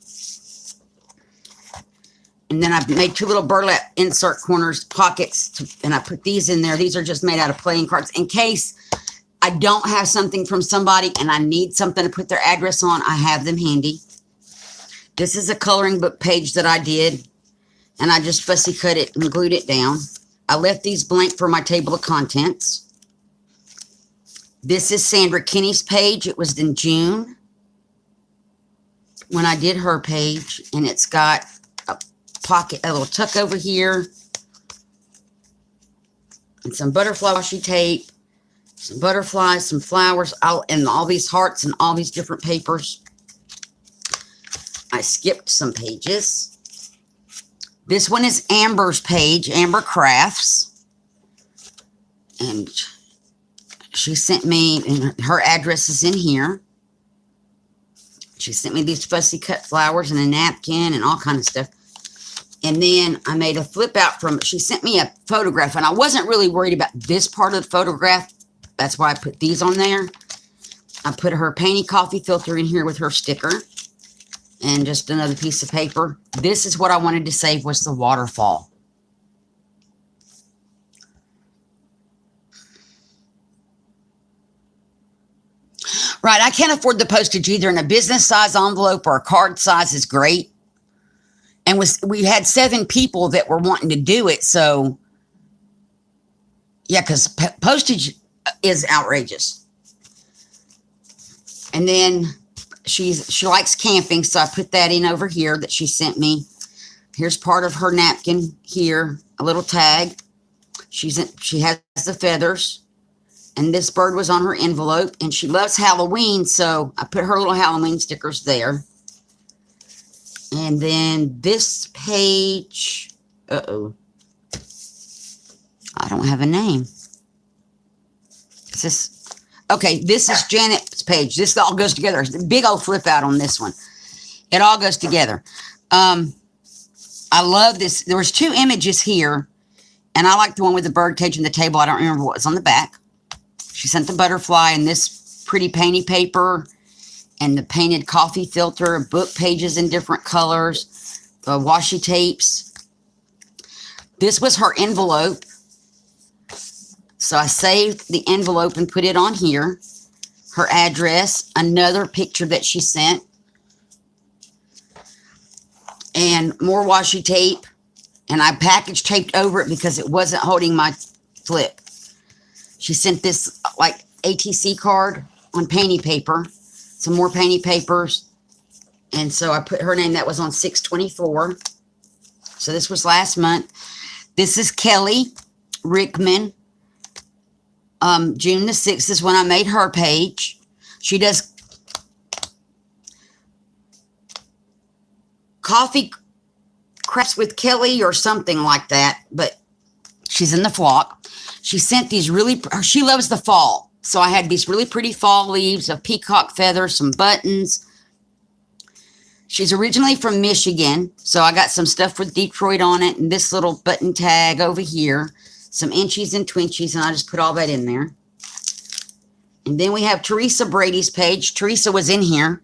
And then I made 2 little burlap insert corners, pockets, and I put these in there. These are just made out of playing cards in case I don't have something from somebody and I need something to put their address on. I have them handy. This is a coloring book page that I did, and I just fussy cut it and glued it down. I left these blank for my table of contents. This is Sandra Kinney's page. It was in June when I did her page, and it's got a pocket, a little tuck over here, and some butterfly washi tape, some butterflies, some flowers, and all these hearts and all these different papers. I skipped some pages. This one is Amber's page, Amber Crafts. And she sent me, and her address is in here. She sent me these fussy cut flowers and a napkin and all kind of stuff. And then I made a flip out from, she sent me a photograph, and I wasn't really worried about this part of the photograph. That's why I put these on there. I put her painty coffee filter in here with her sticker. And just another piece of paper. This is what I wanted to save, was the waterfall. Right, I can't afford the postage either, and a business size envelope or a card size is great. And we had 7 people that were wanting to do it, so yeah, because postage is outrageous. And then she likes camping, so I put that in over here that she sent me. Here's part of her napkin here, a little tag. She has the feathers, and this bird was on her envelope, and she loves Halloween, so I put her little Halloween stickers there. And then this page, I don't have a name. Is this? Okay, this is Janet's page. This all goes together. It's a big old flip out on this one. It all goes together. I love this. There was 2 images here, and I like the one with the bird cage and the table. I don't remember what was on the back. She sent the butterfly and this pretty painty paper and the painted coffee filter, book pages in different colors, the washi tapes. This was her envelope. So I saved the envelope and put it on here. Her address, another picture that she sent, and more washi tape. And I package taped over it because it wasn't holding my flip. She sent this like ATC card on painty paper, some more painty papers. And so I put her name, that was on 6/24. So this was last month. This is Kelly Rickman. June the 6th is when I made her page. She does coffee crafts with Kelly or something like that, but she's in the flock. She sent these she loves the fall. So I had these really pretty fall leaves of peacock feathers, some buttons. She's originally from Michigan, so I got some stuff with Detroit on it, and this little button tag over here. Some inchies and twinchies, and I just put all that in there. And then we have Teresa Brady's page. Teresa was in here.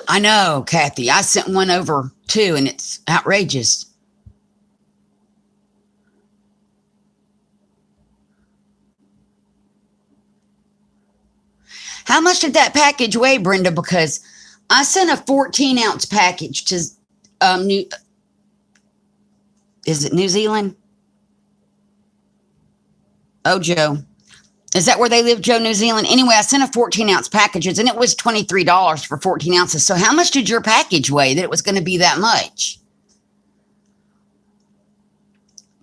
I know, Kathy. I sent one over too, and it's outrageous. How much did that package weigh, Brenda? Because I sent a 14-ounce package to is it New Zealand? Oh, Joe. Is that where they live, Joe, New Zealand? Anyway, I sent a 14-ounce packages, and it was $23 for 14 ounces. So how much did your package weigh that it was going to be that much?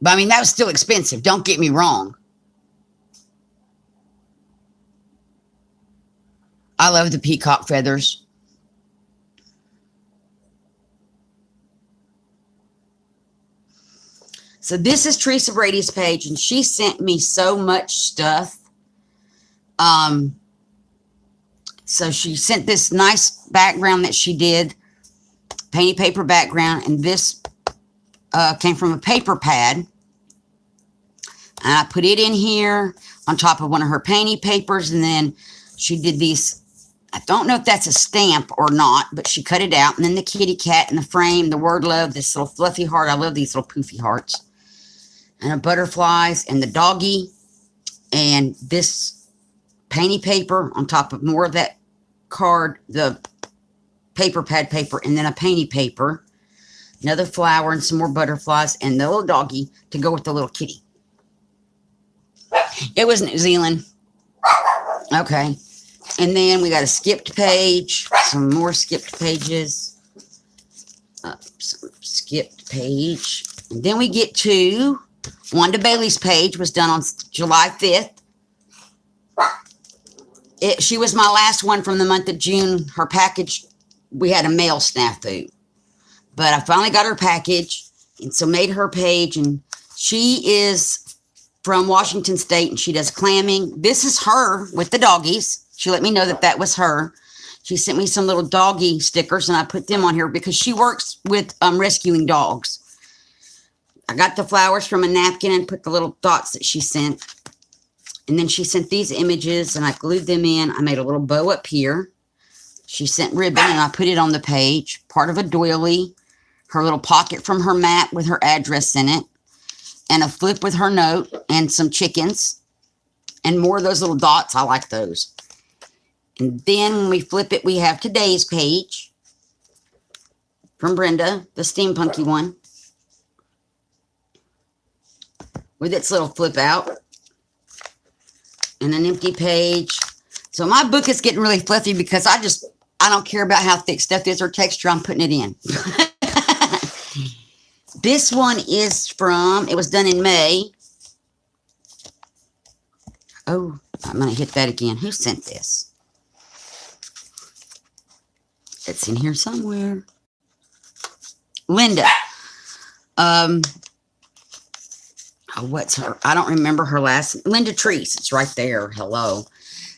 But, I mean, that was still expensive. Don't get me wrong. I love the peacock feathers. So this is Teresa Brady's page, and she sent me so much stuff. So she sent this nice background that she did, painted paper background, and this came from a paper pad. And I put it in here on top of one of her painting papers, and then she did these. I don't know if that's a stamp or not, but she cut it out. And then the kitty cat in the frame, the word love, this little fluffy heart. I love these little poofy hearts. And the butterflies and the doggy. And this painting paper on top of more of that card, the paper pad paper, and then a painting paper. Another flower and some more butterflies and the little doggy to go with the little kitty. It was New Zealand. Okay. And then we got a skipped page, some more skipped pages, some skipped page. And then we get to Wanda Bailey's page, was done on July 5th. She was my last one from the month of June. Her package, we had a mail snafu. But I finally got her package, and so made her page. And she is from Washington State, and she does clamming. This is her with the doggies. She let me know that that was her. She sent me some little doggy stickers, and I put them on here because she works with rescuing dogs. I got the flowers from a napkin and put the little dots that she sent. And then she sent these images, and I glued them in. I made a little bow up here. She sent ribbon, and I put it on the page. Part of a doily. Her little pocket from her mat with her address in it. And a flip with her note, and some chickens. And more of those little dots. I like those. And then when we flip it, we have today's page from Brenda, the steampunky one, with its little flip out and an empty page. So my book is getting really fluffy because I don't care about how thick stuff is or texture. I'm putting it in. This one is from, it was done in May. Oh, I'm going to hit that again. Who sent this? It's in here somewhere. Linda. Oh, what's her? I don't remember her last. Linda Treese. It's right there. Hello.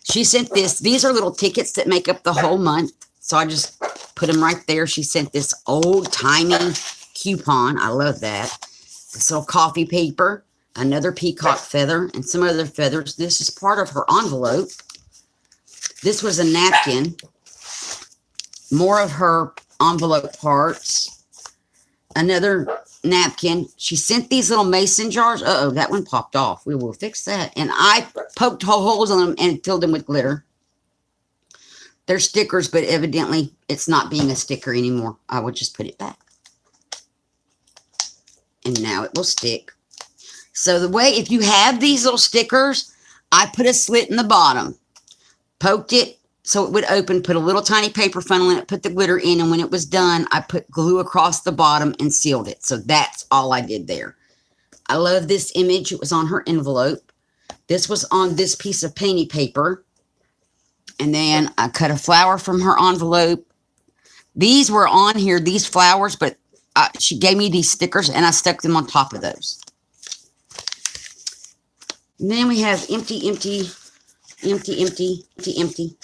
She sent this. These are little tickets that make up the whole month. So I just put them right there. She sent this old timey coupon. I love that. This little coffee paper. Another peacock feather. And some other feathers. This is part of her envelope. This was a napkin. More of her envelope parts. Another napkin. She sent these little mason jars. Uh-oh, that one popped off. We will fix that. And I poked holes in them and filled them with glitter. They're stickers, but evidently it's not being a sticker anymore. I will just put it back. And now it will stick. So the way, if you have these little stickers, I put a slit in the bottom. Poked it so it would open, put a little tiny paper funnel in it, put the glitter in, and when it was done, I put glue across the bottom and sealed it. So that's all I did there. I love this image. It was on her envelope. This was on this piece of painting paper. And then I cut a flower from her envelope. These were on here, these flowers, but she gave me these stickers, and I stuck them on top of those. And then we have empty, empty, empty, empty, empty, empty.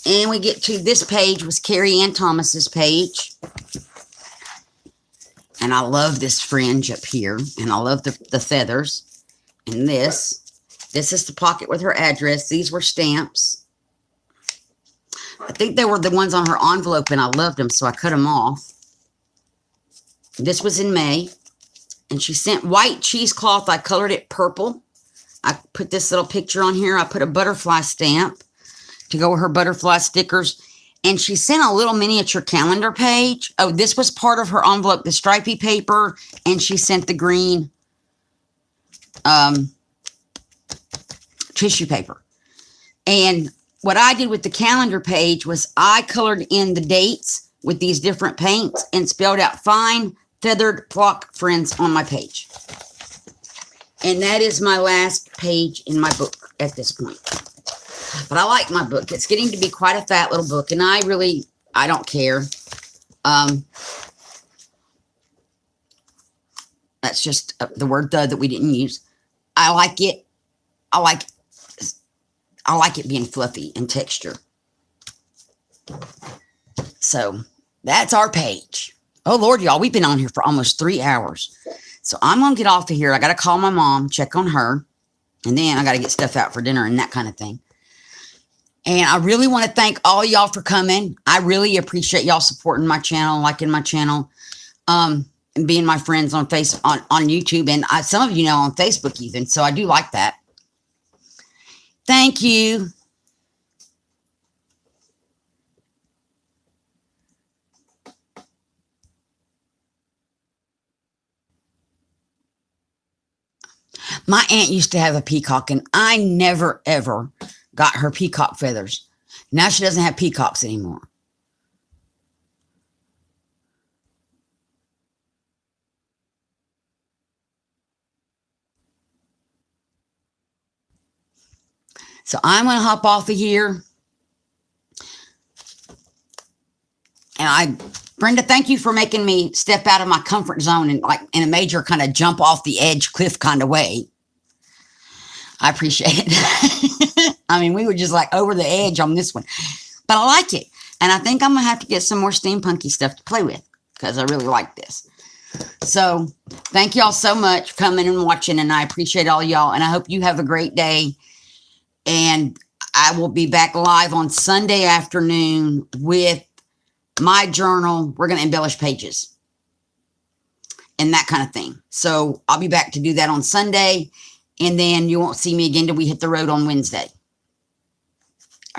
And we get to this page was Carrie Ann Thomas's page. And I love this fringe up here. And I love the feathers. And this is the pocket with her address. These were stamps. I think they were the ones on her envelope, and I loved them, so I cut them off. This was in May, and she sent white cheesecloth. I colored it purple. I put this little picture on here. I put a butterfly stamp to go with her butterfly stickers. And she sent a little miniature calendar page. Oh, this was part of her envelope, the stripy paper. And she sent the green tissue paper. And what I did with the calendar page was I colored in the dates with these different paints and spelled out fine feathered flock friends on my page. And that is my last page in my book at this point. But I like my book. It's getting to be quite a fat little book. And I don't care. That's just the word that we didn't use. I like it. I like it being fluffy in texture. So that's our page. Oh, Lord, y'all, we've been on here for almost 3 hours. So I'm going to get off of here. I got to call my mom, check on her. And then I got to get stuff out for dinner and that kind of thing. And I really want to thank all y'all for coming. I really appreciate y'all supporting my channel, liking my channel, and being my friends on YouTube. And some of you know on Facebook even. So I do like that. Thank you. My aunt used to have a peacock, and I never, ever got her peacock feathers. Now she doesn't have peacocks anymore. So I'm going to hop off of here. And Brenda, thank you for making me step out of my comfort zone and like in a major kind of jump off the edge cliff kind of way. I appreciate it. I mean, we were just like over the edge on this one, but I like it. And I think I'm going to have to get some more steampunky stuff to play with because I really like this. So thank y'all so much for coming and watching. And I appreciate all y'all. And I hope you have a great day. And I will be back live on Sunday afternoon with my journal. We're going to embellish pages and that kind of thing. So I'll be back to do that on Sunday. And then you won't see me again till we hit the road on Wednesday.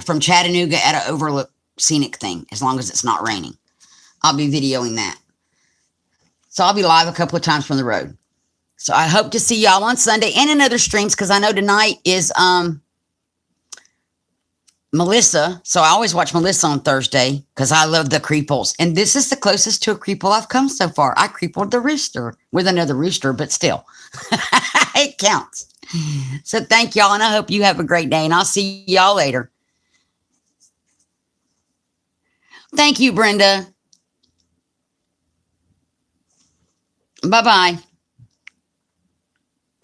From Chattanooga at an overlook scenic thing, as long as it's not raining. I'll be videoing that. So I'll be live a couple of times from the road. So I hope to see y'all on Sunday and in other streams, because I know tonight is Melissa. So I always watch Melissa on Thursday because I love the creeples. And this is the closest to a creeple I've come so far. I creepled the rooster with another rooster, but still, it counts. So thank y'all, and I hope you have a great day, and I'll see y'all later. Thank you, Brenda. Bye-bye.